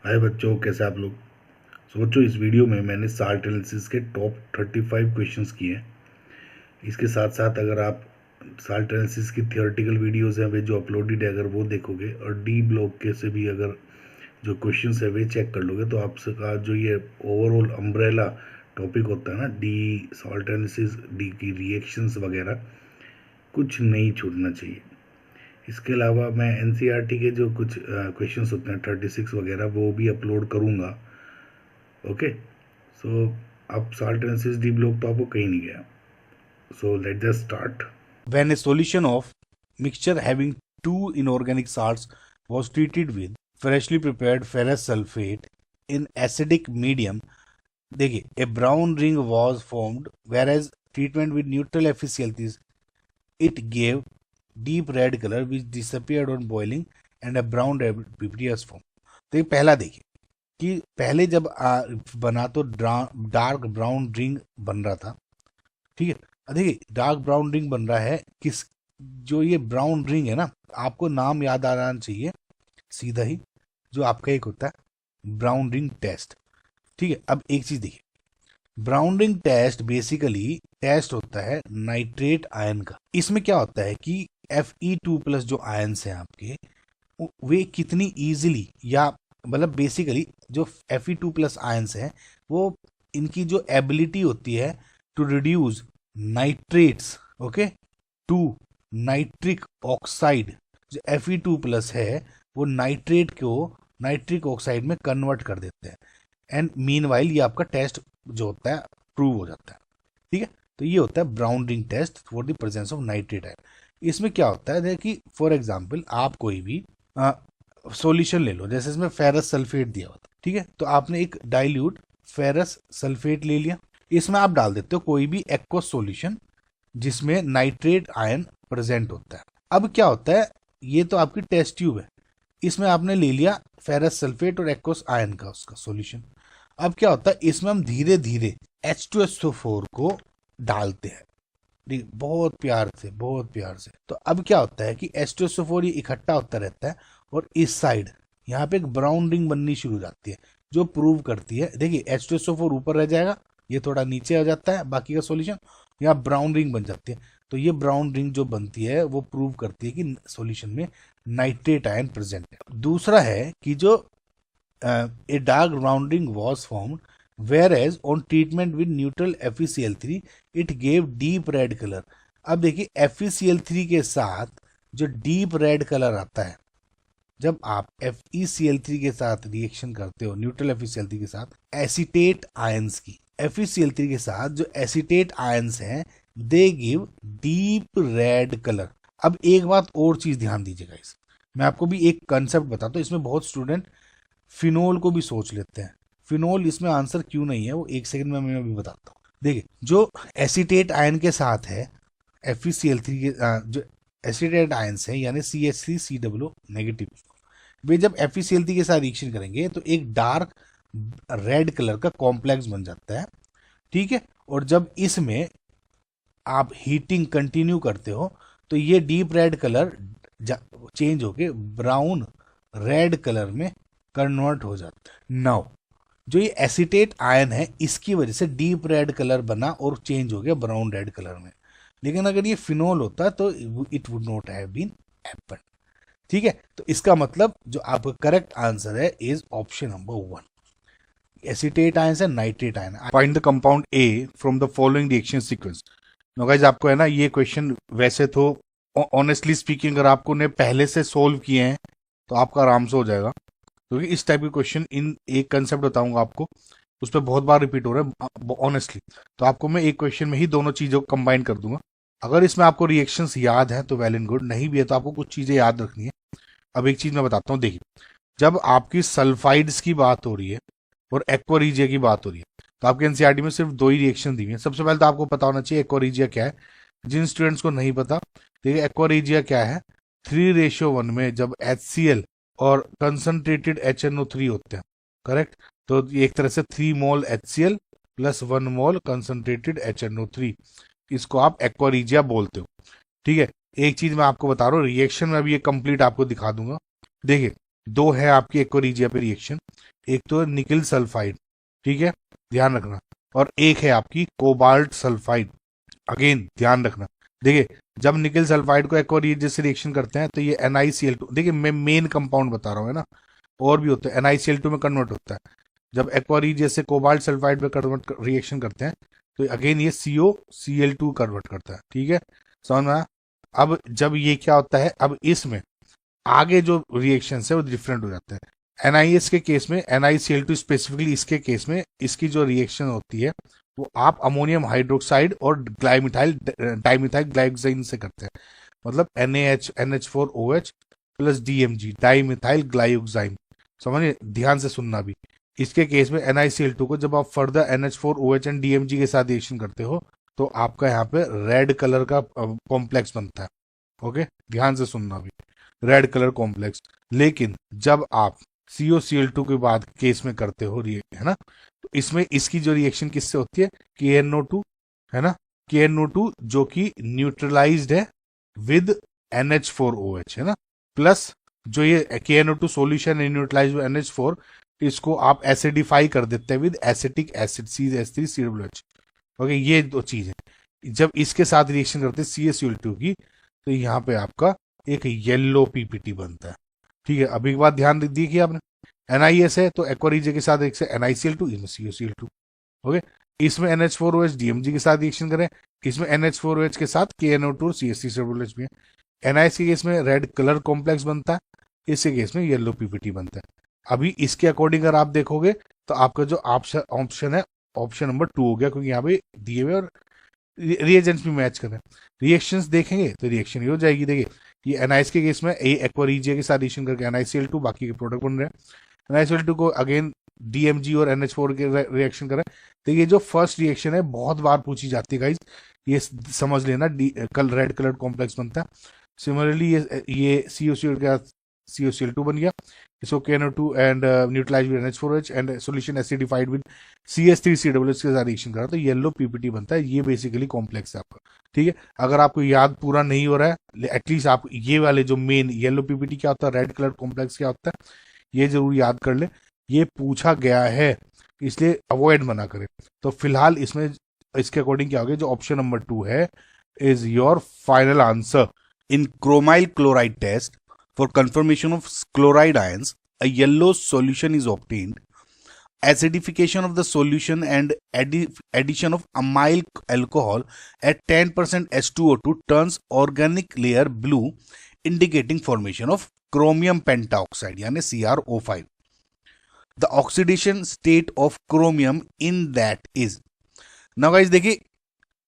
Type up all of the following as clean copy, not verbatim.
हाय बच्चों, कैसे आप लोग। सोचो, इस वीडियो में मैंने साल्ट एनालिसिस के टॉप 35 क्वेश्चंस किए हैं। इसके साथ साथ अगर आप साल्ट एनालिसिस की थियोरेटिकल वीडियोस हैं वे जो अपलोडेड है, अगर वो देखोगे और डी ब्लॉक के से भी अगर जो क्वेश्चंस है वे चेक कर लोगे, तो आपका जो ये ओवरऑल अम्ब्रेला टॉपिक होता है ना, डी सॉल्ट एनालिसिस, डी की रिएक्शंस वगैरह, कुछ नहीं छूटना चाहिए। इसके अलावा मैं एनसीईआरटी के जो कुछ क्वेश्चंस होते हैं 36 वगैरह, वो भी अपलोड करूँगा। ओके, सो अब साल्ट एनालिसिस डी ब्लॉक तो आपको कहीं नहीं गया। So let just start. When a solution of mixture having two inorganic salts was treated with freshly prepared ferrous sulfate in acidic medium, देखिए, a brown ring was formed, whereas treatment with neutral FeCl3 it gave deep red color which disappeared on boiling and a brown red PPT was formed. तो ये पहला देखिए कि पहले जब बना तो डार्क ब्राउन रिंग बन रहा था, ठीक है। देखिए, डार्क ब्राउन रिंग बन रहा है किस, जो ये ब्राउन रिंग है ना, आपको नाम याद आ जाना चाहिए सीधा ही, जो आपका एक होता है ब्राउन रिंग टेस्ट, ठीक है। अब एक चीज देखिए, brown ring test basically test होता है नाइट्रेट आयन का। इसमें क्या होता है कि Fe2+ जो आयन्स हैं आपके, वे कितनी इजीली, या मतलब बेसिकली जो Fe2+ आयन्स हैं, वो इनकी जो एबिलिटी होती है to reduce nitrates, okay, to nitric oxide, जो Fe2+ है वो नाइट्रेट को नाइट्रिक ऑक्साइड में कन्वर्ट कर देते हैं। एंड मीनवाइल ये आपका टेस्ट जो होता है प्रूव हो जाता है, ठीक है। तो ये होता है brown ring test for the presence of nitrate ion. इसमें क्या होता है कि फॉर एग्जांपल आप कोई भी सॉल्यूशन ले लो, जैसे इसमें फेरस सल्फेट दिया हुआ था, ठीक है। तो आपने एक डाइल्यूट फेरस सल्फेट ले लिया, इसमें आप डाल देते हो कोई भी एक्वस सॉल्यूशन जिसमें नाइट्रेट आयन प्रेजेंट होता है। अब क्या होता है, ये तो आपकी टेस्ट ट्यूब है, इसमें आपने ले लिया फेरस सल्फेट और एक्वस आयन का उसका सॉल्यूशन। अब क्या होता है, इसमें हम धीरे धीरे H2SO4 को डालते हैं, ठीक, बहुत प्यार से, बहुत प्यार से। तो अब क्या होता है कि H2SO4 ये इकट्ठा होता रहता है और इस साइड यहाँ पे एक ब्राउन रिंग बननी शुरू हो जाती है, जो प्रूव करती है, देखिए H2SO4 ऊपर रह जाएगा, ये थोड़ा नीचे आ जाता है बाकी का सॉल्यूशन, यहाँ ब्राउन रिंग बन जाती है। तो ये ब्राउन रिंग जो बनती है वो प्रूव करती है कि सॉल्यूशन में नाइट्रेट आयन प्रेजेंट है। दूसरा है कि जो a dark rounding was formed, whereas on treatment with neutral FeCl3 it gave deep red color। अब देखिए FeCl3 के साथ जो डीप रेड कलर आता है, जब आप FeCl3 के साथ रिएक्शन करते हो, न्यूट्रल FeCl3 के साथ एसीटेट आयंस की, FeCl3 के साथ जो एसीटेट आयंस हैं they give deep red colour. अब एक बात और चीज ध्यान दीजिएगा, इस मैं आपको भी एक कंसेप्ट बताता हूँ, इसमें बहुत स्टूडेंट फिनोल को भी सोच लेते हैं। फिनोल इसमें आंसर क्यों नहीं है वो एक सेकंड में मैं अभी बताता हूँ। देखिए, जो एसीटेट आयन के साथ है FeCl3 के जो एसीटेट आयंस है यानी CH3COO नेगेटिव, वे जब FeCl3 के साथ रिएक्शन करेंगे तो एक डार्क रेड कलर का कॉम्प्लेक्स बन जाता है, ठीक है। और जब इसमें आप हीटिंग कंटिन्यू करते हो तो ये डीप रेड कलर चेंज होके ब्राउन रेड कलर में कन्वर्ट हो जाता है। नाउ जो ये एसीटेट आयन है इसकी वजह से डीप रेड कलर बना और चेंज हो गया ब्राउन रेड कलर में, लेकिन अगर ये फिनोल होता तो it would not have been happen, ठीक है। तो इसका मतलब जो आपका करेक्ट आंसर है is option number 1, acetate ion से nitrate ion. Find the compound A from the following reaction sequence. No guys, आपको है ना ये क्वेश्चन वैसे तो ऑनेस्टली स्पीकिंग अगर आपको ने पहले से सोल्व किए हैं तो आपका आराम से हो जाएगा, क्योंकि इस टाइप के क्वेश्चन इन एक कंसेप्ट बताऊंगा आपको, उस पर बहुत बार रिपीट हो रहा है ऑनेस्टली। तो आपको मैं एक क्वेश्चन में ही दोनों चीज़ों को कंबाइन कर दूंगा। अगर इसमें आपको रिएक्शंस याद है तो वेल एंड गुड, नहीं भी है तो आपको कुछ चीज़ें याद रखनी है। अब एक चीज़ मैं बताता हूँ, देखिए, जब आपकी सल्फाइड्स की बात हो रही है और एक्वारीजिया की बात हो रही है तो आपके एनसीईआरटी में सिर्फ 2 ही रिएक्शन दी हुई है। सबसे पहले तो आपको पता होना चाहिए एक्वारीजिया क्या है। जिन स्टूडेंट्स को नहीं पता, देखिए एक्वारीजिया क्या है, 3:1 में जब HCl और कंसंट्रेटेड HNO3 होते हैं, करेक्ट, तो ये एक तरह से 3 मोल HCl प्लस 1 मोल कंसंट्रेटेड HNO3, इसको आप एक्वारीजिया बोलते हो, ठीक है। एक चीज मैं आपको बता रहा हूँ, रिएक्शन में अभी ये कंप्लीट आपको दिखा दूंगा। देखिए, दो है आपकी एक्वारीजिया पे रिएक्शन, एक तो निकल सल्फाइड, ठीक है, ध्यान रखना, और एक है आपकी कोबाल्ट सल्फाइड, अगेन ध्यान रखना। देखिए जब निकल सल्फाइड को एक्वारीजिया से रिएक्शन करते हैं तो ये NiCl2, देखिए मैं मेन कंपाउंड बता रहा हूँ है ना, और भी होते हैं, NiCl2 में कन्वर्ट होता है। जब एक्वारीजिया से कोबाल्ट सल्फाइड पे कन्वर्ट रिएक्शन करते हैं तो अगेन ये COCl2 कन्वर्ट करता है, ठीक है, समझ में आया? अब जब ये क्या होता है, अब इसमें आगे जो रिएक्शन है वो डिफरेंट हो जाते हैं। NiS के केस में, NiCl2 स्पेसिफिकली इसके केस में, इसकी जो रिएक्शन होती है वो आप अमोनियम हाइड्रोक्साइड और डाइमिथाइल ग्लाइकोजाइन से करते हैं, मतलब NaNH4OH प्लस DMG, डाइमिथाइल ग्लाइकोजाइन, समझिए, ध्यान से सुनना भी। इसके केस में NiCl2 को जब आप फर्दर NH4OH एंड DMG के साथ रिएक्शन करते हो तो आपका यहाँ पे रेड कलर का कॉम्प्लेक्स बनता है, ओके, ध्यान से सुनना भी, रेड कलर कॉम्प्लेक्स। लेकिन जब आप COCl2 के बाद केस में करते हो है ना, तो इसमें इसकी जो रिएक्शन किससे होती है, KNO2, है ना, KNO2 जो कि न्यूट्रलाइज्ड है विद NH4OH, है ना, प्लस जो ये KNO2 सॉल्यूशन है न्यूट्रलाइज्ड विद NH4, इसको आप एसिडिफाई कर देते हैं with acetic acid CH3COOH, okay, ये दो चीज है। जब इसके साथ रिएक्शन करते हैं CaCl2 की तो यहाँ पे आपका एक येलो PPT बनता है, ठीक है। अभी एक बात ध्यान दी कि आपने NiS है तो एक्वारीजिया के साथ एक से NiCl2, इसमें COCl2, ओके, इसमें NH4OH DMG के साथ रिएक्शन करें, इसमें NH4OH के साथ KNO2 CH3COOH भी है। NiS के केस में रेड कलर कॉम्प्लेक्स बनता है, इसके केस में येलो PPT बनता है। अभी इसके अकॉर्डिंग अगर आप देखोगे तो आपका जो ऑप्शन है ऑप्शन नंबर 2 हो गया, क्योंकि यहाँ पे दिए हुए और रिएजेंट्स भी मैच कर रहे हैं। रिएक्शंस देखेंगे तो रिएक्शन ही हो जाएगी। देखिए ये NiS के केस में एक्वारीजिया के साथ रिएक्शन करके NiCl2 बाकी के प्रोडक्ट बन रहे हैं। NiCl2 को अगेन DMG और NH4 के रिएक्शन करें। तो ये जो फर्स्ट रिएक्शन है बहुत बार पूछी जाती है गाइज, ये समझ लेना, कल रेड कलर कॉम्प्लेक्स बनता है। सिमिलरली ये COCl2 बन गया, इसको KNO2 and neutralise with NH4OH and solution acidified with CH3COOH के साथ रिएक्शन करा तो येलो PPT बनता है। ये बेसिकली कॉम्प्लेक्स है आपका, ठीक है। अगर आपको याद पूरा नहीं हो रहा है, एटलीस्ट आप ये वाले जो मेन येलो PPT क्या होता है, रेड कलर कॉम्प्लेक्स क्या होता है, ये जरूर याद कर ले, ये पूछा गया है इसलिए अवॉइड मना करें। तो फिलहाल इसमें इसके अकॉर्डिंग क्या हो गया, जो ऑप्शन नंबर 2 है is your final answer. In chromyl chloride test, for confirmation of chloride ions, a yellow solution is obtained. Acidification of the solution and addition of amyl alcohol at 10% H2O2 turns organic layer blue, indicating formation of chromium pentaoxide यानी CrO5. The oxidation state of chromium in that is. Now guys देखिए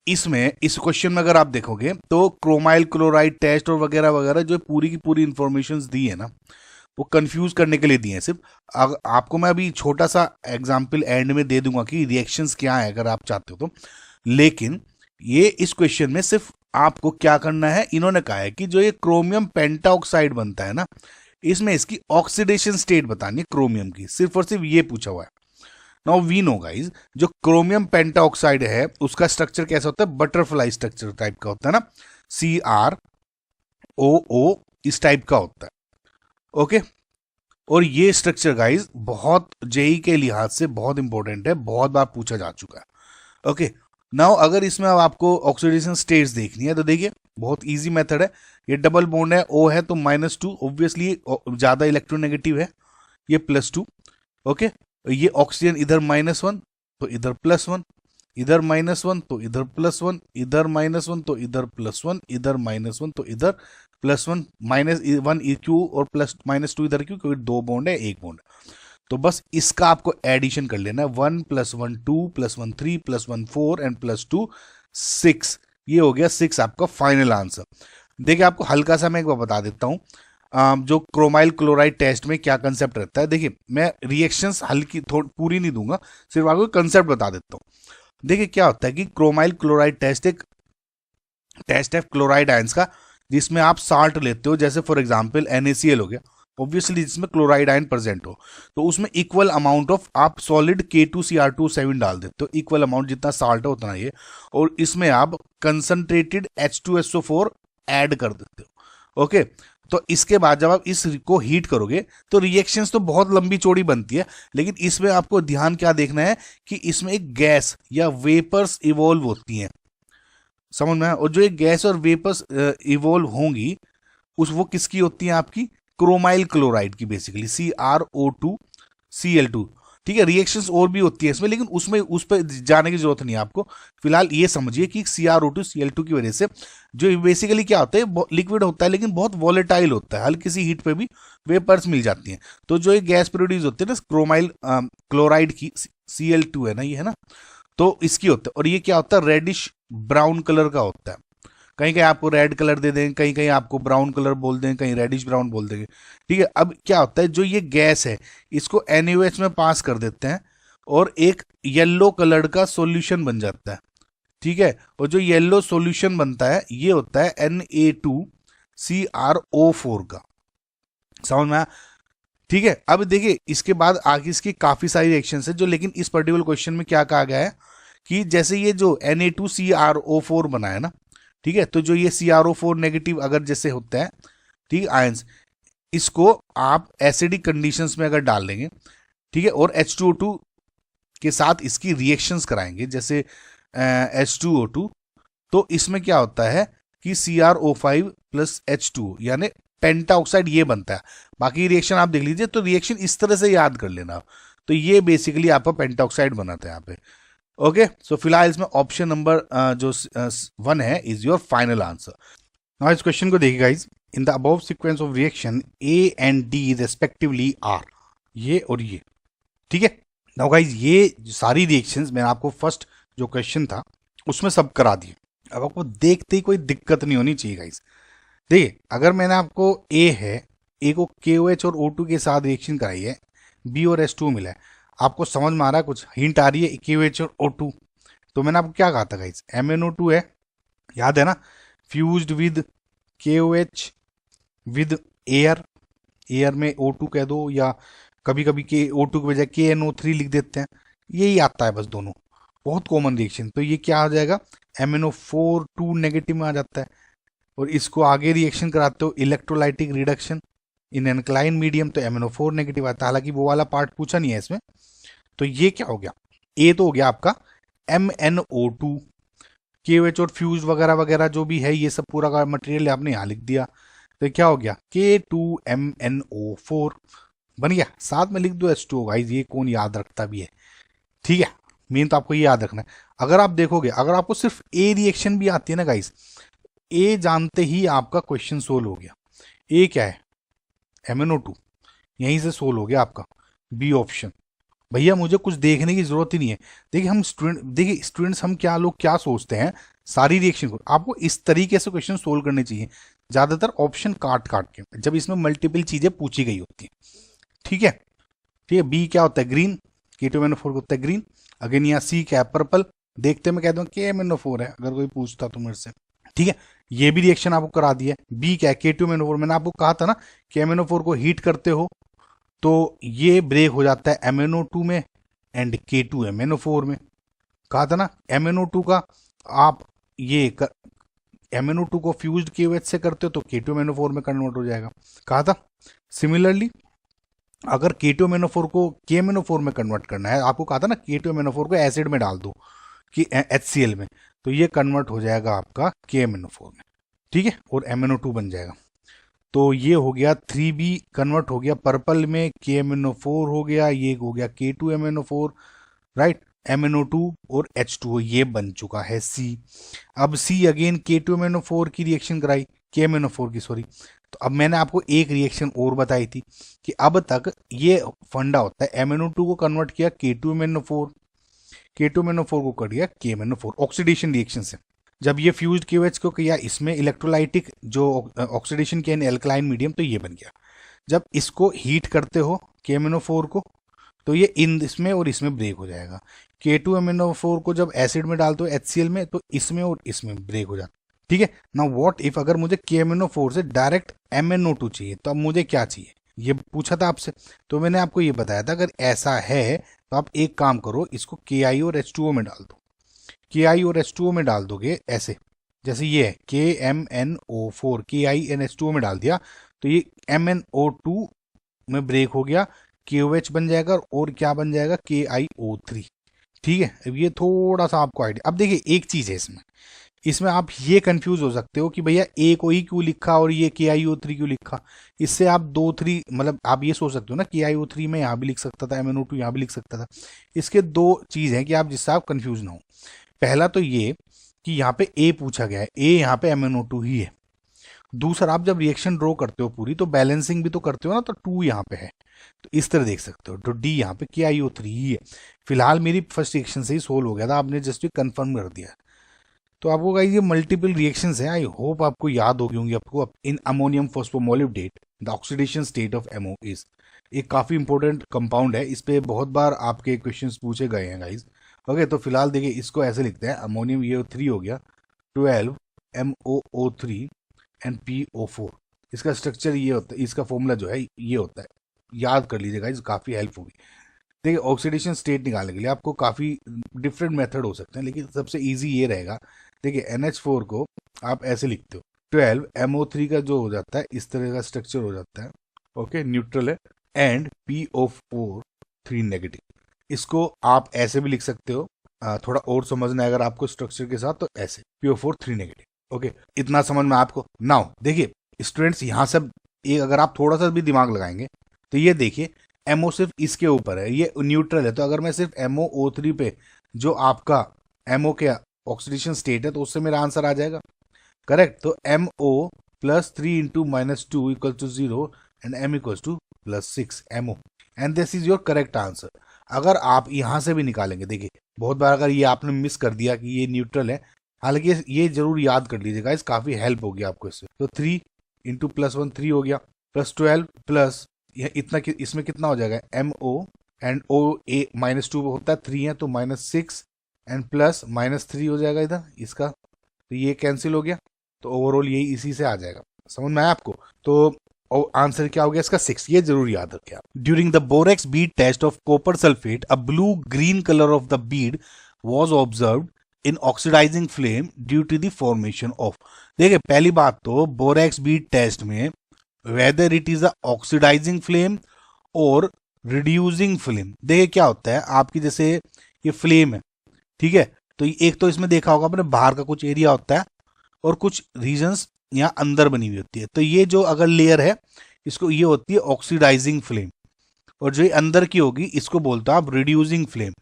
इसमें इस question में अगर आप देखोगे तो chromyl chloride test और वगैरह वगैरह जो पूरी की पूरी इंफॉर्मेशन दी है ना, वो कंफ्यूज करने के लिए दी है सिर्फ। आपको मैं अभी छोटा सा एग्जांपल एंड में दे दूंगा कि रिएक्शंस क्या है अगर आप चाहते हो तो, लेकिन ये इस क्वेश्चन में सिर्फ आपको क्या करना है, इन्होंने कहा है कि जो ये क्रोमियम पेंटाऑक्साइड बनता है ना, इसमें इसकी ऑक्सीडेशन स्टेट बतानी है क्रोमियम की, सिर्फ और सिर्फ ये पूछा हुआ है। नाउ वी नो गाइज, जो क्रोमियम पेंटाऑक्साइड है उसका स्ट्रक्चर कैसा होता है, बटरफ्लाई स्ट्रक्चर टाइप का होता है ना, CrOO इस टाइप का होता है, ओके। और ये स्ट्रक्चर गाइज बहुत जेई के लिहाज से बहुत इंपॉर्टेंट है, बहुत बार पूछा जा चुका है, ओके। नाउ अगर इसमें अब आपको ऑक्सीडेशन स्टेट्स देखनी है तो देखिए बहुत इजी मेथड है। ये डबल बॉन्ड है, O है तो -2, ऑब्वियसली ज्यादा इलेक्ट्रोनेगेटिव है, ये +2, ओके। ये ऑक्सीजन इधर -1 तो इधर +1, इधर -1 तो इधर +1, इधर -1 तो इधर +1, इधर -1 तो इधर +1, -1 क्यों और -2 इधर क्यों, क्योंकि 2 बॉन्ड है 1 बॉन्ड। तो बस इसका आपको एडिशन कर लेना है, 1 + 1 2 + 1 3 + 1 4 एंड +2 6, ये हो गया 6 आपका फाइनल आंसर। देखिए आपको हल्का सा मैं एक बार बता देता हूँ जो क्रोमाइल क्लोराइड टेस्ट में क्या कंसेप्ट रहता है। देखिए मैं रिएक्शंस हल्की पूरी नहीं दूंगा, सिर्फ आपको कंसेप्ट बता देता हूँ। देखिए क्या होता है कि क्रोमाइल क्लोराइड टेस्ट एक टेस्ट है क्लोराइड आयंस का, जिसमें आप साल्ट लेते हो, जैसे फॉर एग्जांपल NaCl हो गया, ऑब्वियसली जिसमें क्लोराइड आयन प्रेजेंट हो, तो उसमें इक्वल अमाउंट ऑफ आप सॉलिड K2Cr2 डाल देते हो, इक्वल अमाउंट जितना साल्ट है उतना ये, और इसमें आप कंसंट्रेटेड H2SO4 ऐड कर देते हो, ओके। तो इसके बाद जब आप इस को हीट करोगे तो रिएक्शंस तो बहुत लंबी चौड़ी बनती है, लेकिन इसमें आपको ध्यान क्या देखना है कि इसमें एक गैस या वेपर्स इवॉल्व होती हैं, समझ में आया? और जो ये गैस और वेपर्स इवॉल्व होंगी वो किसकी होती है? आपकी क्रोमाइल क्लोराइड की, बेसिकली CrO2Cl2। ठीक है, रिएक्शंस और भी होती है इसमें, लेकिन उस पर जाने की जरूरत नहीं है आपको। फिलहाल ये समझिए कि CrO2Cl2 की वजह से जो बेसिकली क्या होता है, लिक्विड होता है लेकिन बहुत वॉलेटाइल होता है, हल्की सी हीट पे भी वेपर्स मिल जाती हैं। तो जो ये गैस प्रोड्यूस होती है ना क्रोमाइल क्लोराइड की, Cl2 है ना, ये है ना, तो इसकी होता है। और ये क्या होता है? रेडिश ब्राउन कलर का होता है। कहीं कहीं आपको रेड कलर दे देंगे, कहीं कहीं आपको ब्राउन कलर बोल देंगे, कहीं रेडिश ब्राउन बोल देंगे। ठीक है, अब क्या होता है, जो ये गैस है इसको NaOH में पास कर देते हैं और एक येलो कलर का सॉल्यूशन बन जाता है। ठीक है, और जो येलो सॉल्यूशन बनता है ये होता है Na2CrO4 का, समझ में आया? ठीक है, अब देखिए इसके बाद आगे इसकी काफी सारी रिएक्शंस है जो, लेकिन इस पर्टिकुलर क्वेश्चन में क्या कहा गया है कि जैसे ये जो Na2CrO4 बना है ना, ठीक है, तो जो ये CrO4 नेगेटिव अगर जैसे होता है, ठीक, आयंस, इसको आप एसिडिक कंडीशंस में अगर डाल देंगे, ठीक है, और H2O2 के साथ इसकी रिएक्शंस कराएंगे जैसे H2O2, तो इसमें क्या होता है कि CrO5 + H2O यानी पेंटाऑक्साइड ये बनता है। बाकी रिएक्शन आप देख लीजिए, तो रिएक्शन इस तरह से याद कर लेना। तो ये बेसिकली आपका पेंटाऑक्साइड बनाता है यहाँ पे। ओके, सो फिलहाल इसमें ऑप्शन नंबर जो 1 है is your final answer. Now इस क्वेश्चन को देखिए guys, in the above sequence of reaction A and D respectively are, ये और ये। ठीक है, नाउ गाइस ये सारी रिएक्शंस मैंने आपको फर्स्ट जो क्वेश्चन था उसमें सब करा दिए। अब आपको देखते ही कोई दिक्कत नहीं होनी चाहिए गाइस। देखिए, अगर मैंने आपको A है, A को KOH और O2 के साथ रिएक्शन कराई है, B और H2 मिला है, आपको समझ में आ रहा है, कुछ हिंट आ रही है KOH और O2। तो मैंने आपको क्या कहा था गाइस, MnO2 है, याद है ना, fused with KOH with air, air में O2 कह दो, या कभी कभी O2 की बजाय KNO3 लिख देते हैं, यही आता है बस, दोनों बहुत कॉमन रिएक्शन। तो ये क्या आ जाएगा, MnO4 2 नेगेटिव में आ जाता है। और इसको आगे रिएक्शन कराते हो electrolytic reduction in alkaline medium, तो MnO4 नेगेटिव आता है। हालांकि वो वाला पार्ट पूछा नहीं है इसमें। तो ये क्या हो गया, ए तो हो गया आपका MnO2, KOH और फ्यूज वगैरह वगैरह जो भी है, ये सब पूरा का मटेरियल आपने यहाँ लिख दिया। तो क्या हो गया, K2MnO4 बन गया। साथ में लिख दो H2O गाइस, ये कौन याद रखता भी है। ठीक है, मेन तो आपको ये याद रखना है। अगर आप देखोगे, अगर आपको सिर्फ ए रिएक्शन भी आती है ना गाइस, ए जानते ही आपका क्वेश्चन सोल्व हो गया। ए क्या है, MnO2, यहीं से सोल्व हो गया आपका। बी ऑप्शन, भैया मुझे कुछ देखने की जरूरत ही नहीं है। देखिए हम स्टूडेंट्स हम लोग क्या सोचते हैं, सारी रिएक्शन को आपको इस तरीके से क्वेश्चन सोल्व करने चाहिए, ज्यादातर ऑप्शन काट काट के, जब इसमें मल्टीपल चीजें पूछी गई होती हैं। ठीक है, ठीक है। बी क्या होता है, ग्रीन, K2MnO4 होता है ग्रीन। अगेन यहाँ सी क्या है, पर्पल। देखते मैं कह दूं KMnO4 है, अगर कोई पूछता तो मेरे से। ठीक है, ये भी रिएक्शन आपको करा दिया। बी क्या है, K2MnO4। मैंने आपको कहा था ना कि MnO4 को हीट करते हो तो ये ब्रेक हो जाता है MnO2 में एंड K2MnO4 में। कहा था ना, MnO2 का आप ये MnO2 को फ्यूज्ड KOH से करते हो तो K2MnO4 में कन्वर्ट हो जाएगा। कहा था सिमिलरली अगर K2MnO4 को KMnO4 में कन्वर्ट करना है, आपको कहा था ना K2MnO4 को एसिड में डाल दो कि HCl में, तो ये कन्वर्ट हो जाएगा आपका KMnO4 में। ठीक है, और MnO2 बन जाएगा। तो ये हो गया 3B कन्वर्ट हो गया पर्पल में, KMnO4 हो गया, ये हो गया K2MnO4, राइट। MnO2 और H2O ये बन चुका है C। अब C अगेन K2MnO4 की रिएक्शन कराई, KMnO4 की, सॉरी। तो अब मैंने आपको एक रिएक्शन और बताई थी कि अब तक ये फंडा होता है, MnO2 को कन्वर्ट किया K2MnO4, K2MnO4 को कर दिया KMnO4 ऑक्सीडेशन रिएक्शन से। जब ये फ्यूज्ड KOH को किया इसमें इलेक्ट्रोलाइटिक जो ऑक्सीडेशन किया इन एल्कलाइन मीडियम, तो ये बन गया। जब इसको हीट करते हो KMnO4 को, तो ये इन इसमें और इसमें ब्रेक हो जाएगा। K2MnO4 को जब एसिड में डालते हो HCl में, तो इसमें और इसमें ब्रेक हो जाता है। ठीक है ना, व्हाट इफ अगर मुझे KMnO4 से डायरेक्ट MnO2 चाहिए, तो अब मुझे क्या चाहिए, ये पूछा था आपसे। तो मैंने आपको ये बताया था अगर ऐसा है तो आप एक काम करो, इसको Ki और H2O में डाल दो। Ki और H2O में डाल दोगे ऐसे, जैसे ये है KMnO4, Ki और H2O में डाल दिया, तो ये MnO2 में ब्रेक हो गया, KOH बन जाएगा और क्या बन जाएगा, KiO3। ठीक है, अब ये थोड़ा सा आपको आइडिया। अब देखिए एक चीज है इसमें आप ये कंफ्यूज हो सकते हो कि भैया ए को ही क्यों लिखा और ये KiO3 क्यों लिखा। इससे आप 2-3 मतलब आप ये सोच सकते हो ना, KiO3 में यहाँ भी लिख सकता था, MnO2 यहाँ भी लिख सकता था। इसके दो चीज हैं कि आप जिससे आप कंफ्यूज ना हो। पहला तो ये कि यहाँ पे ए पूछा गया है, ए यहाँ पे MnO2 ही है। दूसरा, आप जब रिएक्शन ड्रॉ करते हो पूरी तो बैलेंसिंग भी तो करते हो ना, तो 2 यहाँ पे है, तो इस तरह देख सकते हो। तो डी यहाँ पे KiO3 ही है। फिलहाल मेरी फर्स्ट रिएक्शन से ही सोल्व हो गया था, आपने जस्ट कंफर्म कर दिया। तो आपको गाइस ये मल्टीपल रिएक्शंस हैं, आई होप आपको याद होगी होंगी आपको। In ammonium phosphomolybdate the oxidation state of MO is, एक काफी इंपॉर्टेंट कंपाउंड है, इस पे बहुत बार आपके क्वेश्चंस पूछे गए हैं गाइस। ओके, तो फिलहाल देखिए इसको ऐसे लिखते हैं, अमोनियम ये 3 हो गया, 12 MOO3 एंड PO4। इसका स्ट्रक्चर ये होता है, इसका फॉर्मूला जो है ये होता है, याद कर लीजिएगा, इस काफ़ी हेल्प होगी। देखिए ऑक्सीडेशन स्टेट निकालने के लिए आपको काफ़ी डिफरेंट मेथड हो सकते हैं, लेकिन सबसे इजी ये रहेगा। देखिए NH4 को आप ऐसे लिखते हो, 12 MO3 का जो हो जाता है इस तरह का स्ट्रक्चर हो जाता है, ओके, न्यूट्रल है, एंड PO4 3 नेगेटिव। इसको आप ऐसे भी लिख सकते हो, थोड़ा और समझना है अगर आपको स्ट्रक्चर के साथ, तो ऐसे PO4 3 नेगेटिव। ओके, इतना समझ में आपको। नाउ देखिए स्टूडेंट्स, यहाँ सब एक अगर आप थोड़ा सा भी दिमाग लगाएंगे तो ये देखिए MO सिर्फ इसके ऊपर है, ये न्यूट्रल है, तो अगर मैं सिर्फ MOO3 पे जो आपका MO के ऑक्सीडेशन स्टेट है तो उससे मेरा आंसर आ जाएगा, करेक्ट। तो MO + 3 × -2 = 0 and M = +6 MO, and this is your correct answer. अगर आप यहाँ से भी निकालेंगे, देखिए बहुत बार अगर ये आपने मिस कर दिया कि ये न्यूट्रल है, हालांकि ये जरूर याद कर लीजिएगा, इस काफी हेल्प होगी आपको इससे। तो 3 × +1 3 हो गया, +12 प्लस इतना इसमें कितना हो जाएगा, MO एंड OA -2 होता है, 3 है तो -6 एंड प्लस -3 हो जाएगा इधर इसका, तो ये कैंसिल हो गया, तो ओवरऑल यही इसी से आ जाएगा। समझ में आया आपको? तो आंसर क्या हो गया इसका, 6, ये जरूर याद रखें आप। During the borax bead test of copper sulphate a blue green colour of the bead was observed in oxidising flame due to the formation of. देखिए पहली बात तो बोरेक्स बीड टेस्ट में whether it is a oxidising flame और reducing flame, देखिए क्या होता है आपकी, जैसे ये फ्लेम है, ठीक है, तो एक तो इसमें देखा होगा आपने बाहर का कुछ एरिया होता है और कुछ रीजन्स यहाँ अंदर बनी हुई होती है, तो ये जो अगर लेयर है इसको ये होती है ऑक्सीडाइजिंग फ्लेम, और जो अंदर की होगी इसको बोलते हैं आप रिड्यूसिंग फ्लेम।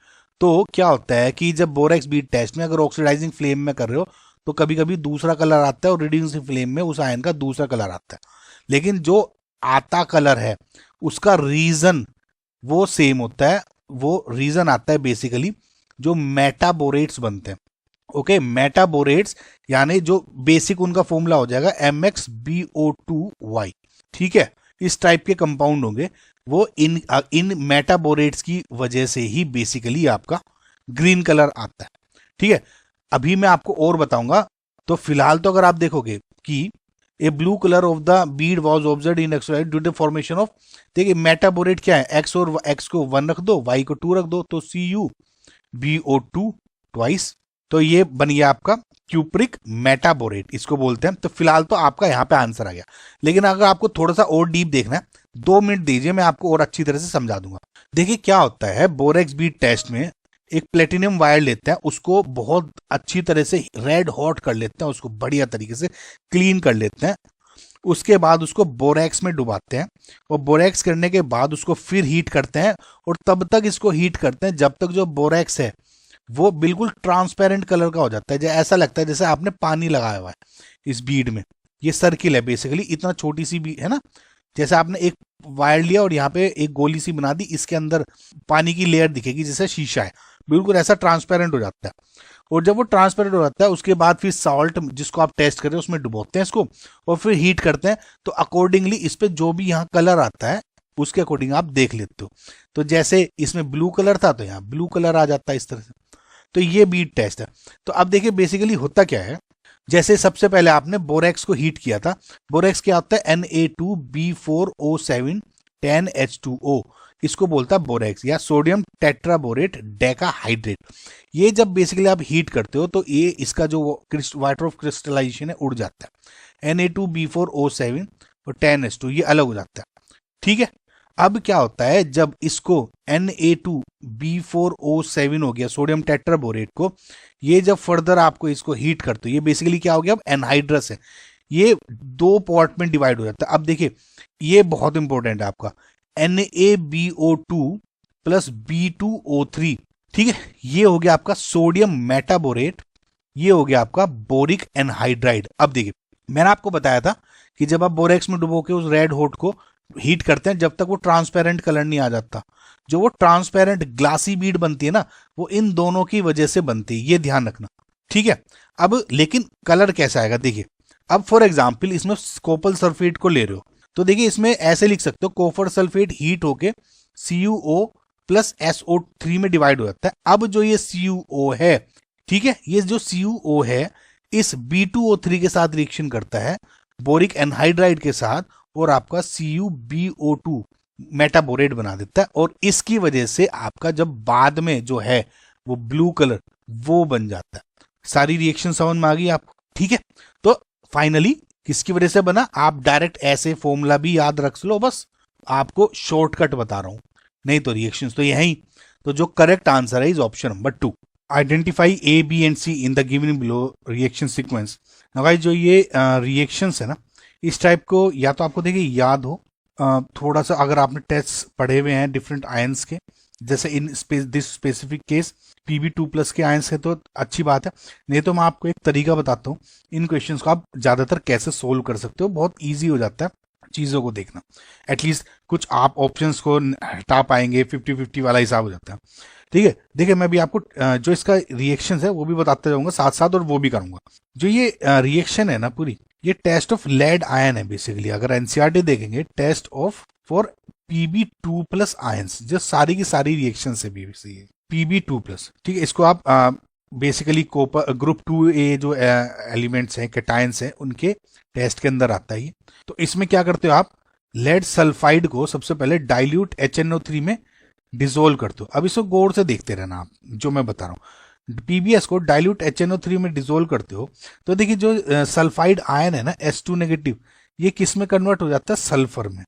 तो क्या होता है कि जब बोरेक्स बीड टेस्ट में अगर ऑक्सीडाइजिंग फ्लेम में कर रहे हो तो कभी कभी दूसरा कलर आता है और रिड्यूसिंग फ्लेम में उस आयन का दूसरा कलर आता है, लेकिन जो आता कलर है उसका रीजन वो सेम होता है, वो रीजन आता है बेसिकली जो मेटाबोरेट्स बनते हैं। ओके, मेटाबोरेट्स यानी जो बेसिक उनका फॉर्मूला हो जाएगा MXBO2Y, ठीक है, इस टाइप के कंपाउंड होंगे वो इन मेटाबोरेट्स की वजह से ही बेसिकली आपका ग्रीन कलर आता है, ठीक है। अभी मैं आपको और बताऊंगा, तो फिलहाल तो अगर आप देखोगे कि a blue colour of the bead was observed in exolite due to formation of, देखिए मेटाबोरेट क्या है, एक्स और एक्स को 1 रख दो, वाई को 2 रख दो, तो CuBO2 ट्वाइस, तो ये बन गया आपका क्यूप्रिक मेटाबोरेट, इसको बोलते हैं। तो फिलहाल तो आपका यहाँ पे आंसर आ गया, लेकिन अगर आपको थोड़ा सा और डीप देखना है 2 मिनट दीजिए, मैं आपको और अच्छी तरह से समझा दूंगा। देखिए क्या होता है बोरेक्स बीड टेस्ट में, एक प्लेटिनियम वायर लेते हैं, उसको बहुत अच्छी तरह से रेड हॉट कर लेते हैं, उसको बढ़िया तरीके से क्लीन कर लेते हैं, उसके बाद उसको बोरेक्स में डुबाते हैं, और बोरेक्स करने के बाद उसको फिर हीट करते हैं, और तब तक इसको हीट करते हैं जब तक जो बोरेक्स है वो बिल्कुल ट्रांसपेरेंट कलर का हो जाता है, ऐसा लगता है जैसे आपने पानी लगाया हुआ है इस बीड में। ये सर्किल है बेसिकली, इतना छोटी सी भी है ना, जैसे आपने एक वायर लिया और यहाँ पे एक गोली सी बना दी, इसके अंदर पानी की लेयर दिखेगी जैसे शीशा है, बिल्कुल ऐसा ट्रांसपेरेंट हो जाता है। और जब वो ट्रांसपेरेंट हो जाता है उसके बाद फिर सॉल्ट जिसको आप टेस्ट कर रहे हैं उसमें डुबोते हैं इसको, और फिर हीट करते हैं, तो अकॉर्डिंगली इस पे जो भी यहाँ कलर आता है उसके अकॉर्डिंग आप देख लेते हो। तो जैसे इसमें ब्लू कलर था तो यहाँ ब्लू कलर आ जाता है इस तरह से। तो ये बीड टेस्ट है। तो अब देखिए बेसिकली होता क्या है, जैसे सबसे पहले आपने बोरेक्स को हीट किया था, बोरेक्स क्या होता है Na2B4O7 10H2O, इसको बोलता है बोरेक्स या सोडियम टेट्राबोरेट डेकाहाइड्रेट। ये जब बेसिकली आप हीट करते हो तो ये इसका जो वाटर ऑफ क्रिस्टलाइजेशन है उड़ जाता है, Na2B4O7 और 10s2 ये अलग हो जाता है। ठीक है, अब क्या होता है जब इसको Na2B4O7 हो गया सोडियम टेट्राबोरेट को, ये जब फर्दर आपको इसको हीट करते हो, ये बेसिकली क्या हो गया, अब एनहाइड्रस है, ये 2 पार्ट में डिवाइड हो जाता है। अब देखिए ये बहुत इंपॉर्टेंट है आपका, NaBO2 प्लस B2O3, ठीक है, ये हो गया आपका सोडियम मेटाबोरेट, ये हो गया आपका बोरिक एनहाइड्राइड। अब देखिए मैंने आपको बताया था कि जब आप बोरेक्स में डुबो के उस रेड हॉट को हीट करते हैं, जब तक वो ट्रांसपेरेंट कलर नहीं आ जाता, जो वो ट्रांसपेरेंट ग्लासी बीड बनती है ना, वो इन दोनों की वजह से बनती है, ये ध्यान रखना। ठीक है, अब लेकिन कलर कैसा आएगा, देखिए अब फॉर एग्जाम्पल इसमें कॉपर सल्फेट को ले रहे हो, तो देखिए इसमें ऐसे लिख सकते हो, कॉपर सल्फेट हीट होके CuO प्लस SO3 में डिवाइड हो जाता है। अब जो ये CuO है, ठीक है, ये जो CuO है इस B2O3 के साथ रिएक्शन करता है बोरिक एनहाइड्राइड के साथ, और आपका CuBO2 मेटाबोरेट बना देता है, और इसकी वजह से आपका जब बाद में जो है वो ब्लू कलर वो बन जाता है। सारी रिएक्शन समझ में आ गई आपको? ठीक है, तो फाइनली किसकी वजह से बना, आप डायरेक्ट ऐसे फॉर्मूला भी याद रख लो, बस आपको शॉर्टकट बता रहा हूं, नहीं तो रिएक्शंस तो यही। तो जो करेक्ट आंसर है is option number 2, identify A, B and C in the given below reaction sequence. Guys जो ये रिएक्शंस है ना, इस टाइप को या तो आपको देखिए याद हो, थोड़ा सा अगर आपने टेस्ट पढ़े हुए हैं डिफरेंट आयंस के, जैसे in this specific case Pb2+ के आयंस है तो अच्छी बात है, नहीं तो मैं आपको एक तरीका बताता हूँ, इन क्वेश्चंस को आप ज्यादातर कैसे सोल्व कर सकते हो, बहुत ईजी हो जाता है चीजों को देखना, एटलीस्ट कुछ आप ऑप्शंस को हटा पाएंगे, 50-50 वाला हिसाब हो जाता है। ठीक है, देखिए मैं भी आपको जो इसका रिएक्शन है वो भी बताते जाऊंगा साथ साथ, और वो भी करूंगा। जो ये रिएक्शन है ना पूरी, ये टेस्ट ऑफ लेड आयन है बेसिकली, अगर एनसीईआरटी देखेंगे test of for Pb2+ ions, जो सारी की सारी रिएक्शन है Pb2+। ठीक है, इसको आप बेसिकली कॉपर ग्रुप 2A जो एलिमेंट्स हैं, कैटायंस हैं, उनके टेस्ट के अंदर आता है। तो इसमें क्या करते हो आप, लेड सल्फाइड को सबसे पहले डाइल्यूट HNO3 में डिसोल्व करते हो। अब इसको गौर से देखते रहना आप, जो मैं बता रहा हूँ, PbS को डाइल्यूट HNO3 में डिसोल्व करते हो, तो देखिए जो सल्फाइड आयन है ना S2-, ये किस में कन्वर्ट हो जाता है, सल्फर में,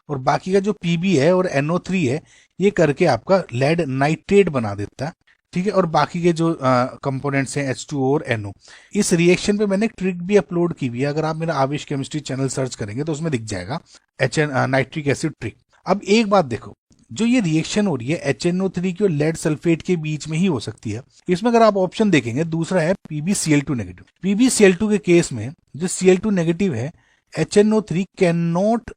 और बाकी का जो Pb है और NO3 है ये करके आपका लेड नाइट्रेट बना देता है। ठीक है, और बाकी के जो कंपोनेंट्स हैं H2O और NO। इस रिएक्शन पे मैंने एक ट्रिक भी अपलोड की हुई है, अगर आप मेरा आवेश केमिस्ट्री चैनल सर्च करेंगे तो उसमें दिख जाएगा नाइट्रिक एसिड ट्रिक। अब एक बात देखो, जो ये रिएक्शन हो रही है HNO3 की और लेड सल्फेट के बीच में ही हो सकती है। इसमें अगर आप ऑप्शन देखेंगे, दूसरा है PbCl2-। PbCl2 के केस में जो Cl2- है, HNO3 cannot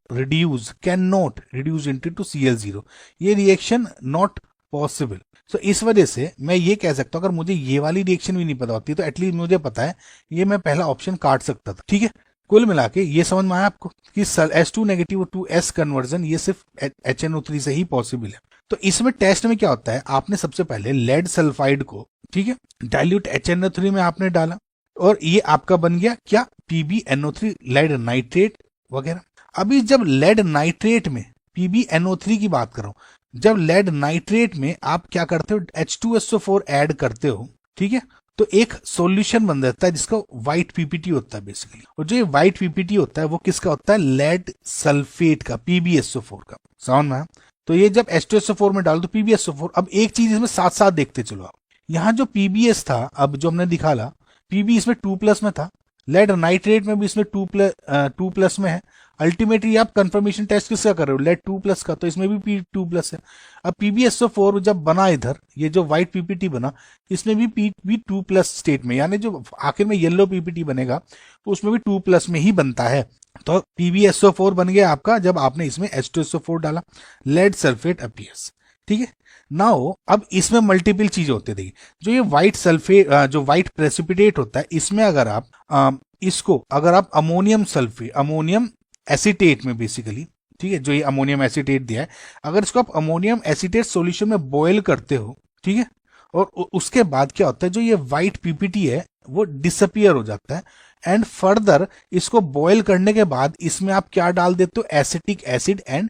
reduce into Cl0, ये रिएक्शन नॉट पॉसिबल। तो इस वजह से मैं ये कह सकता हूं, अगर मुझे ये वाली रिएक्शन भी नहीं पता होती तो एटलीस्ट मुझे पता है ये मैं पहला ऑप्शन काट सकता था। ठीक है, कुल मिला के ये समझ में आया आपको कि S2- टू S कन्वर्जन ये सिर्फ HNO3 से ही पॉसिबल है। तो इसमें टेस्ट में क्या होता है, आपने सबसे पहले लेड सल्फाइड को, ठीक है, डाइल्यूट HNO3 में आपने डाला, और ये आपका बन गया क्या, PbNO3 लेड नाइट्रेट वगैरह। अभी जब लेड नाइट्रेट में PbNO3 की बात करो, जब लेड नाइट्रेट में आप क्या करते हो, H2SO4 ऐड करते हो, ठीक है, तो एक सॉल्यूशन बन जाता है जिसका व्हाइट PPT होता है बेसिकली, और जो ये व्हाइट PPT होता है वो किसका होता है, लेड सल्फेट का, PbSO4 का। समझ में? तो ये जब H2SO4 में डालो तो PbSO4। अब एक चीज इसमें साथ साथ देखते चलो आप, यहाँ जो PbS था, अब जो हमने दिखाला Pb इसमें 2+ में था, लेड नाइट्रेट में भी इसमें 2+ में है। अल्टीमेटली आप कंफर्मेशन टेस्ट किसका कर रहे हो, लेड 2+ का, तो इसमें भी 2+ है। अब PbSO4 जब बना इधर, ये जो व्हाइट PPT बना, इसमें भी Pb2+ स्टेट में, यानी जो आखिर में येलो PPT बनेगा तो उसमें भी 2+ में ही बनता है। तो PbSO4 बन गया आपका जब आपने इसमें H2SO4 डाला, लेड सल्फेट अपीयर्स। ठीक है, नाउ अब इसमें मल्टीपल चीज होती है। देखिए जो ये व्हाइट सल्फेट, जो व्हाइट प्रेसिपिटेट होता है, इसमें अगर आप इसको अगर आप अमोनियम एसीटेट में बेसिकली, ठीक है, जो ये अमोनियम एसीटेट दिया है, अगर इसको आप अमोनियम एसीटेट सॉल्यूशन में बॉयल करते हो, ठीक है, और उसके बाद क्या होता है, जो ये व्हाइट PPT है वो डिसअपियर हो जाता है, एंड फर्दर इसको बॉयल करने के बाद इसमें आप क्या डाल देते हो, acetic acid and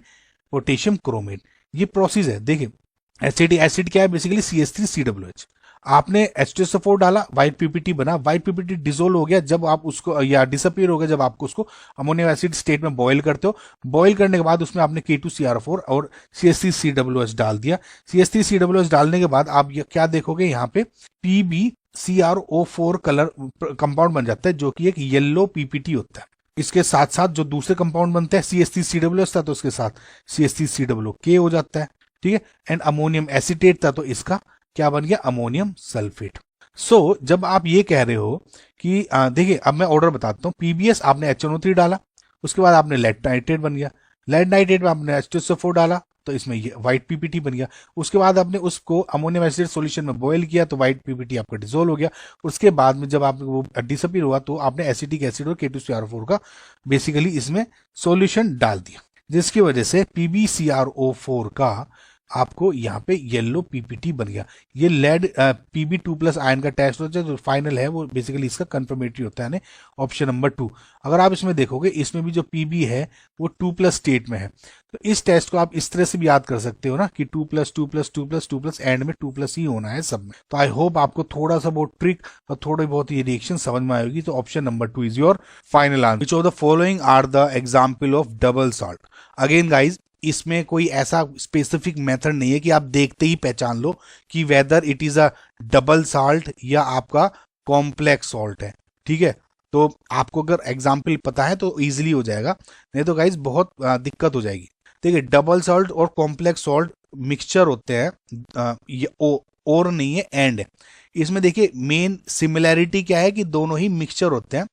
potassium chromate. ये प्रोसेस है। देखिए एसिटिक एसिड क्या है, बेसिकली CH3COOH। आपने H2SO4 डाला, व्हाइट पीपीटी बना, व्हाइट पीपीटी डिसोल्व हो गया जब आप उसको, या डिसअपीयर हो गया जब आपको उसको अमोनियम एसिड स्टेट में बॉईल करते हो। बॉईल करने के बाद उसमें आपने K2CR4 और CH3COOH डाल दिया। CH3COOH डालने के बाद आप क्या देखोगे, यहाँ पे PbCrO4 कलर कंपाउंड बन जाता है, जो कि एक येलो पीपीटी होता है। इसके साथ साथ जो दूसरे कंपाउंड बनते हैं, CH3COOH था तो उसके साथ CH3COOK हो जाता है, ठीक है। एंड अमोनियम एसिटेट था तो इसका क्या बन गया, अमोनियम सल्फेट। सो जब आप ये कह रहे हो कि देखिए अब मैं ऑर्डर बताता हूँ, PbS आपने HNO3 डाला, उसके बाद आपने लेड नाइट्रेट बन गया, लेड नाइट्रेट में आपने H2SO4 डाला तो इसमें ये व्हाइट पीपीटी बन गया। उसके बाद आपने उसको अमोनियम एसिड सॉल्यूशन में बॉयल किया तो व्हाइट पीपीटी आपका डिसोल्व हो गया। उसके बाद में जब आप वो डिसअपीयर हुआ तो आपने एसिटिक एसिड और K2CR4 का बेसिकली इसमें सॉल्यूशन डाल दिया, जिसकी वजह से PbCrO4 का आपको यहाँ पे येलो पीपीटी बन गया। ये लेड Pb2+ आयन का टेस्ट होता है, जो फाइनल है वो बेसिकली इसका कंफर्मेटरी होता है, ऑप्शन नंबर 2। अगर आप इसमें देखोगे, इसमें भी जो Pb है वो 2+ स्टेट में है, तो इस टेस्ट को आप इस तरह से भी याद कर सकते हो ना कि 2+2+2+2+ एंड में 2+ ही होना है सब में। तो आई होप आपको थोड़ा सा बहुत ट्रिक और थोड़ी बहुत ये रिएक्शन समझ में आएगी। तो option number 2 is your final answer. Which of the following are the example of double salt. Again guys, इसमें कोई ऐसा स्पेसिफिक मेथड नहीं है कि आप देखते ही पहचान लो कि weather it is a double salt या आपका कॉम्प्लेक्स सॉल्ट है, ठीक है। तो आपको अगर एग्जाम्पल पता है तो इजीली हो जाएगा, नहीं तो गाइज बहुत दिक्कत हो जाएगी। देखिए, डबल सॉल्ट और कॉम्प्लेक्स सॉल्ट मिक्सचर होते हैं, ये और नहीं है, एंड है। इसमें देखिए मेन सिमिलैरिटी क्या है कि दोनों ही मिक्सचर होते हैं,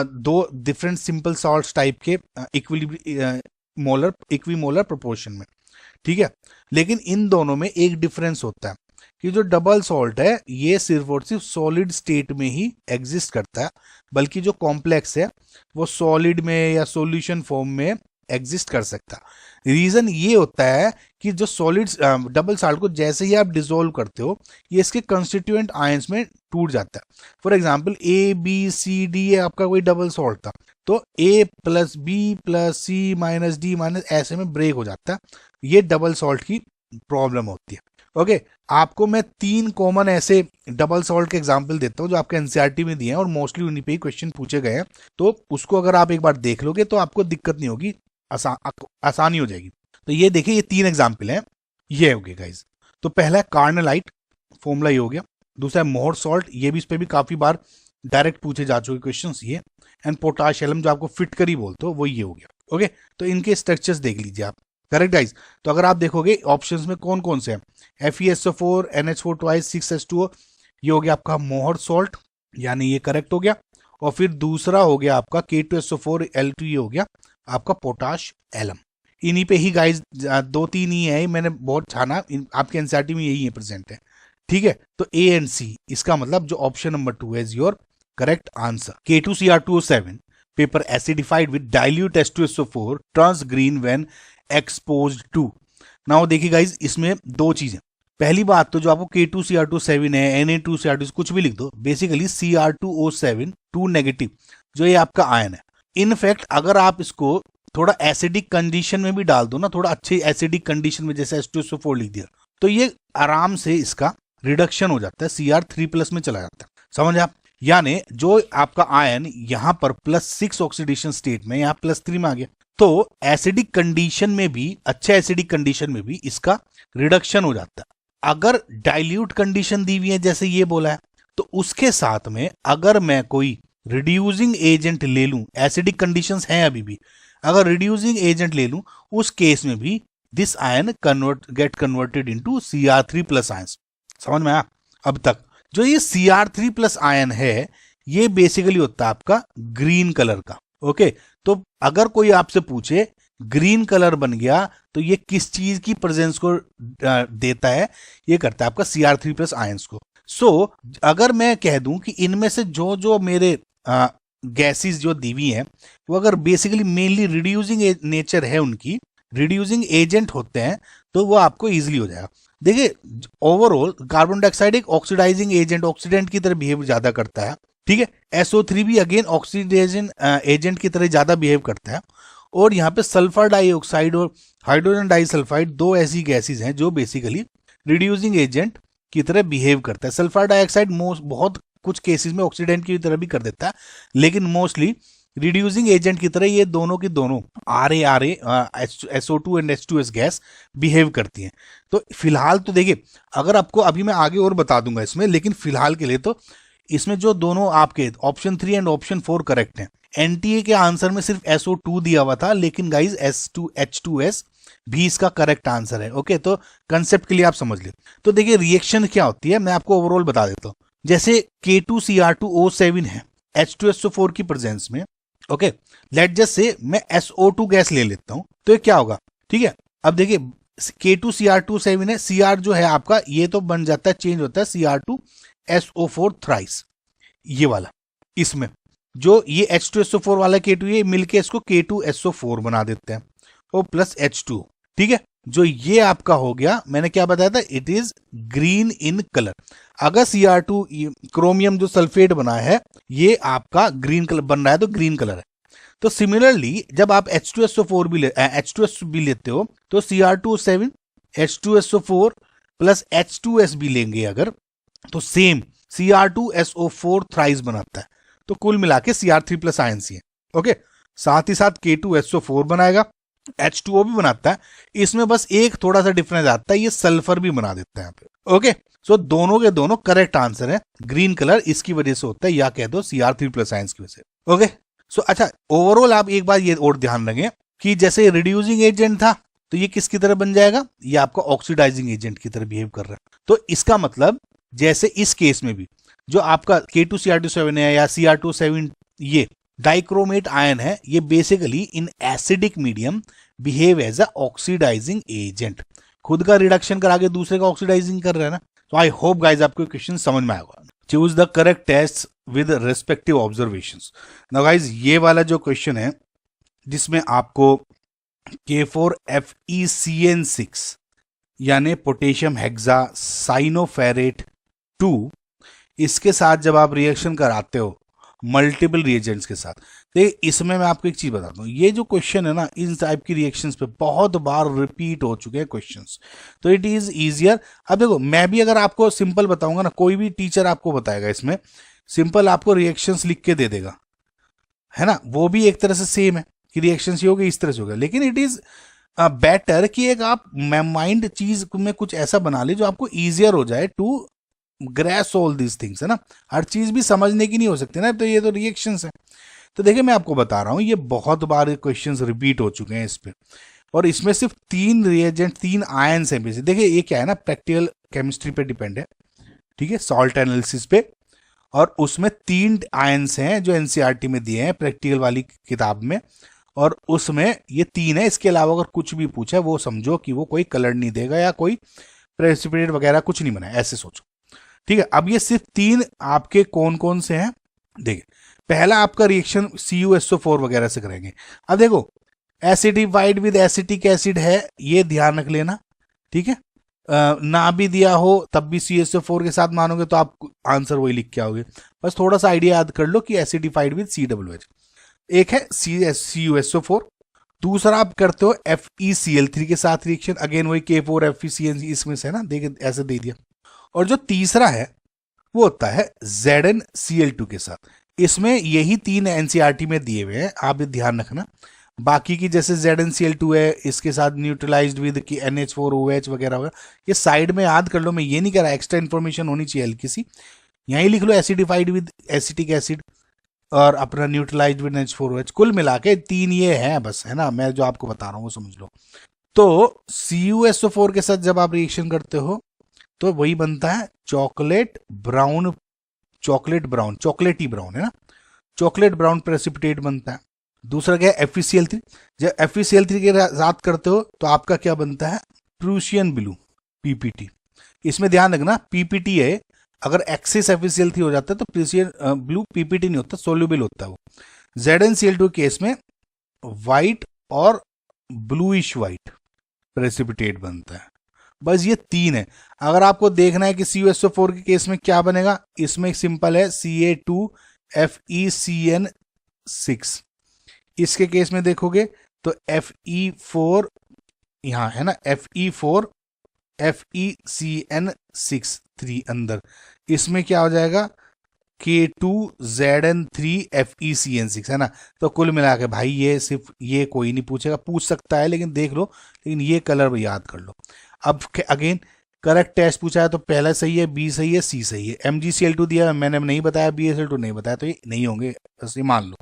दो डिफरेंट सिंपल सॉल्ट्स टाइप के इक्विमोलर प्रोपोर्शन में, ठीक है। लेकिन इन दोनों में एक डिफरेंस होता है कि जो डबल सॉल्ट है ये सिर्फ और सिर्फ सॉलिड स्टेट में ही एग्जिस्ट करता है, बल्कि जो कॉम्प्लेक्स है वो सॉलिड में या सॉल्यूशन फॉर्म में एग्जिस्ट कर सकता है। रीजन ये होता है कि जो सॉलिड डबल सॉल्ट को जैसे ही आप डिसोल्व करते हो, ये इसके कंस्टिट्यूएंट आयंस में टूट जाता है। फॉर एग्जांपल ABCD आपका कोई डबल सॉल्ट था, तो A+B+C-D- ऐसे में ब्रेक हो जाता है। ये डबल सॉल्ट की प्रॉब्लम होती है। ओके, आपको मैं 3 कॉमन ऐसे डबल सॉल्ट के एग्जांपल देता हूँ जो आपके एनसीईआरटी में दिए हैं और मोस्टली उन्हीं पे ही क्वेश्चन पूछे गए हैं। तो उसको अगर आप एक बार देख लोगे तो आपको दिक्कत नहीं होगी, आसानी हो जाएगी। तो ये देखिए, ये 3 एग्जाम्पल हैं, ये हो गए गाइज। तो पहला है कार्नलाइट, फॉर्मूला ये हो गया। दूसरा है मोहर सॉल्ट, ये भी इस पे भी काफी बार डायरेक्ट पूछे जा चुके क्वेश्चंस ये। एंड पोटाश एलम, जो आपको फिट करी बोलते हो, वो ये हो गया। ओके, तो इनके स्ट्रक्चर्स देख लीजिए आप, करेक्ट गाइज। तो अगर आप देखोगे ऑप्शंस में कौन कौन से हैं, FeSO4 NH4 twice 6H2O, ये हो गया आपका मोहर सॉल्ट, यानी ये करेक्ट हो गया। और फिर दूसरा हो गया आपका K2SO4 L2, ये हो गया आपका पोटाश एलम। इन्हीं पे ही गाइज 2-3 ही है, मैंने बहुत छाना, आपके एनसीईआरटी में यही है प्रेजेंट है, ठीक है। तो A एंड C, इसका मतलब जो ऑप्शन नंबर 2 है is your correct answer. K2Cr2O7 paper acidified with dilute H2SO4 turns green when exposed to. Now देखिए गाइज, इसमें 2 चीजें। पहली बात तो जो आपको K2Cr2O7 है, Na2Cr2, कुछ भी लिख दो, बेसिकली Cr2O7 2 नेगेटिव जो ये आपका आयन है। इनफैक्ट अगर आप इसको थोड़ा एसिडिक कंडीशन में भी डाल दो ना, थोड़ा अच्छे एसिडिक कंडीशन में, जैसे H2SO4 लिख दिया, तो ये आराम से इसका रिडक्शन हो जाता है, Cr3+ में चला जाता है, समझ आप। यानी जो आपका आयन यहाँ पर +6 ऑक्सीडेशन स्टेट में, यहाँ +3 में आ गया, तो एसिडिक कंडीशन में भी, अच्छे एसिडिक कंडीशन में भी इसका रिडक्शन हो जाता है। अगर डाइल्यूट कंडीशन दी हुई है जैसे ये बोला है, तो उसके साथ में अगर मैं कोई रिड्यूसिंग एजेंट ले लूं, एसिडिक कंडीशंस हैं अभी भी, अगर रिड्यूसिंग एजेंट ले लूं, उस केस में भी this ion get converted into Cr3+ ions. समझ में आया अब तक? जो ये Cr3+ आयन है, ये बेसिकली होता है आपका ग्रीन कलर का। ओके, तो अगर कोई आपसे पूछे ग्रीन कलर बन गया तो ये किस चीज की प्रेजेंस को देता है, ये करता है आपका Cr3+ आयंस को। सो अगर मैं कह दूं कि इनमें से जो जो मेरे गैसेस जो दी हुई हैं, वो अगर बेसिकली मेनली रिड्यूसिंग नेचर है, उनकी रिड्यूसिंग एजेंट होते हैं, तो वो आपको इजीली हो जाएगा। देखिए, ओवरऑल कार्बन डाइऑक्साइड एक ऑक्सीडाइजिंग एजेंट, ऑक्सीडेंट की तरह बिहेव ज्यादा करता है, ठीक है। SO3 भी अगेन ऑक्सीडेशन एजेंट की तरह ज्यादा बिहेव करता है। और यहाँ पे सल्फर डाइऑक्साइड और हाइड्रोजन डाइसल्फाइड 2 ऐसी गैसेस हैं जो बेसिकली रिड्यूसिंग एजेंट की तरह बिहेव करता है। सल्फर डाइऑक्साइड बहुत कुछ केसेस में ऑक्सीडेंट की तरह भी कर देता है, लेकिन मोस्टली रिड्यूसिंग एजेंट की तरह ये दोनों की दोनों RA SO2 and H2S gas behave करती हैं। तो फिलहाल तो देखिए, अगर आपको अभी मैं आगे और बता दूंगा इसमें, लेकिन फिलहाल के लिए तो इसमें जो दोनों आपके ऑप्शन 3 एंड ऑप्शन 4 करेक्ट हैं। NTA के आंसर में सिर्फ SO2 दिया हुआ था, लेकिन गाइज H2S भी इसका करेक्ट आंसर है। ओके, तो कंसेप्ट के लिए आप समझ ले। तो देखिए रिएक्शन क्या होती है, मैं आपको ओवरऑल बता देता हूं। जैसे K2Cr2O7 है H2SO4 की प्रेजेंस में। ओके, लेट जस्ट से मैं SO2 गैस ले लेता हूं, तो ये क्या होगा, ठीक है। अब देखिए K2Cr2O7 है, Cr जो है आपका ये तो बन जाता है, चेंज होता है Cr2SO4 थ्राइस, ये वाला। इसमें जो ये H2SO4 वाला K2 ये मिलके इसको K2SO4 बना देते हैं, ओ प्लस H2, ठीक है। जो ये आपका हो गया, मैंने क्या बताया था, it is green in colour. अगर Cr2 क्रोमियम जो सल्फेट बना है ये आपका ग्रीन कलर बन रहा है, तो ग्रीन कलर है। तो सिमिलरली जब आप H2SO4 भी H2S भी लेते हो, तो Cr2O7 H2SO4 प्लस H2S भी लेंगे अगर, तो सेम Cr2SO4 थ्राइस बनाता है। तो कुल मिला के Cr3 प्लस आयन है। ओके, साथ ही साथ K2SO4 बनाएगा, H2O भी बनाता है। इसमें बस एक थोड़ा सा डिफरेंस आता है, ये सल्फर भी बना देता है यहाँ पे। ओके, सो दोनों के दोनों करेक्ट आंसर है। ग्रीन कलर इसकी वजह से होता है, या कह दो Cr3 प्लस आयंस की वजह से। ओके, सो अच्छा, ओवरऑल आप एक बार ये और ध्यान रखें कि जैसे रिड्यूसिंग एजेंट था, तो ये किसकी तरह बन जाएगा, ये आपका ऑक्सीडाइजिंग एजेंट की तरह बिहेव कर रहा है। तो इसका मतलब जैसे इस केस में भी जो आपका K2Cr2O7 है या Cr2O7 ये डाइक्रोमेट आयन है, ये basically in acidic medium behave as a oxidising agent. खुद का रिडक्शन करा के दूसरे का ऑक्सीडाइजिंग कर रहा है ना। तो आई होप गाइज आपको क्वेश्चन समझ में आएगा। Choose the correct test with respective observations. Now guys ये वाला जो क्वेश्चन है जिसमें आपको K4FeCN6 यानी पोटेशियम हेक्सा साइनोफेरेट 2, इसके साथ जब आप रिएक्शन कराते हो मल्टीपल रिएजेंट्स के साथ, तो इसमें मैं आपको एक चीज बताता हूँ, ये जो क्वेश्चन है ना, इन टाइप की रिएक्शंस पे बहुत बार रिपीट हो चुके हैं क्वेश्चंस, तो इट इज इजियर। अब देखो, मैं भी अगर आपको सिंपल बताऊंगा ना, कोई भी टीचर आपको बताएगा इसमें सिंपल आपको रिएक्शंस लिख के दे देगा, है ना, वो भी एक तरह से सेम है कि रिएक्शंस ये हो गए, इस तरह से हो गया, लेकिन इट इज बेटर कि एक आप माइंड चीज में कुछ ऐसा बना ले जो आपको इजियर हो जाए टू ग्रैस ऑल दीज थिंग्स, है ना। हर चीज भी समझने की नहीं हो सकती ना, तो ये तो रिएक्शंस है। तो देखिए मैं आपको बता रहा हूं, ये बहुत बार क्वेश्चंस रिपीट हो चुके हैं इस पे, और इसमें सिर्फ 3 रिएजेंट 3 आयंस हैं बेसिक। देखिए ये क्या है ना, प्रैक्टिकल केमिस्ट्री पे डिपेंड है, ठीक है, सॉल्ट एनालिसिस पे, और उसमें 3 आयंस हैं जो एनसीईआरटी में दिए हैं प्रैक्टिकल वाली किताब में, और उसमें ये 3 है। इसके अलावा अगर कुछ भी पूछा है वो समझो कि वो कोई कलर नहीं देगा या कोई प्रेसिपिटेट वगैरह कुछ नहीं बनाया, ऐसे सोचो, ठीक है। अब ये सिर्फ 3 आपके कौन कौन से हैं, देखिए पहला आपका रिएक्शन CuSO4 वगैरह से करेंगे। अब देखो एसिडिफाइड विद एसिटिक एसिड है, ये ध्यान रख लेना, ठीक है। ना भी दिया हो तब भी CuSO4 के साथ मानोगे तो आप आंसर वही लिख के आओगे। बस थोड़ा सा आइडिया याद कर लो कि एसिडिफाइड विद COOH, एक है CuSO4, दूसरा आप करते हो FeCl3 के साथ रिएक्शन, अगेन वही K4FeCN इसमें से है ना, देख ऐसे दे दिया। और जो तीसरा है वो होता है ZnCl2 के साथ, इसमें यही 3 एनसीईआरटी में दिए हुए हैं, आप ध्यान रखना। बाकी की जैसे ZnCl2 है, इसके साथ न्यूट्रलाइज्ड विद की NH4OH वगैरह वगैरह, ये साइड में याद कर लो, मैं ये नहीं कह रहा, एक्स्ट्रा इन्फॉर्मेशन होनी चाहिए हल्की सी, यहीं लिख लो एसिडिफाइड विद एसिटिक एसिड और अपना न्यूट्रलाइज्ड विद NH4OH, कुल मिला के 3 ये हैं बस, है ना, मैं जो आपको बता रहा हूँ वो समझ लो। तो CuSO4 के साथ जब आप रिएक्शन करते हो तो वही बनता है चॉकलेटी ब्राउन, है ना, चॉकलेट ब्राउन प्रेसिपिटेट बनता है। दूसरा क्या है FeCl3, जब FeCl3 के साथ करते हो तो आपका क्या बनता है प्रूशियन ब्लू PPT। इसमें ध्यान रखना PPT है, अगर एक्सेस FeCl3 हो जाता है तो प्रूशियन ब्लू PPT नहीं होता, सोल्यूबल होता है वो। ZnCl2 केस में व्हाइट और ब्लूइश व्हाइट प्रेसिपिटेट बनता है। बस ये 3 है। अगर आपको देखना है कि CuSO4 के केस में क्या बनेगा, इसमें सिंपल है Ca2FeCN6, इसके केस में देखोगे तो Fe4 यहां है ना, Fe4 FeCN6 अंदर, इसमें क्या हो जाएगा K2ZN3 FeCN6 है ना। तो कुल मिला के भाई ये सिर्फ ये कोई नहीं पूछेगा, पूछ सकता है लेकिन देख लो, लेकिन ये कलर याद कर लो। अब अगेन करेक्ट टेस्ट पूछा है तो पहला सही है, बी सही है, सी सही है। MgCl2 दिया है, मैंने नहीं बताया, BaSL2 नहीं बताया, तो ये नहीं होंगे, बस ये मान लो।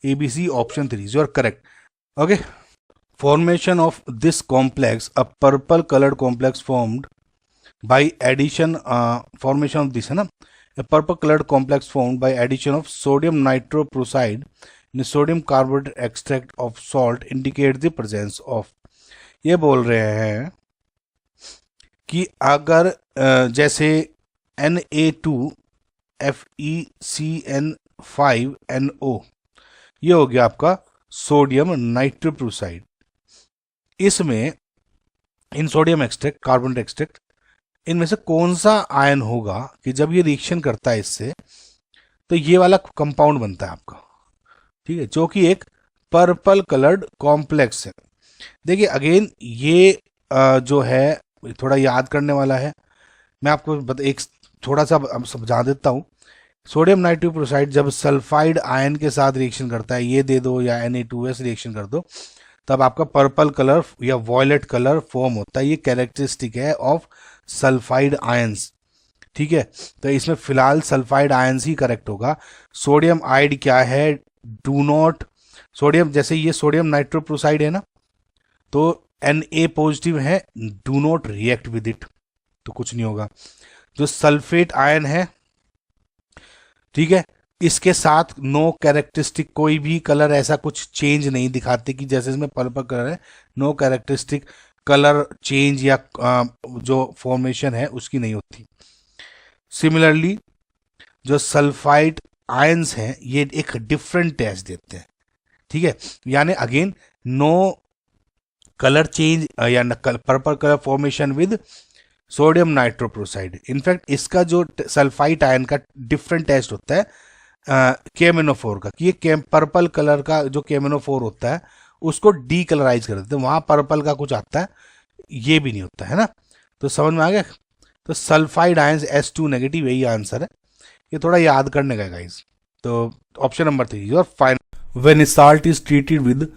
ABC option 3 is your correct. Okay, formation of this complex, a purple colored complex formed by addition formation of this है ना, a purple colored complex formed by addition of sodium nitroprusside in sodium carbonate extract of salt indicates the presence of, ये बोल रहे हैं कि अगर जैसे Na2FeCN5NO, ये हो गया आपका सोडियम नाइट्रोप्रूसाइड, इसमें इन सोडियम एक्सट्रैक्ट, कार्बन एक्सट्रैक्ट, इनमें से कौन सा आयन होगा कि जब ये रिएक्शन करता है इससे तो ये वाला कंपाउंड बनता है आपका, ठीक है, जो कि एक पर्पल कलर्ड कॉम्प्लेक्स है। देखिए अगेन ये जो है थोड़ा याद करने वाला है, मैं आपको एक थोड़ा सा समझा देता हूँ। सोडियम नाइट्रोप्रोसाइड जब सल्फाइड आयन के साथ रिएक्शन करता है, ये दे दो या Na2S रिएक्शन कर दो, तब आपका पर्पल कलर या वॉयलेट कलर फॉर्म होता है। ये कैरेक्टरिस्टिक है ऑफ सल्फाइड आयंस, ठीक है। तो इसमें फिलहाल सल्फाइड आयंस ही करेक्ट होगा। सोडियम आइड क्या है, डू नॉट, सोडियम जैसे ये सोडियम नाइट्रोप्रोसाइड है ना, तो Na पॉजिटिव है, do not react with it, तो कुछ नहीं होगा। जो सल्फेट आयन है, ठीक है, इसके साथ नो कैरेक्टरिस्टिक, कोई भी कलर ऐसा कुछ चेंज नहीं दिखाते कि जैसे इसमें पर्पल कलर है, नो कैरेक्टरिस्टिक कलर चेंज या जो फॉर्मेशन है उसकी नहीं होती। सिमिलरली जो सल्फाइड आयंस हैं ये एक डिफरेंट टेस्ट देते हैं, ठीक है, यानी अगेन नो कलर चेंज या purple colour formation with sodium nitroprusside. In fact इसका जो सल्फाइड आयन का डिफरेंट टेस्ट होता है KMnO4 का, कि ये पर्पल कलर का जो KMnO4 होता है उसको डीकलराइज कर देते हैं, वहां पर्पल का कुछ आता है, ये भी नहीं होता है ना। तो समझ में आ गया। तो सल्फाइड आयंस S2 नेगेटिव, यही आंसर है, ये थोड़ा याद करने का गाइस। तो option number 3 your final. When salt is treated with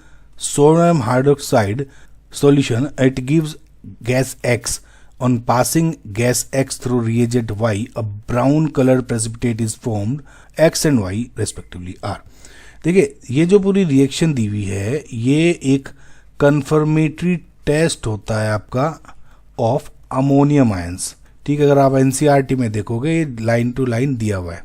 sodium hydroxide solution, it gives gas X. On passing gas X through reagent Y, a brown colored precipitate is formed. X and Y respectively are. देखिए ये जो पूरी reaction दी हुई है ये एक confirmatory test होता है आपका ऑफ अमोनियम आयंस, ठीक है। अगर आप NCERT में देखोगे ये लाइन टू लाइन दिया हुआ है,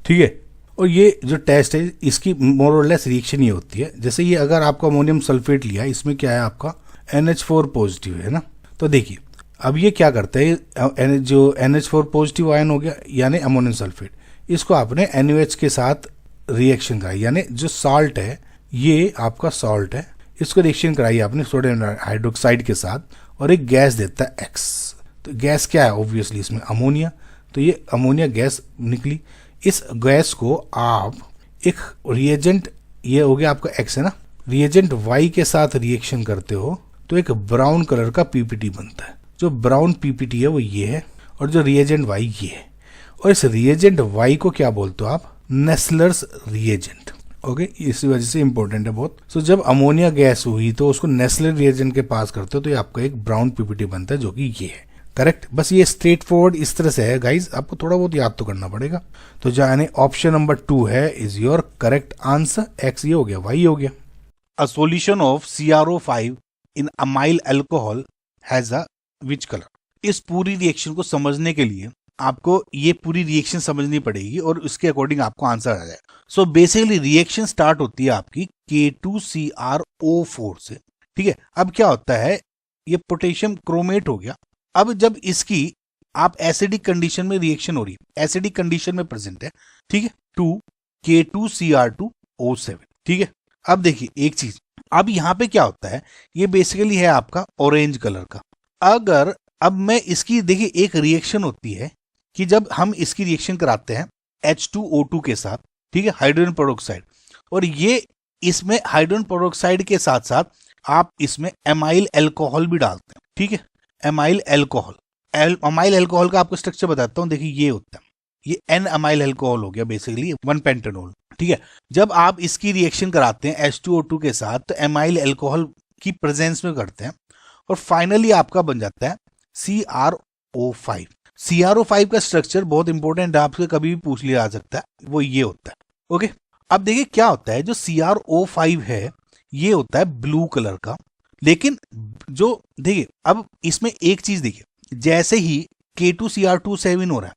ठीक है। और ये जो टेस्ट है इसकी मोर और लेस रिएक्शन ये होती है, जैसे ये अगर आपका अमोनियम सल्फेट लिया, इसमें क्या है आपका NH4 पॉजिटिव है ना। तो देखिए अब ये क्या करता है, जो NH4 पॉजिटिव आयन हो गया यानी अमोनियम सल्फेट, इसको आपने NaOH के साथ रिएक्शन कराई, यानी जो साल्ट है ये आपका साल्ट है, इसको रिएक्शन कराई आपने सोडियम हाइड्रोक्साइड के साथ और एक गैस देता है X। तो गैस क्या है, ऑब्वियसली इसमें अमोनिया, तो ये अमोनिया गैस निकली। इस गैस को आप एक रिएजेंट, ये हो गया आपका X है ना, रिएजेंट Y के साथ रिएक्शन करते हो तो एक ब्राउन कलर का PPT बनता है। जो ब्राउन PPT है वो ये है और जो रिएजेंट Y ये है, और इस रिएजेंट Y को क्या बोलते हो आप, नेस्लर्स रिएजेंट। ओके, इसी वजह से इंपॉर्टेंट है बहुत। सो जब अमोनिया गैस हुई तो उसको नेस्लर रिएजेंट के पास करते हो तो ये आपका एक ब्राउन PPT बनता है जो कि ये है, करेक्ट। बस ये स्ट्रेट फॉरवर्ड इस तरह से है गाइज, आपको थोड़ा बहुत याद तो करना पड़ेगा। तो यानी ऑप्शन नंबर 2 है is your correct answer. X ये हो गया, Y हो गया। A solution of CrO5 in amyl alcohol has a which color? इस पूरी रिएक्शन को समझने के लिए आपको ये पूरी रिएक्शन समझनी पड़ेगी और उसके अकॉर्डिंग आपको आंसर आ जाए। सो बेसिकली रिएक्शन स्टार्ट होती है आपकी K2CrO4 से, ठीक है। अब क्या होता है, ये पोटेशियम क्रोमेट हो गया। अब जब इसकी आप एसिडिक कंडीशन में रिएक्शन हो रही है, एसिडिक कंडीशन में प्रेजेंट है, ठीक है, 2K2Cr2O7, ठीक है। अब देखिए एक चीज, अब यहाँ पे क्या होता है, ये बेसिकली है आपका ऑरेंज कलर का। अगर अब मैं इसकी देखिए एक रिएक्शन होती है कि जब हम इसकी रिएक्शन कराते हैं H2O2 के साथ, ठीक है, हाइड्रोजन पेरोक्साइड, और ये इसमें हाइड्रोजन पेरोक्साइड के साथ साथ आप इसमें एमाइल अल्कोहल भी डालते हैं, ठीक है। Amyl alcohol. अमाइल एल्कोहल का आपको स्ट्रक्चर बताता हूँ। देखिए ये होता है, ये एन अमाइल एल्कोहल हो गया बेसिकली 1 पेंटेनॉल, ठीक है। जब आप इसकी रिएक्शन कराते हैं H2O2 के साथ तो एमाइल एल्कोहल की प्रेजेंस में करते हैं और फाइनली आपका बन जाता है CrO5। CrO5 का स्ट्रक्चर बहुत इंपॉर्टेंट है, आपसे कभी भी पूछ लिया जा सकता है, वो ये होता है। ओके, अब देखिए क्या होता है, जो CrO5 है ये होता है ब्लू कलर का, लेकिन जो देखिए अब इसमें एक चीज देखिए, जैसे ही K2Cr2O7 हो रहा है,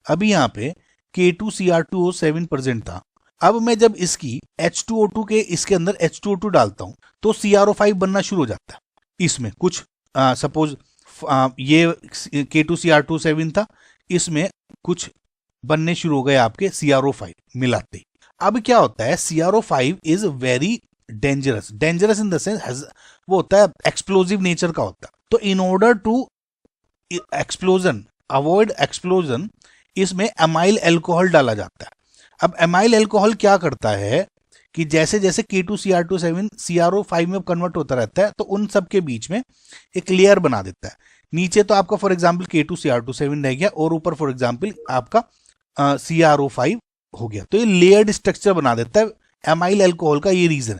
अभी यहाँ पे K2Cr2O7 प्रेजेंट था, अब मैं जब इसकी H2O2 के इसके अंदर H2O2 डालता हूं तो CrO5 बनना शुरू हो जाता है। इसमें कुछ सपोज ये K2Cr2O7 था, इसमें कुछ बनने शुरू हो गए आपके CrO5 मिलाते ही। अब क्या होता है, CrO5 is very dangerous in the sense वो होता है एक्सप्लोजिव नेचर का होता है। तो in order to explosion, avoid explosion, इसमें एमाइल एल्कोहल डाला जाता है। अब एमाइल एल्कोहल क्या करता है कि जैसे जैसे K2Cr2O7 CrO5 में कन्वर्ट होता रहता है तो उन सब के बीच में एक लेयर बना देता है। नीचे तो आपका फॉर एग्जांपल K2Cr2O7 रह गया और ऊपर फॉर एग्जांपल आपका CrO5 हो गया, तो ये लेयर्ड स्ट्रक्चर बना देता है एमाइल एल्कोहल का, ये रीजन है।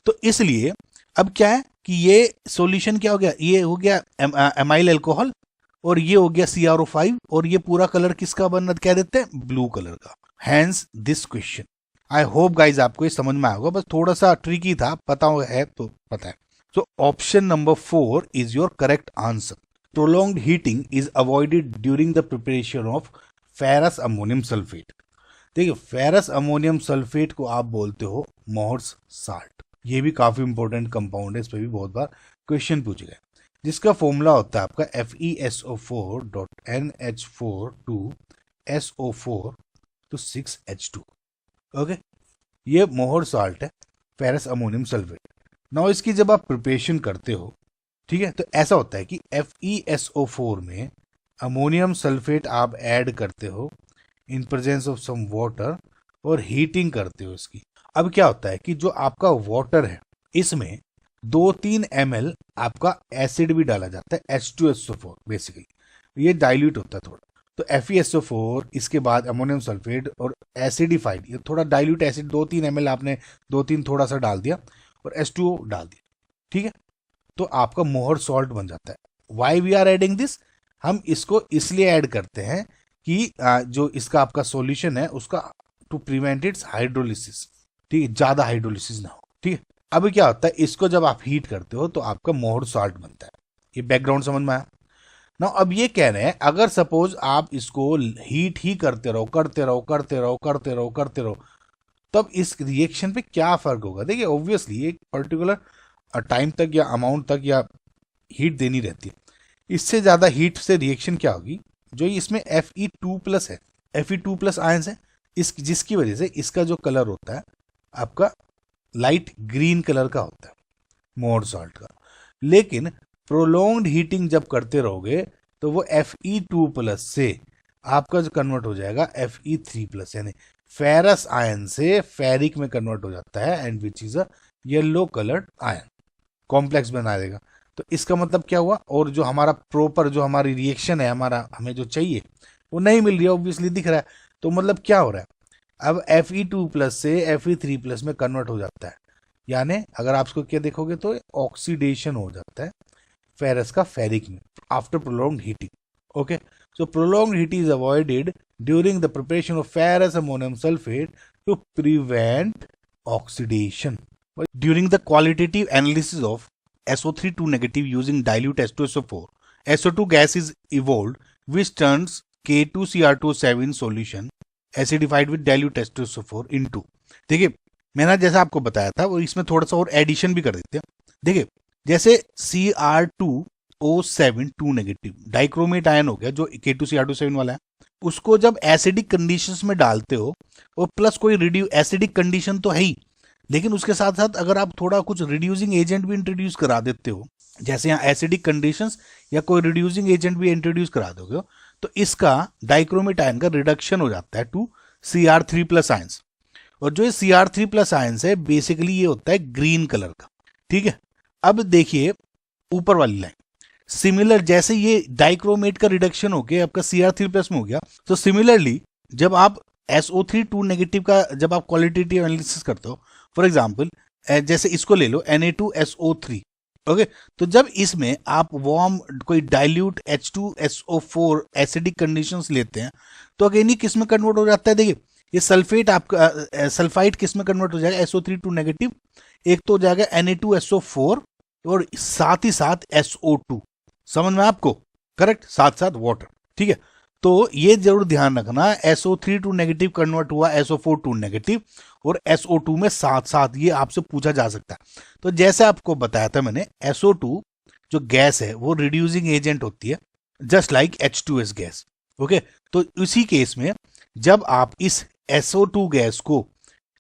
तो इसलिए अब क्या है कि ये सॉल्यूशन क्या हो गया, ये हो गया एमाइल एल्कोहल और ये हो गया CrO5 और ये पूरा कलर किसका बन कह देते हैं, ब्लू कलर का। Hence this question, I hope guys आपको ये समझ में आएगा, बस थोड़ा सा ट्रिकी था, पता है तो पता है। So option number 4 is your correct answer. Prolonged heating is avoided during the preparation of ferrous ammonium sulphate. देखिए फेरस अमोनियम सल्फेट को आप बोलते हो मोहर्स साल्ट, ये भी काफी इंपॉर्टेंट कंपाउंड है, इस पर भी बहुत बार क्वेश्चन पूछे गए, जिसका फॉर्मूला होता है आपका FeSO4.NH4 to 6H2। ओके, ये मोहर साल्ट है फेरस अमोनियम सल्फेट। नाउ इसकी जब आप प्रिपरेशन करते हो, ठीक है, तो ऐसा होता है कि FeSO4 में अमोनियम सल्फेट आप ऐड करते हो in presence of some water और हीटिंग करते हो इसकी। अब क्या होता है कि जो आपका वाटर है इसमें 2-3 ml आपका एसिड भी डाला जाता है H2SO4 बेसिकली, ये डाइल्यूट होता है थोड़ा। तो FeSO4 इसके बाद अमोनियम सल्फेट और एसिडिफाइड, ये थोड़ा डाइल्यूट एसिड 2-3 ml आपने 2-3 थोड़ा सा डाल दिया और H2O डाल दिया, ठीक है, तो आपका मोहर सॉल्ट बन जाता है। Why we are adding this, हम इसको इसलिए ऐड करते हैं कि जो इसका आपका सॉल्यूशन है उसका टू प्रिवेंट इट्स हाइड्रोलिसिस, ठीक है, ज्यादा हाइड्रोलिसिस ना हो, ठीक है। अब क्या होता है, इसको जब आप हीट करते हो तो आपका मोहर सॉल्ट बनता है। ये बैकग्राउंड समझ में आया ना। अब ये कह रहे हैं अगर सपोज आप इसको हीट ही करते रहो तब इस रिएक्शन पे क्या फर्क होगा। देखिए ऑब्वियसली एक पर्टिकुलर टाइम तक या अमाउंट तक या हीट देनी रहती है, इससे ज्यादा हीट से रिएक्शन क्या होगी, जो इसमें Fe2+ है, Fe2+ आयंस है, इस जिसकी वजह से इसका जो कलर होता है आपका लाइट ग्रीन कलर का होता है मोहर सॉल्ट का। लेकिन प्रोलॉन्ग्ड हीटिंग जब करते रहोगे तो वो Fe2+ से आपका जो कन्वर्ट हो जाएगा Fe3+, यानी फेरस आयन से फेरिक में कन्वर्ट हो जाता है, and which is a yellow coloured ion, complex बना देगा। तो इसका मतलब क्या हुआ, और जो हमारा प्रॉपर जो हमारी रिएक्शन है, हमारा हमें जो चाहिए वो नहीं मिल रही है, ऑब्वियसली दिख रहा है। तो मतलब क्या हो रहा है, अब Fe2+ से Fe3+ में कन्वर्ट हो जाता है, यानी अगर आप इसको क्या देखोगे तो ऑक्सीडेशन हो जाता है फेरस का फेरिक में after prolonged heating. Okay, so prolonged heating is avoided during the preparation of ferrous ammonium sulphate to prevent oxidation. During the qualitative analysis of SO3 2- using dilute H2SO4, SO2 gas is evolved which turns K2Cr2O7 solution acidified with dilute H2SO4 into। देखिए मैंने जैसा आपको बताया था वो इसमें थोड़ा सा और एडिशन भी कर देते हैं। देखिए जैसे Cr2O7 2- डाइक्रोमेट आयन हो गया जो K2Cr2O7 वाला है, उसको जब एसिडिक कंडीशंस में डालते हो और प्लस कोई एसिडिक कंडीशन तो है ही, लेकिन उसके साथ साथ अगर आप थोड़ा कुछ रिड्यूसिंग एजेंट भी इंट्रोड्यूस करा देते हो, जैसे यहाँ एसिडिक कंडीशंस या कोई रिड्यूसिंग एजेंट भी इंट्रोड्यूस करा दोगे, तो इसका डाइक्रोमेट आयन का रिडक्शन हो जाता है टू Cr3+ आयंस। और जो Cr3+ आयंस है बेसिकली ये होता है ग्रीन कलर का, ठीक है। अब देखिए ऊपर वाली लाइन, सिमिलर जैसे ये डाइक्रोमेट का रिडक्शन हो गया आपका Cr3+ में हो गया, तो सिमिलरली जब आप SO3 2 नेगेटिव का जब आप क्वालिटेटिव एनालिसिस करते हो, फॉर एग्जांपल जैसे इसको ले लो Na2SO3, ओके, तो जब इसमें आप वार्म कोई डाइल्यूट H2SO4 एसिडिक कंडीशंस लेते हैं तो अगेन ये किस में कन्वर्ट हो जाता है, देखिए ये सल्फेट आपका सल्फाइड किस में कन्वर्ट हो जाएगा, SO3 2 नेगेटिव, एक तो हो जाएगा Na2SO4 और साथ ही साथ SO2, समझ में आपको, करेक्ट, साथ साथ वाटर, ठीक है। तो ये जरूर ध्यान रखना, SO3 2 नेगेटिव कन्वर्ट हुआ SO4 2 नेगेटिव और SO2 में साथ साथ, ये आपसे पूछा जा सकता है। तो जैसे आपको बताया था मैंने, SO2 जो गैस है वो रिड्यूसिंग एजेंट होती है, just like H2S gas, okay. तो इसी केस में जब आप इस SO2 गैस को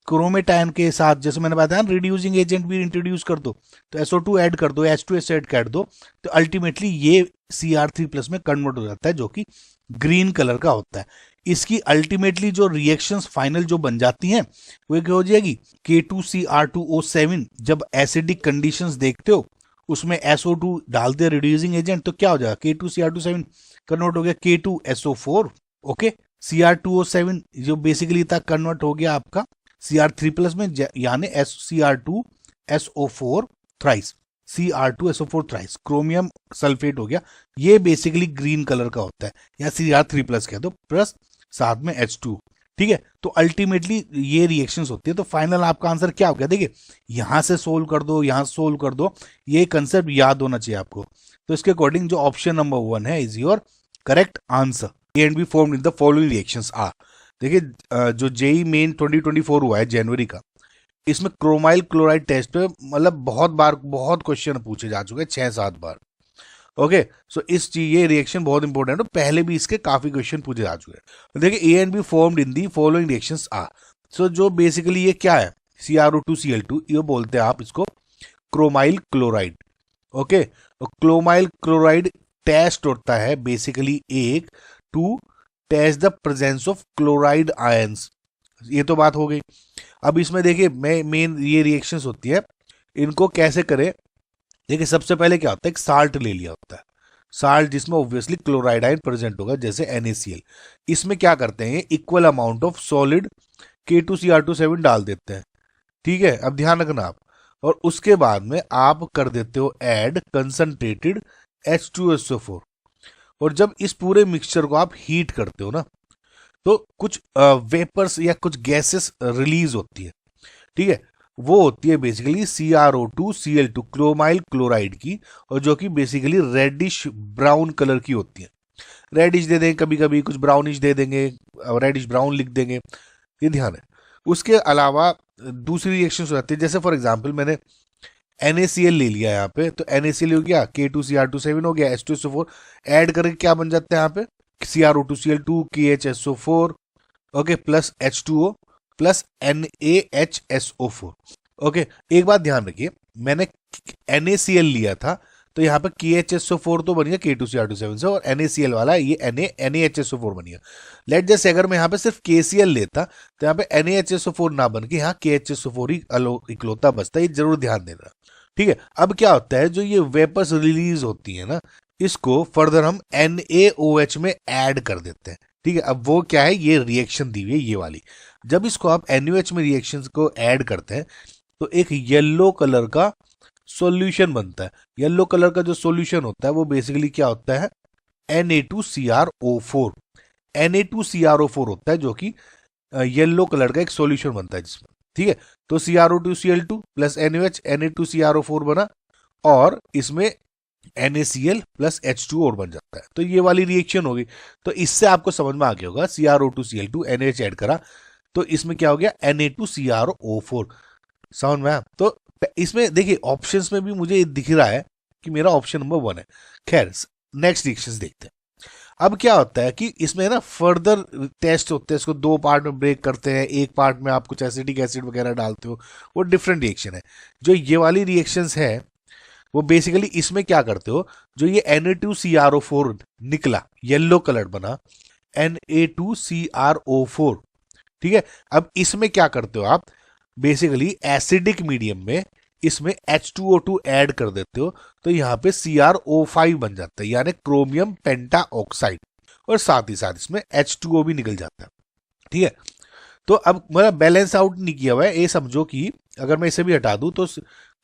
क्रोमेटाइन के साथ, जैसे मैंने बताया ना, रिड्यूसिंग एजेंट भी इंट्रोड्यूस कर दो, तो SO2 ऐड कर दो, H2S ऐड कर दो, तो अल्टीमेटली ये Cr3+ में कन्वर्ट हो जाता है, जो कि ग्रीन कलर का होता है। इसकी अल्टीमेटली जो रिएक्शंस फाइनल जो बन जाती हैं वो क्या हो जाएगी, K2Cr2O7, जब एसिडिक कंडीशंस देखते हो उसमें SO2 डाल दे रिड्यूसिंग एजेंट, तो क्या हो जाएगा, K2Cr2O7 कन्वर्ट हो गया K2SO4, ओके। Cr2O7 जो बेसिकली था कन्वर्ट हो गया आपका Cr3+ में, यानी Cr2SO4 thrice, Cr2SO4 thrice, chromium sulphate हो गया, ये बेसिकली ग्रीन कलर का होता है, या Cr3+ कह दो, प्लस साथ में H2, ठीक है। तो अल्टीमेटली ये रिएक्शंस होती है। तो फाइनल आपका आंसर क्या हो गया, देखिए यहां से सोल्व कर दो, यहां से सोल्व कर दो, ये कंसेप्ट याद होना चाहिए आपको। तो इसके अकॉर्डिंग जो ऑप्शन नंबर 1 है is your correct answer. A and B formed in the following reactions are, देखिए जो जेई मेन 2024 हुआ है जनवरी का, इसमें क्रोमाइल क्लोराइड टेस्ट पे मतलब बहुत क्वेश्चन पूछे जा चुके हैं, 6-7 बार, ओके। सो इस चीज ये रिएक्शन बहुत इंपॉर्टेंट है, पहले भी इसके काफी क्वेश्चन पूछे जा चुके हैं। देखिए A and B formed in the following reactions are, so जो बेसिकली ये क्या है, CrO2Cl2, ये बोलते हैं आप इसको chromyl chloride, okay. Chromyl chloride test होता है बेसिकली एक to test the presence of chloride ions, ये तो बात हो गई। अब इसमें देखिए मेन ये रिएक्शंस होती है, इनको कैसे करें, देखिए सबसे पहले क्या होता है, एक साल्ट ले लिया होता है, साल्ट जिसमें ऑब्वियसली क्लोराइड आयन प्रेजेंट होगा, जैसे NaCl। इसमें क्या करते हैं, equal amount of solid K2Cr2O7 डाल देते हैं, ठीक है। अब ध्यान रखना आप, और उसके बाद में आप कर देते हो ऐड कंसंट्रेटेड H2SO4, और जब इस पूरे मिक्सचर को आप हीट करते हो ना, तो कुछ वेपर्स या कुछ गैसेस रिलीज होती है, ठीक है। वो होती है बेसिकली CrO2Cl2 क्रोमाइल क्लोराइड की, और जो कि बेसिकली रेडिश ब्राउन कलर की होती है। रेडिश दे देंगे कभी कभी, कुछ ब्राउनिश दे देंगे, रेडिश ब्राउन लिख देंगे, ये ध्यान है। उसके अलावा दूसरी रिएक्शन हो जाती है, जैसे फॉर एग्जाम्पल मैंने NaCl ले लिया यहाँ पे, तो NaCl हो गया, K2Cr2O7 हो गया, H2SO4 ऐड करके क्या बन जाता है यहाँ पे, CrO2Cl2 KHSO4, okay, plus H2O plus NaHSO4, okay. एक बात ध्यान रखिए, मैंने NaCl लिया था तो यहाँ पे KHSO4 तो बन गया K2Cr2O7 से, और NaCl वाला ये NaHSO4 बन गया। लेट जैसे अगर मैं यहाँ पे सिर्फ KCl लेता तो यहाँ पे NaHSO4 ना बन के यहाँ KHSO4 ही इकलौता बचता है, ये जरूर ध्यान देना, ठीक है। अब क्या होता है, जो ये वेपर्स रिलीज होती है ना, इसको फर्दर हम NaOH में ऐड कर देते हैं, ठीक है। अब वो क्या है, ये रिएक्शन दी हुई है ये वाली, जब इसको आप NaOH में रिएक्शन को ऐड करते हैं तो एक येलो कलर का सॉल्यूशन बनता है। येलो कलर का जो सॉल्यूशन होता है वो बेसिकली क्या होता है, Na2CrO4, Na2CrO4 होता है, जो कि येलो कलर का एक सॉल्यूशन बनता है जिसमें, ठीक है। तो CrO2Cl2 प्लस NaOH Na2CrO4 बना, और इसमें NaCl प्लस H2 और बन जाता है, तो ये वाली रिएक्शन होगी। तो इससे आपको समझ में आ गया होगा, CrO2Cl2 NaOH ऐड करा तो इसमें क्या हो गया, Na2CrO4, समझ में। तो इसमें देखिए ऑप्शंस में भी मुझे दिख रहा है कि मेरा ऑप्शन नंबर 1 है। खैर नेक्स्ट रिएक्शंस देखते हैं। अब क्या होता है कि इसमें ना फर्दर टेस्ट होते हैं, इसको 2 पार्ट में ब्रेक करते हैं, एक पार्ट में आप कुछ एसिटिक एसिड वगैरह डालते हो, वो डिफरेंट रिएक्शन है। जो ये वाली रिएक्शंस है वो बेसिकली इसमें क्या करते हो, जो ये Na2CrO4 निकला, येलो कलर बना Na2CrO4, ठीक है। अब इसमें क्या करते हो आप, बेसिकली एसिडिक मीडियम में इसमें H2O2 ऐड कर देते हो तो यहाँ पे CrO5 बन जाता है, यानी क्रोमियम पेंटाऑक्साइड, और साथ ही साथ इसमें H2O भी निकल जाता है। ठीक है, तो अब मेरा बैलेंस आउट नहीं किया हुआ है, ये समझो कि अगर मैं इसे भी हटा दूं तो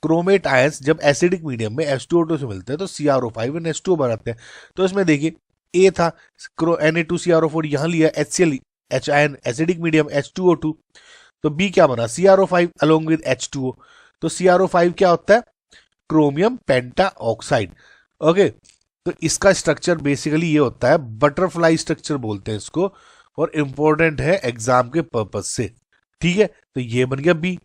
क्रोमेट आयंस जब एसिडिक मीडियम में H2O2 से मिलते हैं तो CrO5 और H2O बनाते हैं। तो इसमें देखिए ए था Na2CrO4, यहाँ लिया HCl H ion acidic medium H2O2, तो बी क्या बना CrO5 अलोंग विद H2O। तो CrO5 क्या होता है, क्रोमियम पेंटाऑक्साइड। ओके, तो इसका स्ट्रक्चर बेसिकली ये होता है, बटरफ्लाई स्ट्रक्चर बोलते हैं इसको, और इंपॉर्टेंट है एग्जाम के पर्पज से। ठीक है, तो ये बन गया बी।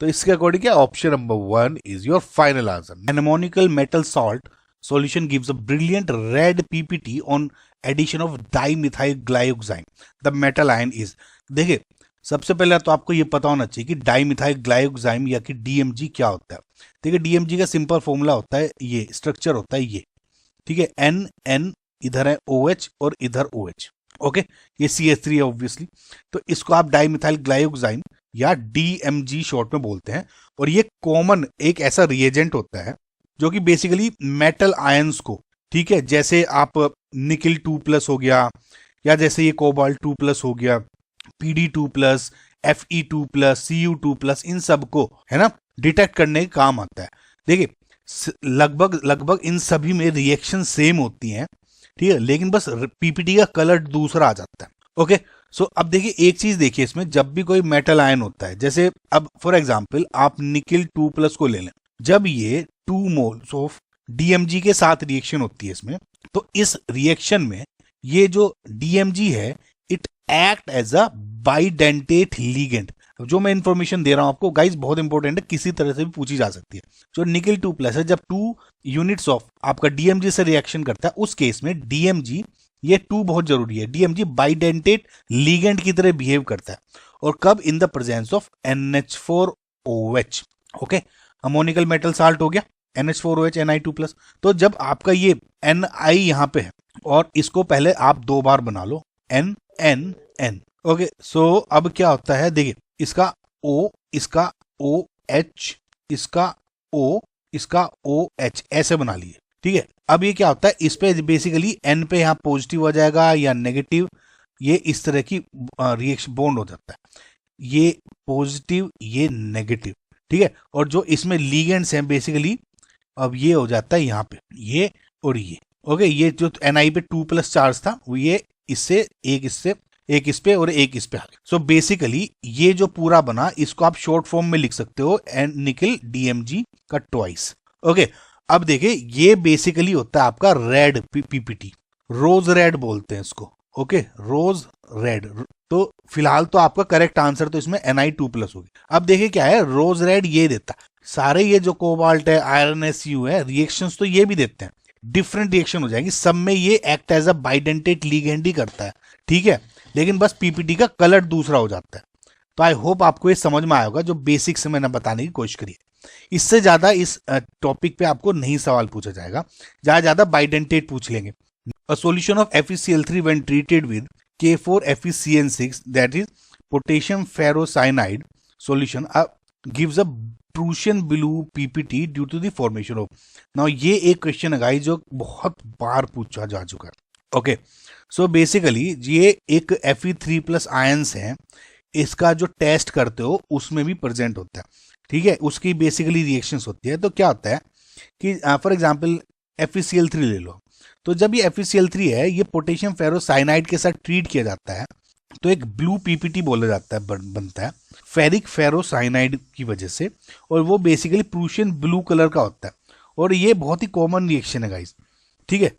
तो इसके अकॉर्डिंग क्या option number 1 is your final answer. An ammoniacal metal salt solution gives a brilliant red PPT on addition of dimethyl glyoxime. The metal ion is, देखिए सबसे पहले तो आपको ये पता होना चाहिए कि डाइमिथाइल ग्लाइकोजाइम या कि DMG क्या होता है। देखिए DMG का सिंपल फॉर्मूला होता है, ये स्ट्रक्चर होता है ये, ठीक है, N इधर है OH और इधर OH। ओके, ये CH3 है ऑब्वियसली, तो इसको आप डाइमिथाइल ग्लाइकोजाइम या DMG शॉर्ट में बोलते हैं। और ये कॉमन एक ऐसा रिएजेंट होता है जो कि बेसिकली मेटल आयंस को, ठीक है, जैसे आप निकल 2+ हो गया, या जैसे ये कोबाल्ट 2+ हो गया, PD2+, Fe2+, Cu2+, इन सब को है ना डिटेक्ट करने का काम आता है। देखिए लगभग इन सभी में रिएक्शन सेम होती हैं, ठीक है, लेकिन बस पीपीटी का कलर दूसरा आ जाता है। ओके, सो अब देखिए एक चीज देखिए, इसमें जब भी कोई मेटल आयन होता है, जैसे अब फॉर एग्जांपल आप निकल 2+ को ले लें, जब ये 2 मोल्स ऑफ DMG के साथ रिएक्शन होती है इसमें, तो इस रिएक्शन में ये जो DMG है it act as a bidentate ligand. जो मैं इंफॉर्मेशन दे रहा हूं आपको गाइस बहुत इंपॉर्टेंट है, किसी तरह से भी पूछी जा सकती है। जो निकल 2+ है, जब 2 यूनिट्स ऑफ आपका DMG से रिएक्शन करता है, उस केस में DMG, ये 2 बहुत जरूरी है, DMG बाइडेंटेट लीगेंड की तरह बिहेव करता है। और कब, in the presence of NH4OH। Okay, ammoniacal metal salt हो गया NH4OH Ni2+। तो जब आपका ये Ni यहां पे है और इसको पहले आप 2 बार बना लो N। ओके, सो अब क्या होता है, देखिए इसका O, इसका OH, इसका O, इसका OH ऐसे बना लिए, ठीक है। अब ये क्या होता है, इस पे बेसिकली N पे यहाँ पॉजिटिव हो जाएगा या नेगेटिव, ये इस तरह की रिएक्शन बॉन्ड हो जाता है, ये पॉजिटिव ये नेगेटिव, ठीक है। और जो इसमें लीगेंड्स हैं बेसिकली, अब ये हो जाता है यहाँ पे ये और ये। ओके, ये जो Ni पे 2+ चार्ज था वो ये इससे एक इस पे और एक इस पे आ गया। सो बेसिकली ये जो पूरा बना, इसको आप शॉर्ट फॉर्म में लिख सकते हो निकल DMG का ट्वाइस। ओके, अब देखिए ये बेसिकली होता है आपका रेड PPT, रोज रेड बोलते हैं इसको। ओके, रोज रेड। तो फिलहाल तो आपका करेक्ट आंसर तो इसमें Ni2+ होगी। अब देखिए क्या है, रोज रेड ये देता है, सारे ये जो कोबाल्ट है, आयरन SU है, रिएक्शंस तो ये भी देते हैं, डिफरेंट रिएक्शन हो जाएंगी सब में, ये act as a bidentate ligand ही करता है, ठीक है, लेकिन बस PPT का कलर दूसरा हो जाता है। तो आई होप आपको ये समझ में आया होगा, जो बेसिक से मैंने बताने की कोशिश करी है। इससे ज्यादा इस टॉपिक पे आपको नहीं सवाल पूछा जाएगा, ज्यादा बाइडेंटेट पूछ लेंगे। A solution of FeCl3 when treated with K4FeCN6, that is potassium ferrocyanide solution, gives a Prussian blue PPT due to the formation of। Now ये एक क्वेश्चन है गाइस जो बहुत बार पूछा जा चुका है। ओके, सो बेसिकली ये एक Fe3+ आयंस है, इसका जो टेस्ट करते हो उसमें भी प्रेजेंट होता है, ठीक है, उसकी बेसिकली रिएक्शंस होती है। तो क्या होता है कि फॉर एग्जांपल FeCl3 ले लो, तो जब ये FeCl3 है, ये पोटेशियम फेरोसाइनाइड के साथ ट्रीट किया जाता है, तो एक ब्लू PPT बोला जाता है, बनता है फेरिक फेरोसाइनाइड की वजह से, और वो बेसिकली प्रूशियन ब्लू कलर का होता है। और ये बहुत ही कॉमन रिएक्शन है गाइस, ठीक है।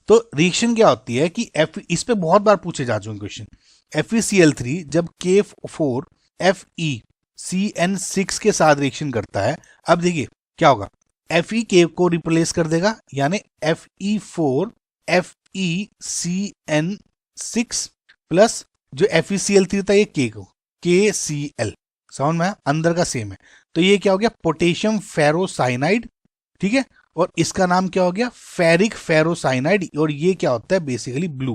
तो रिएक्शन क्या होती है कि इस पे बहुत बार पूछे जा चुके क्वेश्चन, FeCl3 जब K4FeCN6 के साथ रिएक्शन करता है, अब देखिए क्या होगा, Fe को रिप्लेस कर देगा, यानी Fe4FeCN6 प्लस जो FeCl3 था ये K को KCl, समझ में अंदर का सेम है। तो ये क्या हो गया, पोटेशियम फेरोसाइनाइड, ठीक है, और इसका नाम क्या हो गया, फेरिक फेरोसाइनाइड, और ये क्या होता है basically blue,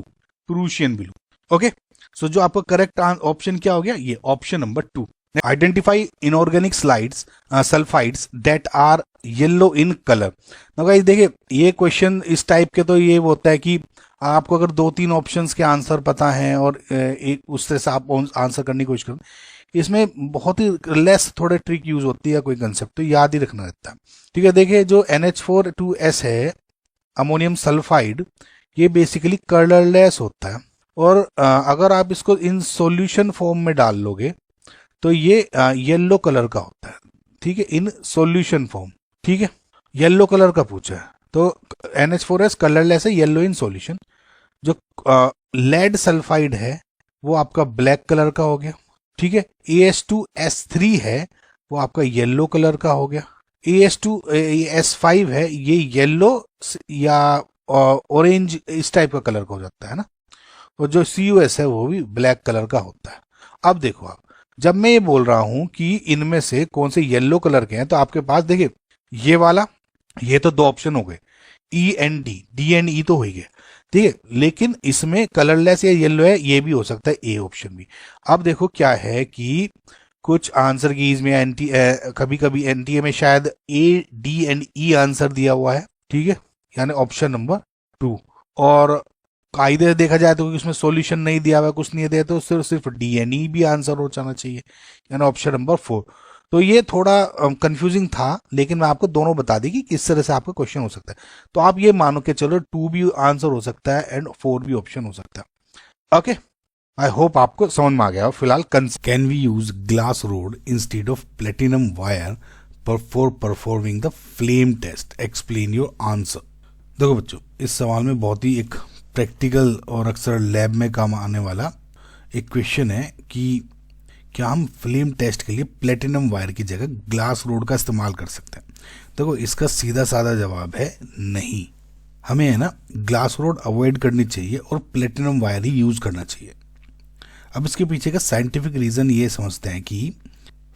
Prussian blue. Okay, so जो आपका करेक्ट ऑप्शन क्या हो गया, ये option number 2। Identify inorganic slides sulphides that are yellow in colour. ना गाइस देखिए, ये क्वेश्चन इस टाइप के तो ये होता है कि आपको अगर 2-3 ऑप्शंस के आंसर पता हैं और एक उस तरह से आप आंसर करने की कोशिश करें, इसमें बहुत ही लेस थोड़े ट्रिक यूज होती है, कोई कंसेप्ट तो याद ही रखना रहता है। ठीक है, देखिए जो NH4 है अमोनियम सल्फाइड, ये बेसिकली कलरलेस होता है और अगर आप इसको इन सॉल्यूशन फॉर्म में डाल लोगे तो ये येलो कलर का होता है। ठीक है, इन सॉल्यूशन फॉर्म। ठीक है, येलो कलर का पूछा है तो NH4S कलरलेस है, येलो इन सॉल्यूशन। जो लेड सल्फाइड है वो आपका ब्लैक कलर का हो गया। ठीक है, AS2S3 है वो आपका येलो कलर का हो गया। AS5 है, ये येलो या ऑरेंज इस टाइप का कलर का हो जाता है ना। और जो COS है वो भी ब्लैक कलर का होता है। अब देखो आप, जब मैं ये बोल रहा हूं कि इनमें से कौन से येलो कलर के हैं, तो आपके पास देखिए ये वाला, ये तो 2 ऑप्शन हो गए, END, DNE तो हो ही गया। ठीक है, लेकिन इसमें कलरलेस या येलो है, ये भी हो सकता है A ऑप्शन भी। अब देखो क्या है कि कुछ आंसर कीज में कभी कभी NTA में शायद A, D and E answer दिया हुआ है। ठीक है, यानी ऑप्शन नंबर 2। और कायदे देखा जाए तो इसमें सॉल्यूशन नहीं दिया हुआ, कुछ नहीं दिया, तो सिर्फ DNE भी आंसर हो जाना चाहिए, यानी ऑप्शन नंबर 4। तो ये थोड़ा कंफ्यूजिंग था, लेकिन मैं आपको दोनों बता दी कि किस तरह से आपका क्वेश्चन हो सकता है। तो आप ये मानो कि चलो 2 भी आंसर हो सकता है एंड 4 भी ऑप्शन हो सकता है। ओके, आई होप आपको समझ में आ गया। फिलहाल can we use glass rod instead of platinum wire for performing the flame test, explain your answer. देखो बच्चों, इस सवाल में बहुत ही एक प्रैक्टिकल और अक्सर लैब में काम आने वाला एक क्वेश्चन है कि क्या हम फ्लेम टेस्ट के लिए प्लेटिनम वायर की जगह ग्लास रोड का इस्तेमाल कर सकते हैं। देखो, इसका सीधा साधा जवाब है नहीं। हमें है ना ग्लास रोड अवॉइड करनी चाहिए और प्लेटिनम वायर ही यूज करना चाहिए। अब इसके पीछे का साइंटिफिक रीजन ये समझते हैं कि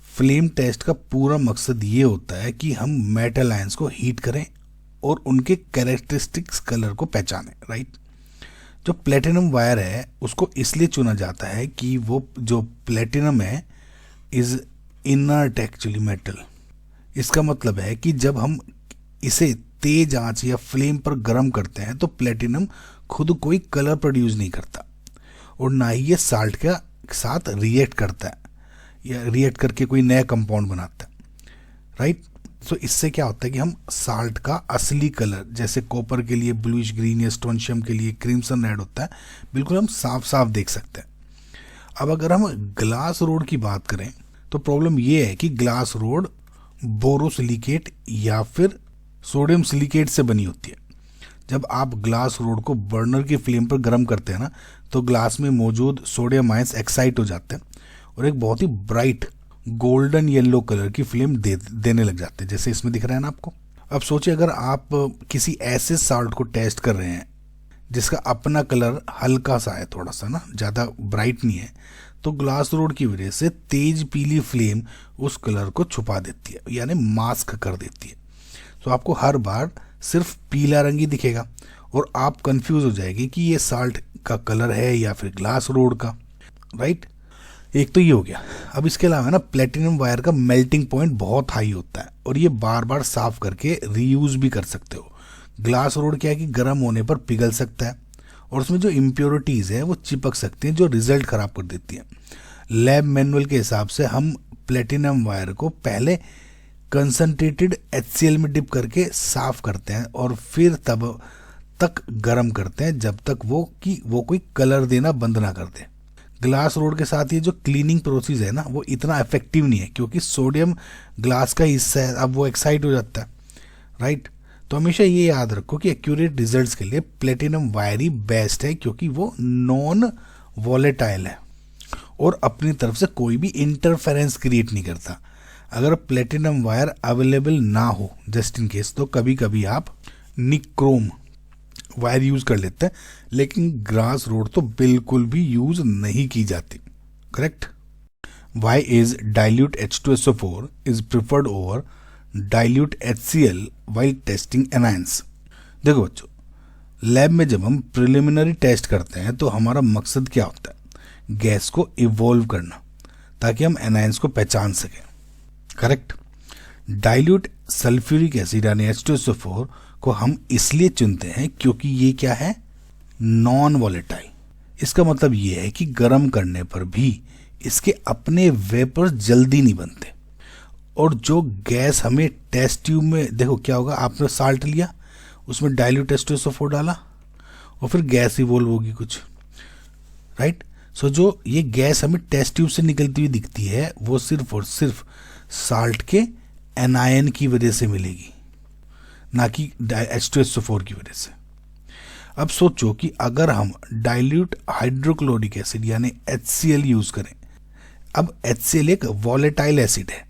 फ्लेम टेस्ट का पूरा मकसद ये होता है कि हम मेटल आयंस को हीट करें और उनके कैरेक्टरिस्टिक्स कलर को पहचानें, राइट। जो प्लेटिनम वायर है उसको इसलिए चुना जाता है कि वो जो प्लेटिनम है इज इनर्ट एक्चुअली मेटल। इसका मतलब है कि जब हम इसे तेज आंच या फ्लेम पर गर्म करते हैं तो प्लेटिनम खुद कोई कलर प्रोड्यूस नहीं करता और ना ही ये साल्ट के साथ रिएक्ट करता है या रिएक्ट करके कोई नया कंपाउंड बनाता है, राइट। तो इससे क्या होता है कि हम साल्ट का असली कलर, जैसे कॉपर के लिए ब्लूइश ग्रीन या स्टोनशियम के लिए क्रिम्सन रेड होता है, बिल्कुल हम साफ साफ देख सकते हैं। अब अगर हम ग्लास रोड की बात करें तो प्रॉब्लम ये है कि ग्लास रोड बोरोसिलिकेट या फिर सोडियम सिलिकेट से बनी होती है। जब आप ग्लास रोड को बर्नर की फ्लेम पर गर्म करते हैं ना, तो ग्लास में मौजूद सोडियम आयंस एक्साइट हो जाते हैं और एक बहुत ही ब्राइट गोल्डन येलो कलर की फ्लेम देने लग जाते हैं, जैसे इसमें दिख रहा है ना आपको। अब सोचिए, अगर आप किसी ऐसे साल्ट को टेस्ट कर रहे हैं जिसका अपना कलर हल्का सा है, थोड़ा सा ना, ज़्यादा ब्राइट नहीं है, तो ग्लास रोड की वजह से तेज पीली फ्लेम उस कलर को छुपा देती है, यानी मास्क कर देती है। तो आपको हर बार सिर्फ पीला रंग ही दिखेगा और आप कंफ्यूज हो जाएगी कि ये साल्ट का कलर है या फिर ग्लास रोड का, राइट। एक तो ये हो गया। अब इसके अलावा ना प्लेटिनम वायर का मेल्टिंग पॉइंट बहुत हाई होता है और ये बार बार साफ करके रीयूज भी कर सकते हो। ग्लास रोड क्या है कि गर्म होने पर पिघल सकता है और उसमें जो इम्प्योरिटीज़ है वो चिपक सकती हैं, जो रिजल्ट खराब कर देती है। लैब मैनुअल के हिसाब से हम प्लेटिनम वायर को पहले कंसनट्रेटेड HCl में डिप करके साफ करते हैं और फिर तब तक गर्म करते हैं जब तक वो कोई कलर देना बंद ना कर दे। ग्लास रोड के साथ ये जो क्लीनिंग प्रोसेस है ना, वो इतना इफेक्टिव नहीं है क्योंकि सोडियम ग्लास का हिस्सा है, अब वो एक्साइट हो जाता है, राइट। तो हमेशा ये याद रखो कि एक्यूरेट रिजल्ट्स के लिए प्लेटिनम वायर ही बेस्ट है क्योंकि वो नॉन वॉलेटाइल है और अपनी तरफ से कोई भी इंटरफेरेंस क्रिएट नहीं करता। अगर प्लेटिनम वायर अवेलेबल ना हो जस्ट इन केस, तो कभी कभी आप निक्रोम वायर यूज कर लेते हैं, लेकिन ग्लास रोड तो बिल्कुल भी यूज नहीं की जाती, correct. Why is dilute H2SO4 is preferred over dilute HCl while testing anions. देखो बच्चों, लैब में जब हम प्रिलिमिनरी टेस्ट करते हैं तो हमारा मकसद क्या होता है? गैस को इवॉल्व करना ताकि हम एनायंस को पहचान सकें। करेक्ट। डाइल्यूट सल्फ्यूरिक एसिड यानी H2SO4 को हम इसलिए चुनते हैं क्योंकि ये क्या है, नॉन वॉलेटाइल। इसका मतलब ये है कि गर्म करने पर भी इसके अपने वेपर जल्दी नहीं बनते। और जो गैस हमें टेस्ट ट्यूब में, देखो क्या होगा, आपने साल्ट लिया, उसमें डाइल्यूट H2SO4 डाला और फिर गैस इवोल्व होगी कुछ, राइट। सो जो ये गैस हमें टेस्ट ट्यूब से निकलती हुई दिखती है वो सिर्फ और सिर्फ साल्ट के एनायन की वजह से मिलेगी, ना कि H2SO4 की वजह से। अब सोचो कि अगर हम डाइल्यूट हाइड्रोक्लोरिक एसिड यानी HCl यूज करें। अब HCl एक वॉलेटाइल एसिड है।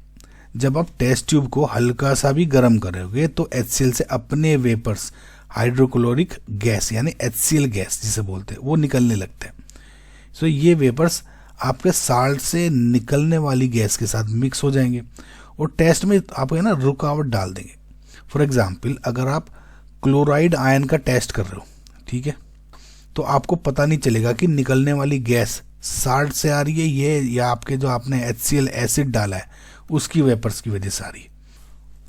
जब आप टेस्ट ट्यूब को हल्का सा भी गर्म करोगे तो HCl से अपने वेपर्स हाइड्रोक्लोरिक गैस यानी HCl गैस जिसे बोलते हैं वो निकलने लगते हैं। सो ये वेपर्स आपके साल्ट से निकलने वाली गैस के साथ मिक्स हो जाएंगे और टेस्ट में आपको ना रुकावट डाल देंगे। फॉर एग्जाम्पल, अगर आप क्लोराइड आयन का टेस्ट कर रहे हो, ठीक है, तो आपको पता नहीं चलेगा कि निकलने वाली गैस साल्ट से आ रही है ये या आपके जो आपने HCl एसिड डाला है उसकी वेपर्स की वजह से आ रही है।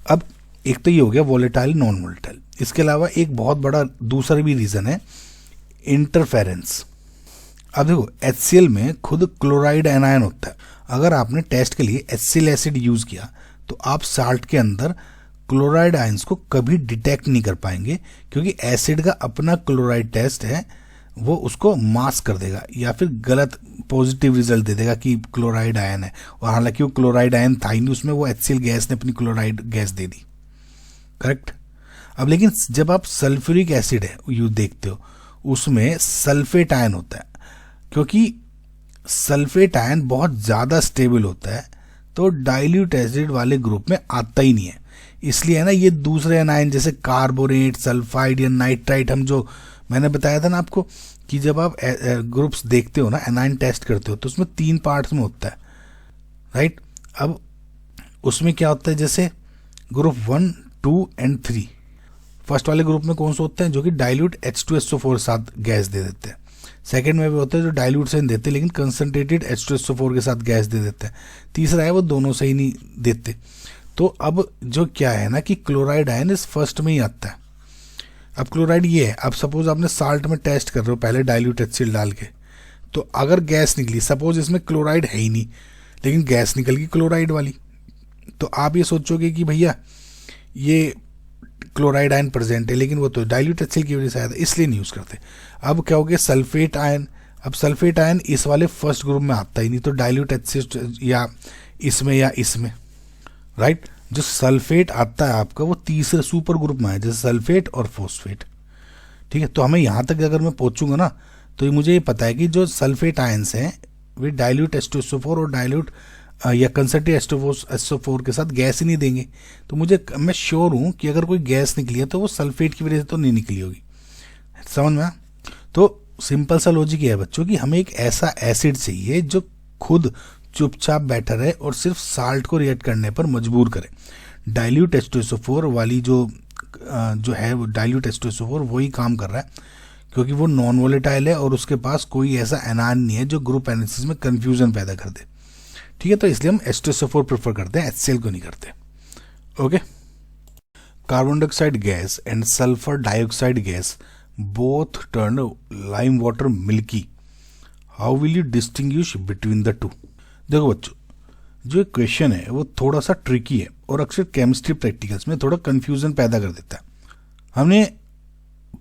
अब एक तो ये हो गया वॉलेटाइल नॉन वॉलेटाइल। इसके अलावा एक बहुत बड़ा दूसरा भी रीज़न है इंटरफेरेंस। अब देखो HCl में खुद क्लोराइड एनायन होता है। अगर आपने टेस्ट के लिए HCl एसिड यूज़ किया तो आप साल्ट के अंदर क्लोराइड आयंस को कभी डिटेक्ट नहीं कर पाएंगे क्योंकि एसिड का अपना क्लोराइड टेस्ट है, वो उसको मास्क कर देगा या फिर गलत पॉजिटिव रिजल्ट दे देगा कि क्लोराइड आयन है, और हालांकि वो क्लोराइड आयन था ही नहीं उसमें, वो HCl गैस ने अपनी क्लोराइड गैस दे दी। करेक्ट। अब लेकिन जब आप सल्फ्यूरिक एसिड है यू देखते हो उसमें सल्फेट आयन होता है, क्योंकि सल्फेट आयन बहुत ज़्यादा स्टेबल होता है तो डाइल्यूट एसिड वाले ग्रुप में आता ही नहीं है। इसलिए है ना ये दूसरे एनायन जैसे कार्बोनेट, सल्फाइड या नाइट्राइट, हम जो मैंने बताया था ना आपको कि जब आप ग्रुप्स देखते हो ना, एनायन टेस्ट करते हो तो उसमें 3 पार्ट्स में होता है, राइट। अब उसमें क्या होता है, जैसे ग्रुप 1, 2 एंड 3। फर्स्ट वाले ग्रुप में कौन से होते हैं, जो कि डाइल्यूट H2SO4 साथ गैस दे देते हैं। सेकेंड में भी होते हैं जो डाइल्यूट से नहीं देते लेकिन कंसनट्रेटेड H2SO4 के साथ गैस दे देते हैं। तीसरा है वो दोनों से ही नहीं देते। तो अब जो क्या है ना कि क्लोराइड आयन इस फर्स्ट में ही आता है। अब क्लोराइड ये है, अब सपोज आपने साल्ट में टेस्ट कर रहे हो पहले डाइल्यूट HCl डाल के, तो अगर गैस निकली, सपोज इसमें क्लोराइड है ही नहीं लेकिन गैस निकल गई क्लोराइड वाली, तो आप ये सोचोगे कि भैया ये क्लोराइड आयन प्रेजेंट है लेकिन वो तो डाइल्यूट HCl की वजह से आया था इसलिए नहीं यूज़ करते। अब क्या हो गया, सल्फेट आयन। अब सल्फेट आयन इस वाले फर्स्ट ग्रुप में आता ही नहीं, तो डाइल्यूट HCl या इसमें, राइट। जो सल्फेट आता है आपका वो तीसरे सुपर ग्रुप में है, जैसे सल्फेट और फॉस्फेट, ठीक है। तो हमें यहाँ तक अगर मैं पहुँचूंगा ना तो ये मुझे ये पता है कि जो सल्फेट आयंस हैं वे डाइल्यूट H2SO4 और डाइल्यूट या कंसनट्रेटेड H2SO4 के साथ गैस ही नहीं देंगे। तो मैं श्योर हूँ कि अगर कोई गैस निकली है तो वो सल्फेट की वजह से तो नहीं निकली होगी। समझ में? तो सिंपल सा लॉजिक ये है बच्चों कि हमें एक ऐसा एसिड चाहिए जो खुद चुपचाप बैठा रहे और सिर्फ साल्ट को रिएक्ट करने पर मजबूर करे। डाइल्यूट H2SO4 वाली जो है वो डाइल्यूट H2SO4 वही काम कर रहा है क्योंकि वो नॉन वोलेटाइल है और उसके पास कोई ऐसा एनायन नहीं है जो ग्रुप एनालिसिस में कंफ्यूजन पैदा कर दे, ठीक है। तो इसलिए हम H2SO4 प्रेफर करते हैं, HCl को नहीं करते। Okay. Carbon dioxide gas and sulphur dioxide gas both turn lime water milky, how will you distinguish between the two. देखो बच्चों, जो क्वेश्चन है वो थोड़ा सा ट्रिकी है और अक्सर केमिस्ट्री प्रैक्टिकल्स में थोड़ा कंफ्यूजन पैदा कर देता है। हमने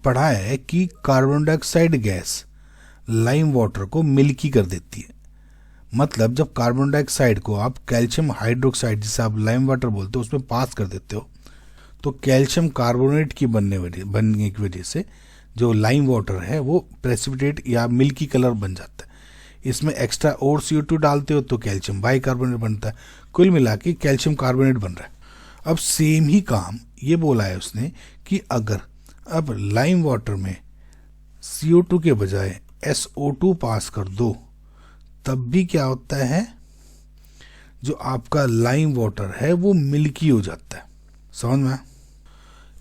पढ़ा है कि carbon dioxide gas lime water को मिल्की कर देती है। मतलब जब कार्बन डाइऑक्साइड को आप कैल्शियम हाइड्रोक्साइड जिसे आप लाइम वाटर बोलते हो उसमें पास कर देते हो तो कैल्शियम कार्बोनेट की बनने की वजह से जो लाइम वाटर है वो प्रेसिपिटेट या मिल्की कलर बन जाता है। इसमें एक्स्ट्रा और CO2 डालते हो तो कैल्शियम बाइकार्बोनेट बनता है। कुल मिला के कैल्शियम कार्बोनेट बन रहा है। अब सेम ही काम ये बोला है उसने कि अगर अब लाइम वाटर में CO2 के बजाय SO2 पास कर दो तब भी क्या होता है, जो आपका लाइम वाटर है वो मिल्की हो जाता है। समझ में?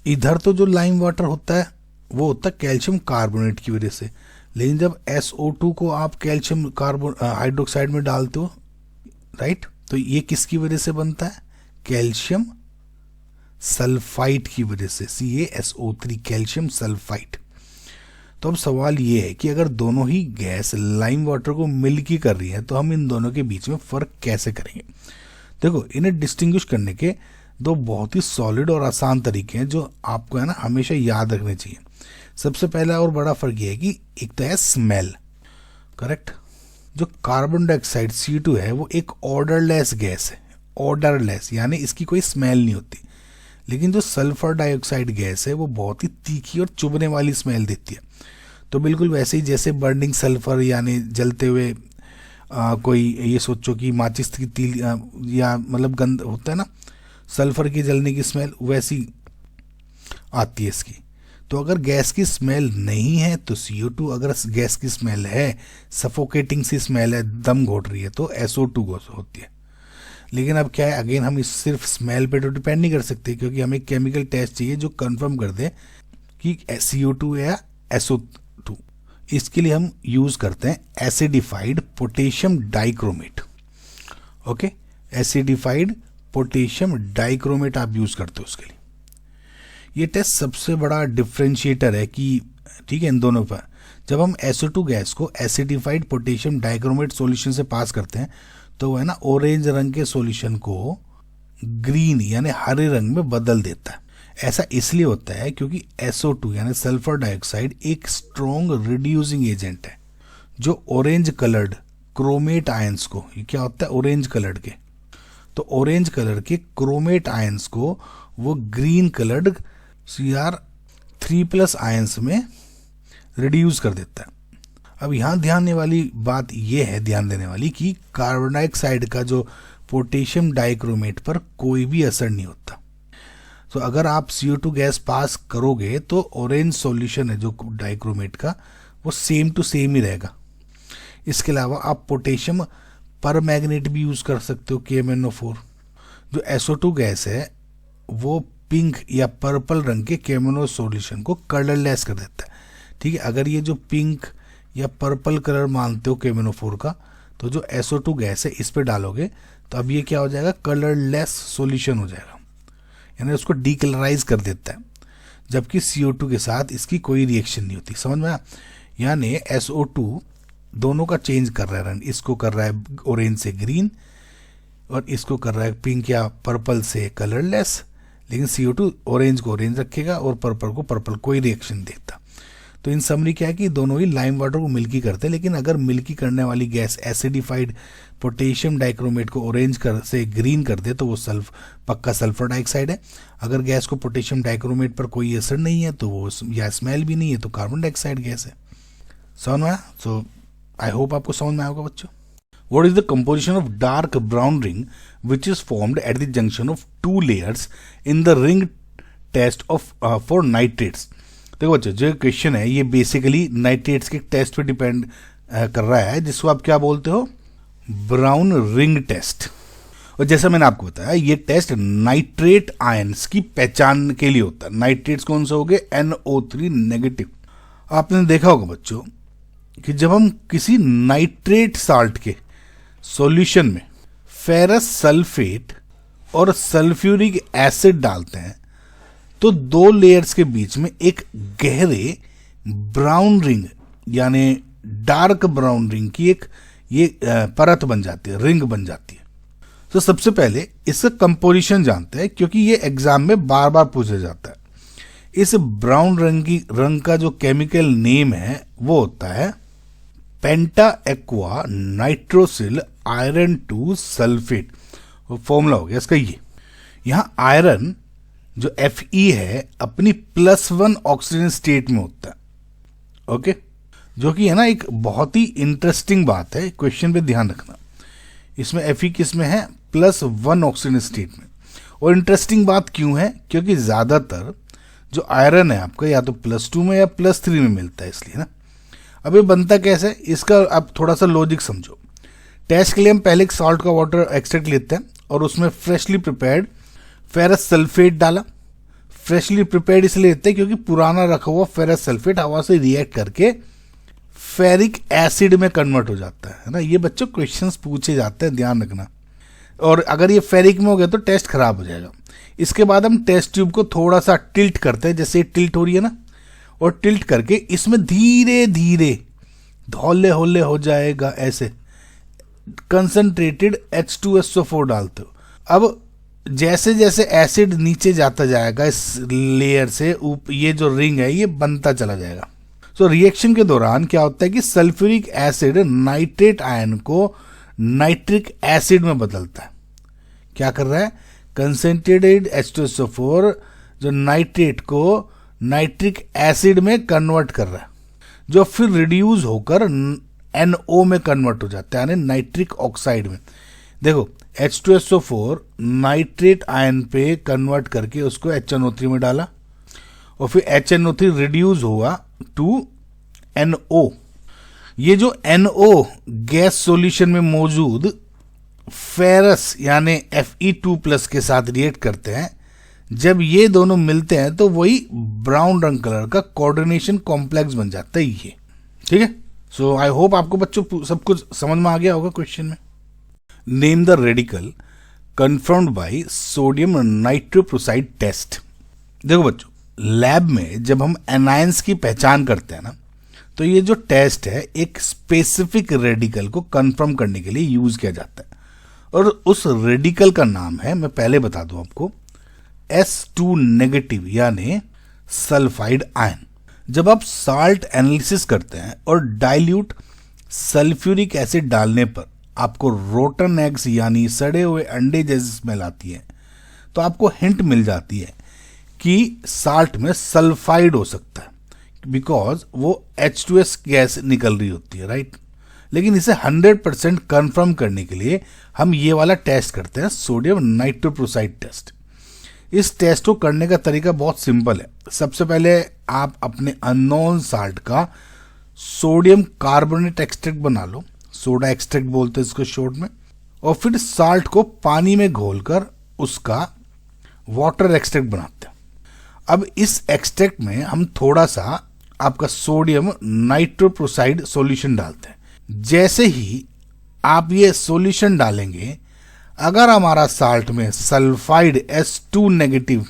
इधर तो जो लाइम वाटर होता है वो होता है कैल्शियम कार्बोनेट की वजह से, लेकिन जब SO2 को आप कैल्शियम हाइड्रोक्साइड में डालते हो राइट। तो ये किसकी वजह से बनता है? कैल्शियम सल्फाइड की वजह से, CaSO3, कैल्शियम सल्फाइड। तो अब सवाल ये है कि अगर दोनों ही गैस लाइम वाटर को मिलके कर रही है तो हम इन दोनों के बीच में फर्क कैसे करेंगे? देखो, इन्हें डिस्टिंग्विश करने के दो बहुत ही सॉलिड और आसान तरीके हैं जो आपको है ना हमेशा याद रखने चाहिए। सबसे पहला और बड़ा फर्क ये है कि एक तो है स्मेल, करेक्ट। जो कार्बन डाइऑक्साइड CO2 है वो एक ऑर्डरलेस गैस है, ऑर्डरलेस यानी इसकी कोई स्मेल नहीं होती। लेकिन जो सल्फर डाइऑक्साइड गैस है वो बहुत ही तीखी और चुभने वाली स्मेल देती है। तो बिल्कुल वैसे ही जैसे बर्निंग सल्फर यानी जलते हुए कोई ये सोचो कि माचिस की तील या मतलब गंध होता है ना, सल्फर की जलने की स्मेल वैसी आती है इसकी। तो अगर गैस की स्मेल नहीं है तो CO2, अगर गैस की स्मेल है, सफोकेटिंग सी स्मेल है, दम घोट रही है, तो SO2 होती है। लेकिन अब क्या है, अगेन हम इस सिर्फ स्मेल पे तो डिपेंड नहीं कर सकते क्योंकि हमें केमिकल टेस्ट चाहिए जो कंफर्म कर दे कि CO2 है या SO2। इसके लिए हम यूज करते हैं acidified potassium dichromate. Okay, acidified potassium dichromate आप यूज करते हो उसके लिए। ये टेस्ट सबसे बड़ा डिफरेंशिएटर है कि ठीक है इन दोनों पर। जब हम SO2 गैस को एसिडिफाइड पोटेशियम डाइक्रोमेट सॉल्यूशन से पास करते हैं तो वह ना ऑरेंज रंग के सॉल्यूशन को ग्रीन यानी हरे रंग में बदल देता है। ऐसा इसलिए होता है क्योंकि SO2 यानी सल्फर डाइऑक्साइड एक स्ट्रॉन्ग रिड्यूसिंग एजेंट है जो ऑरेंज कलर्ड क्रोमेट आयंस को, ये क्या होता है ऑरेंज कलर्ड के, तो ऑरेंज कलर के क्रोमेट आयंस को वो ग्रीन कलर्ड Cr3+ आयंस में रिड्यूस कर देता है। अब यहाँ ध्यान देने वाली बात यह है, ध्यान देने वाली कि कार्बन डाइऑक्साइड का जो पोटेशियम डाइक्रोमेट पर कोई भी असर नहीं होता। तो अगर आप CO2 गैस पास करोगे तो ऑरेंज सॉल्यूशन है जो डाइक्रोमेट का वो सेम टू सेम ही रहेगा। इसके अलावा आप पोटेशियम पर मैग्नेट भी यूज कर सकते हो, KMnO4। जो SO2 गैस है वो पिंक या पर्पल रंग के KMnO सॉल्यूशन को कलरलेस कर देता है। ठीक है, अगर ये जो पिंक या पर्पल कलर मानते हो KMnO4 का, तो जो SO2 गैस है इस पे डालोगे तो अब ये क्या हो जाएगा, कलरलेस सॉल्यूशन हो जाएगा, यानी उसको डीकलराइज कर देता है। जबकि CO2 के साथ इसकी कोई रिएक्शन नहीं होती। समझ में आया? यानी SO2 दोनों का चेंज कर रहा है रंग, इसको कर रहा है ऑरेंज से ग्रीन और इसको कर रहा है पिंक या पर्पल से कलरलेस, लेकिन CO2 ऑरेंज को ऑरेंज रखेगा और पर्पल को पर्पल, कोई रिएक्शन देता। तो इन समरी क्या है कि दोनों ही लाइम वाटर को मिल्की करते हैं, लेकिन अगर मिल्की करने वाली गैस एसिडिफाइड पोटेशियम डाइक्रोमेट को ऑरेंज से ग्रीन कर दे तो वो पक्का सल्फर डाइऑक्साइड है। अगर गैस को पोटेशियम डाइक्रोमेट पर कोई असर नहीं है तो वो या स्मेल भी नहीं है तो कार्बन डाइऑक्साइड गैस है। समझ में आया? सो आई होप आपको समझ में आया होगा बच्चों। What is the composition of dark brown ring which is formed at the junction of two layers in the ring test of for nitrates? देखो बच्चों, जो क्वेश्चन है ये बेसिकली नाइट्रेट्स के टेस्ट पे डिपेंड कर रहा है जिसको आप क्या बोलते हो, ब्राउन रिंग टेस्ट। और जैसा मैंने आपको बताया ये टेस्ट नाइट्रेट आयंस की पहचान के लिए होता है। नाइट्रेट्स कौन से हो गए, NO3 नेगेटिव। आपने देखा होगा बच्चों कि जब हम किसी नाइट्रेट साल्ट के सॉल्यूशन में फेरस सल्फेट और सल्फ्यूरिक एसिड डालते हैं तो दो लेयर्स के बीच में एक गहरे ब्राउन रिंग यानी डार्क ब्राउन रिंग की एक ये परत बन जाती है, रिंग बन जाती है। तो सबसे पहले इसका कंपोजिशन जानते हैं क्योंकि ये एग्जाम में बार बार पूछा जाता है। इस ब्राउन रंग का जो केमिकल नेम है वो होता है पेंटा एक्वा नाइट्रोसिल आयरन 2 सल्फेट। वो फॉर्मूला हो गया इसका ये। यहां आयरन जो Fe है अपनी +1 ऑक्सीजन स्टेट में होता है, ओके, जो कि है ना एक बहुत ही इंटरेस्टिंग बात है, क्वेश्चन पे ध्यान रखना। इसमें Fe किस में है, +1 ऑक्सीजन स्टेट में। और इंटरेस्टिंग बात क्यों है, क्योंकि ज्यादातर जो आयरन है आपका या तो +2 में या +3 में मिलता है, इसलिए ना। अब ये बनता कैसे, इसका आप थोड़ा सा लॉजिक समझो। टेस्ट के लिए हम पहले एक सॉल्ट का वाटर एक्सट्रैक्ट लेते हैं और उसमें फ्रेशली प्रिपेयर्ड फेरस सल्फेट डाला। फ्रेशली प्रिपेयर्ड इसलिए लेते हैं क्योंकि पुराना रखा हुआ फेरस सल्फेट हवा से रिएक्ट करके फेरिक एसिड में कन्वर्ट हो जाता है ना। ये बच्चों क्वेश्चंस पूछे जाते हैं, ध्यान रखना। और अगर ये फेरिक में हो गया तो टेस्ट खराब हो जाएगा। इसके बाद हम टेस्ट ट्यूब को थोड़ा सा टिल्ट करते हैं, जैसे टिल्ट हो रही है ना, और टिल्ट करके इसमें धीरे धीरे धौले होले हो जाएगा, ऐसे कंसंट्रेटेड H2SO4 डालते हो। अब जैसे जैसे एसिड नीचे जाता जाएगा इस लेयर से, ये जो रिंग है ये बनता चला जाएगा। सो रिएक्शन के दौरान क्या होता है कि सल्फ्यूरिक एसिड नाइट्रेट आयन को नाइट्रिक एसिड में बदलता है। क्या कर रहा है? कंसंट्रेटेड H2SO4 जो नाइट्रेट को नाइट्रिक एसिड में कन्वर्ट कर रहा है, जो फिर रिड्यूस होकर NO में कन्वर्ट हो जाता है, यानी नाइट्रिक ऑक्साइड में। देखो H2SO4 नाइट्रेट आयन पे कन्वर्ट करके उसको HNO3 में डाला, और फिर HNO3 रिड्यूस हुआ टू NO। ये जो NO गैस सॉल्यूशन में मौजूद फेरस यानी Fe2+ के साथ रिएक्ट करते हैं। जब ये दोनों मिलते हैं तो वही ब्राउन रंग कलर का कोऑर्डिनेशन कॉम्प्लेक्स बन जाता है ये। ठीक है, सो आई होप आपको बच्चों सब कुछ समझ में आ गया होगा क्वेश्चन में। Name the radical confirmed by sodium nitroprusside test. देखो बच्चों, लैब में जब हम एनायंस की पहचान करते हैं ना, तो ये जो टेस्ट है एक स्पेसिफिक रेडिकल को कंफर्म करने के लिए यूज किया जाता है, और उस रेडिकल का नाम है, मैं पहले बता दूं आपको, S2- यानी सल्फाइड आयन। जब आप साल्ट एनालिसिस करते हैं और डाइल्यूट सल्फ्यूरिक एसिड डालने पर आपको रोटन एग्स यानी सड़े हुए अंडे जैसी स्मेल आती है, तो आपको हिंट मिल जाती है कि साल्ट में सल्फाइड हो सकता है, बिकॉज वो H2S गैस निकल रही होती है, राइट। लेकिन इसे 100% कंफर्म करने के लिए हम ये वाला टेस्ट करते हैं, सोडियम नाइट्रोप्रोसाइड टेस्ट। इस टेस्ट को करने का तरीका बहुत सिंपल है। सबसे पहले आप अपने अननोन साल्ट का सोडियम कार्बोनेट एक्सट्रैक्ट बना लो, सोडा एक्सट्रैक्ट बोलते हैं इसको शॉर्ट में, और फिर साल्ट को पानी में घोलकर उसका वाटर एक्सट्रैक्ट बनाते हैं। अब इस एक्सट्रैक्ट में हम थोड़ा सा आपका सोडियम नाइट्रोप्रोसाइड सॉल्यूशन डालते हैं। जैसे ही आप ये सॉल्यूशन डालेंगे, अगर हमारा साल्ट में सल्फाइड S2-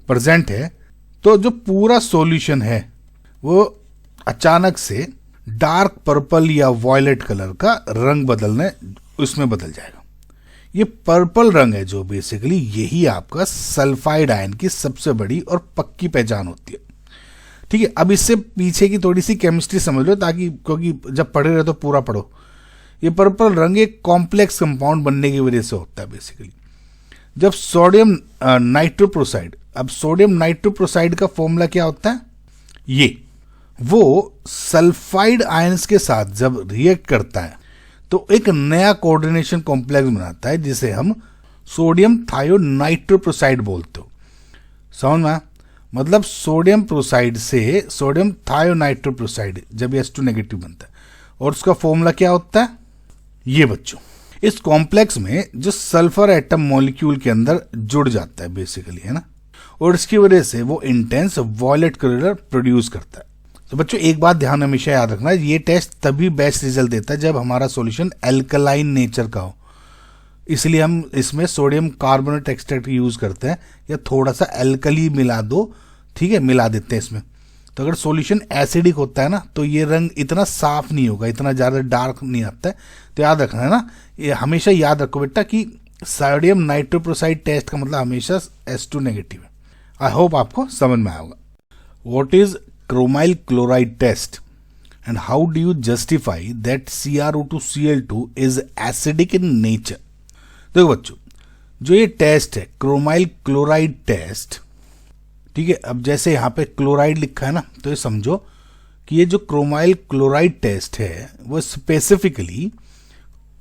प्रेजेंट है, तो जो पूरा सॉल्यूशन है वो अचानक से डार्क पर्पल या वॉयलेट कलर का रंग बदलने उसमें बदल जाएगा। ये पर्पल रंग है जो बेसिकली यही आपका सल्फाइड आयन की सबसे बड़ी और पक्की पहचान होती है। ठीक है, अब इससे पीछे की थोड़ी सी केमिस्ट्री समझ लो, ताकि क्योंकि जब पढ़े रहे तो पूरा पढ़ो। ये पर्पल रंग एक कॉम्प्लेक्स कंपाउंड बनने की वजह से होता है बेसिकली। जब सोडियम नाइट्रोप्रोसाइड, अब सोडियम नाइट्रोप्रोसाइड का फॉर्मूला क्या होता है? ये वो सल्फाइड आयंस के साथ जब रिएक्ट करता है तो एक नया कोऑर्डिनेशन कॉम्प्लेक्स बनाता है, जिसे हम सोडियम थायोनाइट्रोप्रोसाइड बोलते हो। समझ में? मतलब सोडियम प्रोसाइड से सोडियम थायोनाइट्रोप्रोसाइड जब S2- बनता है, और उसका फॉर्मूला क्या होता है? ये बच्चों, इस कॉम्प्लेक्स में जो सल्फर एटम मॉलिक्यूल के अंदर जुड़ जाता है बेसिकली, है ना, और इसकी वजह से वो इंटेंस वॉयलेट कलर प्रोड्यूस करता है। तो बच्चों एक बात ध्यान हमेशा याद रखना, ये टेस्ट तभी बेस्ट रिजल्ट देता है जब हमारा सॉल्यूशन एल्कलाइन नेचर का हो। इसलिए हम इसमें सोडियम कार्बोनेट एक्सट्रैक्ट यूज करते हैं, या थोड़ा सा एल्कली मिला दो, ठीक है, मिला देते हैं इसमें। तो अगर सॉल्यूशन एसिडिक होता है ना, तो ये रंग इतना साफ नहीं होगा, इतना ज़्यादा डार्क नहीं आता है। तो याद रखना है ना, ये हमेशा याद रखो बेटा कि सोडियम नाइट्रोप्रोसाइड टेस्ट का मतलब हमेशा S2- है। आई होप आपको समझ में आएगा। What is chromyl chloride test and how do you justify that CrO2Cl2 is acidic in nature? देखो बच्चों, जो ये टेस्ट है क्रोमाइल क्लोराइड टेस्ट, ठीक है, अब जैसे यहाँ पे क्लोराइड लिखा है ना, तो ये समझो कि ये जो क्रोमाइल क्लोराइड टेस्ट है वो स्पेसिफिकली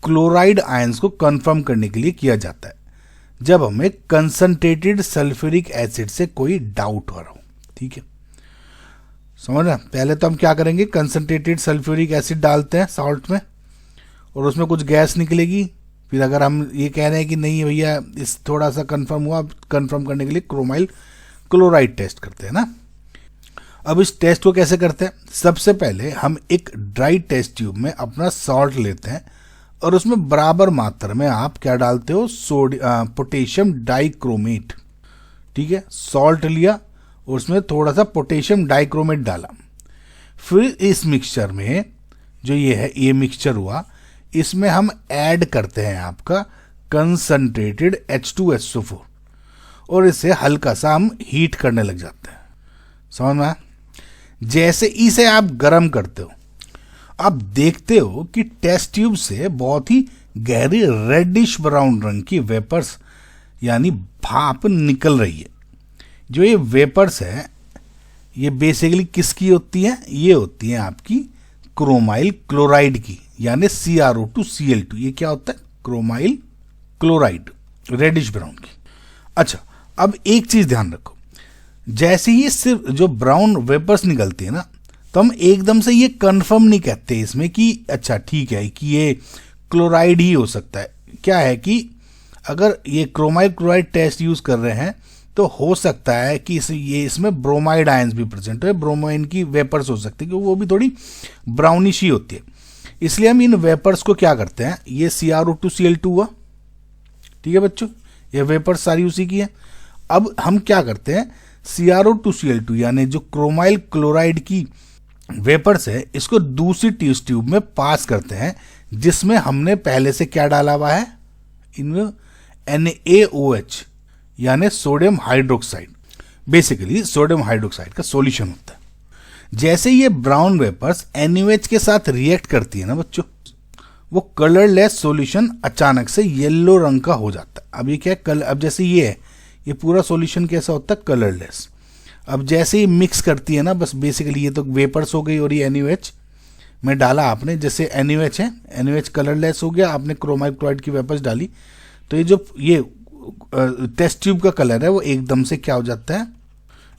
क्लोराइड आयंस को कंफर्म करने के लिए किया जाता है जब हमें कंसंट्रेटेड सल्फ्यूरिक एसिड से कोई डाउट हो रहा हो। ठीक है, समझ रहे? पहले तो हम क्या करेंगे, कंसंट्रेटेड सल्फ्यूरिक एसिड डालते हैं साल्ट में, और उसमें कुछ गैस निकलेगी। फिर अगर हम ये कह रहे हैं कि नहीं भैया इस थोड़ा सा कंफर्म हुआ, कंफर्म करने के लिए क्रोमाइल क्लोराइड टेस्ट करते हैं ना। अब इस टेस्ट को कैसे करते हैं? सबसे पहले हम एक ड्राई टेस्ट ट्यूब में अपना सॉल्ट लेते हैं और उसमें बराबर मात्रा में आप क्या डालते हो, पोटेशियम डाइक्रोमेट। ठीक है, सॉल्ट लिया और उसमें थोड़ा सा पोटेशियम डाइक्रोमेट डाला। फिर इस मिक्सचर में जो ये है, ये मिक्सचर हुआ, इसमें हम ऐड करते हैं आपका कंसंट्रेटेड H2SO4 और इसे हल्का सा हम हीट करने लग जाते हैं। समझ में आया? जैसे इसे आप गर्म करते हो, आप देखते हो कि टेस्ट ट्यूब से बहुत ही गहरी रेडिश ब्राउन रंग की वेपर्स यानी भाप निकल रही है। जो ये वेपर्स है ये बेसिकली किसकी होती है? ये होती है आपकी क्रोमाइल क्लोराइड की, यानी CrO2Cl2। ये क्या होता है? क्रोमाइल क्लोराइड, रेडिश ब्राउन की। अच्छा, अब एक चीज ध्यान रखो, जैसे ही सिर्फ जो ब्राउन वेपर्स निकलती है ना, तो हम एकदम से ये कंफर्म नहीं कहते इसमें कि अच्छा ठीक है कि ये क्लोराइड ही हो सकता है। क्या है कि अगर ये क्रोमाइल क्लोराइड टेस्ट यूज कर रहे हैं तो हो सकता है कि इसमें ब्रोमाइड आयंस भी प्रेजेंट है, ब्रोमाइन की वेपर्स हो सकती है, क्योंकि वो भी थोड़ी ब्राउनिश ही होती है। इसलिए हम इन वेपर्स को क्या करते हैं, ये CrO2Cl2 हुआ, ठीक है बच्चों, ये वेपर्स सारी उसी की है। अब हम क्या करते हैं, CrO2Cl2 यानी जो क्रोमाइल क्लोराइड की वेपर्स है, इसको दूसरी टेस्ट ट्यूब में पास करते हैं, जिसमें हमने पहले से क्या डाला हुआ है, इनमें NaOH यानी sodium hydroxide. Basically sodium hydroxide का सॉल्यूशन होता है। जैसे ये ब्राउन वेपर्स NaOH के साथ रिएक्ट करती है ना बच्चों, वो कलरलेस सॉल्यूशन अचानक से येलो रंग का हो जाता है। अब ये क्या है, अब जैसे ये है, ये पूरा सॉल्यूशन कैसा होता है, कलरलेस। अब जैसे ही मिक्स करती है ना, बस बेसिकली ये तो वेपर्स हो गई और ये NaOH में डाला आपने, जैसे NaOH है, NaOH कलरलेस हो गया, आपने क्रोमाइल क्लोराइड की वेपर्स डाली, तो ये जो ये टेस्ट ट्यूब का कलर है वो एकदम से क्या हो जाता है,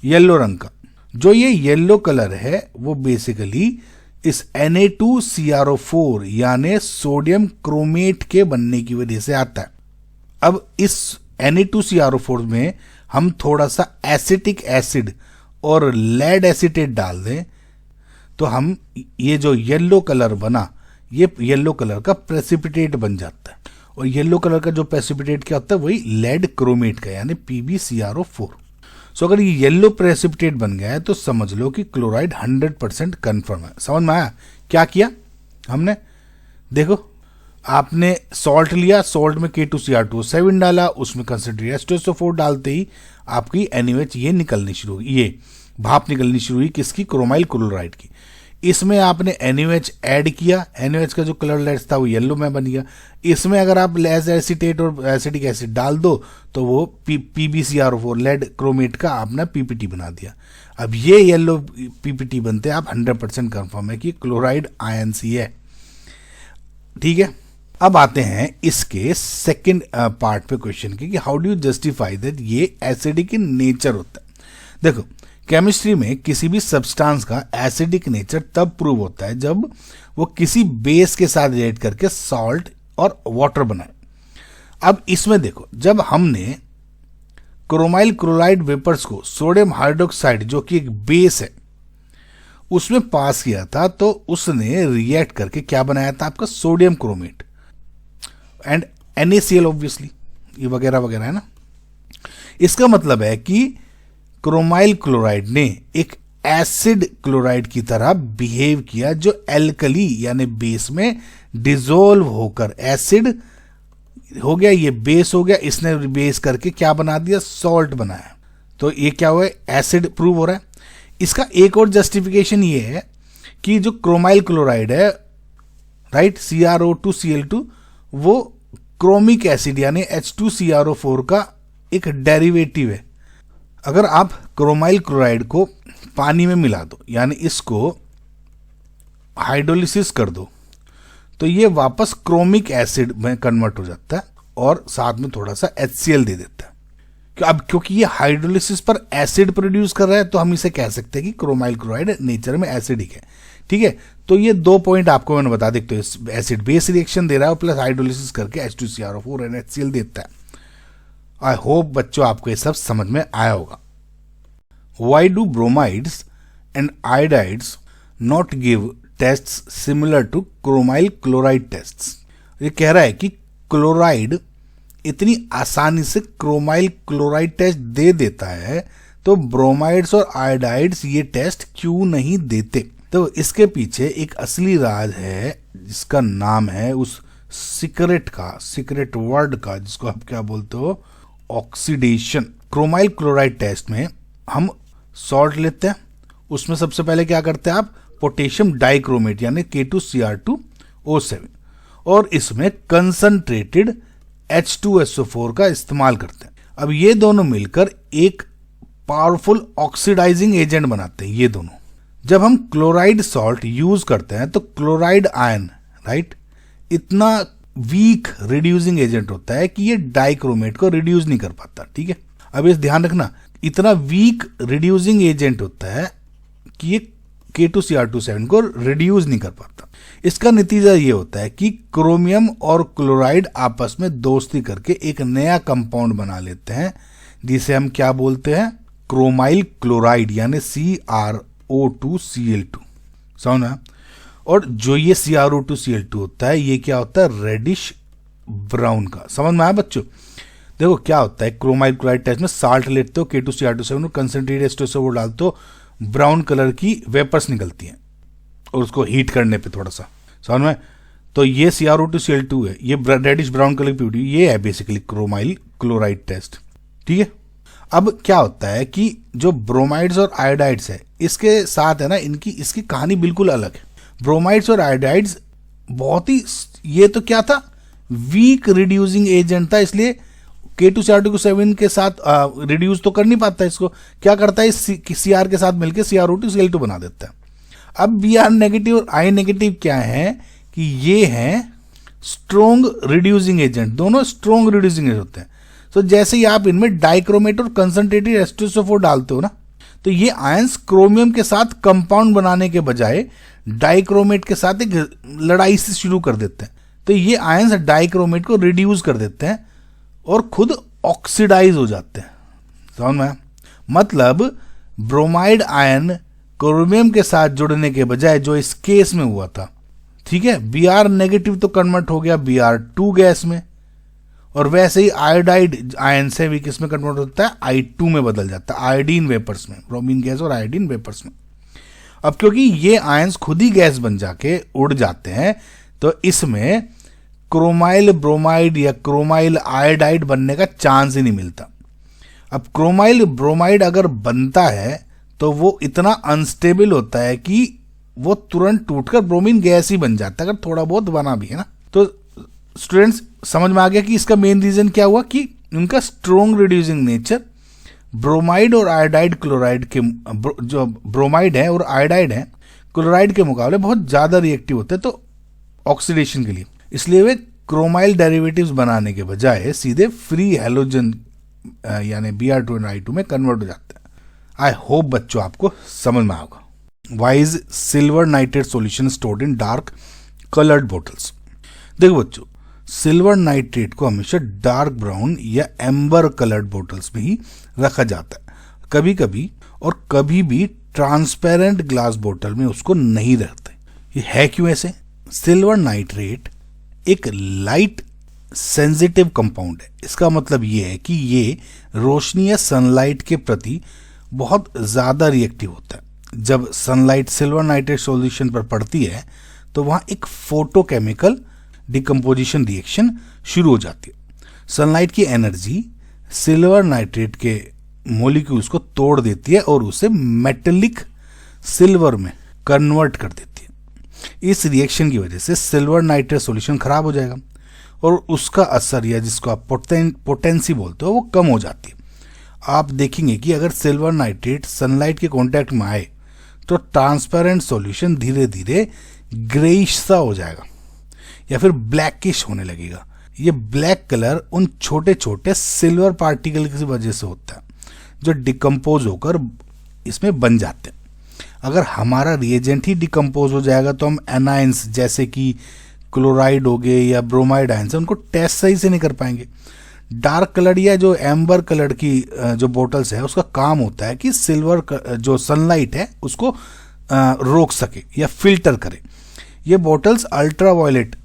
येलो रंग का। जो ये येलो कलर है वो बेसिकली इस Na2CrO4 यानी सोडियम क्रोमेट के बनने की वजह से आता है। अब इस Na2CrO4 में हम थोड़ा सा एसिटिक एसिड और लेड एसीटेट डाल दें तो हम ये जो येलो कलर बना, ये येलो कलर का प्रेसिपिटेट बन जाता है। और येलो कलर का जो प्रेसिपिटेट क्या होता है, वही लेड क्रोमेट का यानी PbCrO4। सो अगर ये येलो प्रेसिपिटेट बन गया है तो समझ लो कि क्लोराइड 100% कन्फर्म है। समझ में आया? क्या किया हमने, देखो आपने सॉल्ट लिया, सॉल्ट में K2Cr2O7 डाला, उसमें कंसंट्रेटेड H2SO4 डालते ही आपकी NaOH ये निकलनी शुरू हुई, ये भाप निकलनी शुरू हुई, किसकी, क्रोमाइल क्लोराइड की। इसमें आपने NaOH ऐड किया, NaOH का जो कलरलेस था वो येलो में बन गया। इसमें अगर आप लेड एसीटेट और एसिटिक एसिड डाल दो तो वो PbCrO4 लेड क्रोमेट का आपने PPT बना दिया। अब ये येलो PPT बनते आप 100% कंफर्म है कि क्लोराइड आयन ही है। ठीक है, अब आते हैं इसके सेकंड पार्ट पे क्वेश्चन के कि how do you justify that ये एसिडिक इन नेचर होता है। देखो, केमिस्ट्री में किसी भी सब्सटेंस का एसिडिक नेचर तब प्रूव होता है जब वो किसी बेस के साथ रिएक्ट करके सॉल्ट और वाटर बनाए। अब इसमें देखो, जब हमने क्रोमाइल क्लोराइड वेपर्स को सोडियम हाइड्रोक्साइड जो कि एक बेस है उसमें पास किया था, तो उसने रिएक्ट करके क्या बनाया था, आपका sodium chromate and NaCl obviously, ये वगैरह वगैरह है ना। इसका मतलब है कि क्रोमाइल क्लोराइड ने एक एसिड क्लोराइड की तरह बिहेव किया, जो एल्कली यानी बेस में डिसॉल्व होकर एसिड हो गया, ये बेस हो गया, इसने बेस करके क्या बना दिया, सॉल्ट बनाया। तो ये क्या हुआ, एसिड प्रूव हो रहा है। इसका एक और जस्टिफिकेशन ये है कि जो क्रोमाइल क्लोराइड है, राइट, CrO2Cl2, वो क्रोमिक एसिड यानी H2CrO4 का एक डेरिवेटिव है। अगर आप क्रोमाइल क्लोराइड को पानी में मिला दो, यानी इसको हाइड्रोलिसिस कर दो, तो ये वापस क्रोमिक एसिड में कन्वर्ट हो जाता है और साथ में थोड़ा सा HCl दे देता है। अब क्योंकि ये हाइड्रोलिसिस पर एसिड प्रोड्यूस कर रहा है तो हम इसे कह सकते हैं कि क्रोमाइल क्लोराइड नेचर में एसिडिक है। ठीक है, तो ये दो पॉइंट आपको मैंने बता देते हैं, एसिड बेस रिएक्शन दे रहा है प्लस हाइड्रोलिसिस करके H2CrO4 और HCl देता है। आई होप बच्चों आपको ये सब समझ में आया होगा। Why do bromides and iodides not give tests similar to chromyl chloride tests? ये कह रहा है कि क्लोराइड इतनी आसानी से क्रोमाइल क्लोराइड टेस्ट दे देता है, तो ब्रोमाइड्स और आयोडाइड्स ये टेस्ट क्यों नहीं देते? तो इसके पीछे एक असली राज है जिसका नाम है उस सीक्रेट वर्ड का, जिसको आप क्या बोलते हो, ऑक्सीडेशन। क्रोमाइल क्लोराइड टेस्ट में हम सॉल्ट लेते हैं, उसमें सबसे पहले क्या करते हैं आप, पोटेशियम डाइक्रोमेट यानी K2Cr2O7, और इसमें कंसंट्रेटेड H2SO4 का इस्तेमाल करते हैं। अब ये दोनों मिलकर एक पावरफुल ऑक्सीडाइजिंग एजेंट बनाते हैं। ये दोनों जब हम क्लोराइड सॉल्ट यूज करते हैं तो क्लोराइड आयन, राइट, इतना वीक रिड्यूसिंग एजेंट होता है कि ये डाइक्रोमेट को रिड्यूस नहीं कर पाता। ठीक है, अब इस ध्यान रखना, इतना वीक रिड्यूसिंग एजेंट होता है कि ये K2Cr2O7 को रिड्यूस नहीं कर पाता। इसका नतीजा ये होता है कि क्रोमियम और क्लोराइड आपस में दोस्ती करके एक नया कंपाउंड बना लेते हैं जिसे हम क्या बोलते हैं, क्रोमाइल क्लोराइड यानी CrO2Cl2। समझ में? और जो ये CrO2Cl2 होता है ये क्या होता है, रेडिश ब्राउन का। समझ में आया बच्चों? देखो क्या होता है, क्रोमाइल क्लोराइड टेस्ट में साल्ट लेते हो K2Cr2O7 कंसंट्रेटेड H2SO4 डालते हो, ब्राउन कलर की वेपर्स निकलती हैं और उसको हीट करने पे थोड़ा सा, समझ में? तो ये CrO2Cl2 है, ये रेडिश ब्राउन कलर की प्यूरिटी, ये है बेसिकली क्रोमाइल क्लोराइड टेस्ट। ठीक है, अब क्या होता है कि जो ब्रोमाइड्स और आयोडाइड्स है इसके साथ है ना, इसकी कहानी बिल्कुल अलग है। ब्रोमाइड्स और आयोडाइड्स बहुत ही, ये तो क्या था, वीक रिड्यूसिंग एजेंट था, इसलिए K2Cr2O7 के साथ रिड्यूस तो कर नहीं पाता। इसको क्या करता है, Cr के साथ मिलकर CrO2Cl2 बना देता है। अब Br नेगेटिव और I नेगेटिव क्या है कि ये हैं स्ट्रोंग रिड्यूसिंग एजेंट, दोनों स्ट्रोंग रिड्यूसिंग एजेंट होते हैं। तो जैसे ही आप इनमें डाइक्रोमेट और कंसंट्रेटेड H2SO4 डालते हो ना, तो ये आयंस क्रोमियम के साथ कंपाउंड बनाने के बजाय डाइक्रोमेट के साथ एक लड़ाई से शुरू कर देते हैं। तो ये आयंस डाइक्रोमेट को रिड्यूस कर देते हैं और खुद ऑक्सीडाइज हो जाते हैं। समझ में? मतलब ब्रोमाइड आयन क्रोमियम के साथ जुड़ने के बजाय जो इस केस में हुआ था, ठीक है, Br नेगेटिव तो कन्वर्ट हो गया Br2 गैस में, और वैसे ही आयोडाइड आयन से भी किस में कन्वर्ट होता है, I2 में बदल जाता है, आयोडीन वेपर्स में, ब्रोमीन गैस और आयोडीन वेपर्स में। अब क्योंकि ये आयंस खुद ही गैस बन जाके उड़ जाते हैं, तो इसमें क्रोमाइल ब्रोमाइड या क्रोमाइल आयोडाइड बनने का चांस ही नहीं मिलता। अब क्रोमाइल ब्रोमाइड अगर बनता है तो वो इतना अनस्टेबल होता है कि वो तुरंत टूटकर ब्रोमीन गैस ही बन जाता है, अगर थोड़ा बहुत बना भी है ना। तो स्टूडेंट्स समझ में आ गया कि इसका मेन रीजन क्या हुआ कि उनका स्ट्रोंग रिड्यूसिंग नेचर ब्रोमाइड और आयोडाइड क्लोराइड के, जो ब्रोमाइड है और आयोडाइड है क्लोराइड के मुकाबले बहुत ज्यादा रिएक्टिव होते हैं तो ऑक्सीडेशन के लिए, इसलिए वे क्रोमाइल डेरिवेटिव्स बनाने के बजाय सीधे फ्री हैलोजन यानी Br2 और I2 में कन्वर्ट हो जाते हैं। आई होप बच्चों आपको समझ में आएगा। Why is silver nitrate solution stored in dark coloured bottles? देखो बच्चों, सिल्वर नाइट्रेट को हमेशा डार्क ब्राउन या एम्बर कलर्ड बोटल्स में ही रखा जाता है, कभी कभी और कभी भी ट्रांसपेरेंट ग्लास बोतल में उसको नहीं रखते। ये है क्यों ऐसे? सिल्वर नाइट्रेट एक लाइट सेंसिटिव कंपाउंड है। इसका मतलब ये है कि ये रोशनी या सनलाइट के प्रति बहुत ज्यादा रिएक्टिव होता है। जब सनलाइट सिल्वर नाइट्रेट सॉल्यूशन पर पड़ती है तो वहां एक फोटोकेमिकल डिकम्पोजिशन रिएक्शन शुरू हो जाती है। सनलाइट की एनर्जी सिल्वर नाइट्रेट के मॉलिक्यूल्स को तोड़ देती है और उसे मेटेलिक सिल्वर में कन्वर्ट कर देती है। इस रिएक्शन की वजह से सिल्वर नाइट्रेट सॉल्यूशन खराब हो जाएगा और उसका असर या जिसको आप पोटेंसी बोलते हो वो कम हो जाती है। आप देखेंगे कि अगर सिल्वर नाइट्रेट सनलाइट के कांटेक्ट में आए तो ट्रांसपेरेंट सॉल्यूशन धीरे धीरे ग्रेइश सा हो जाएगा या फिर ब्लैकिश होने लगेगा। ये ब्लैक कलर उन छोटे छोटे सिल्वर पार्टिकल की वजह से होता है जो डिकम्पोज होकर इसमें बन जाते हैं। अगर हमारा रिएजेंट ही डिकम्पोज हो जाएगा तो हम एनाइंस जैसे कि क्लोराइड हो गए या ब्रोमाइड आयंस उनको टेस्ट सही से नहीं कर पाएंगे। डार्क कलर या जो एम्बर कलर की जो बोटल्स है उसका काम होता है कि सिल्वर जो सनलाइट है उसको रोक सके या फिल्टर करे। ये बोटल्स अल्ट्रावायलेट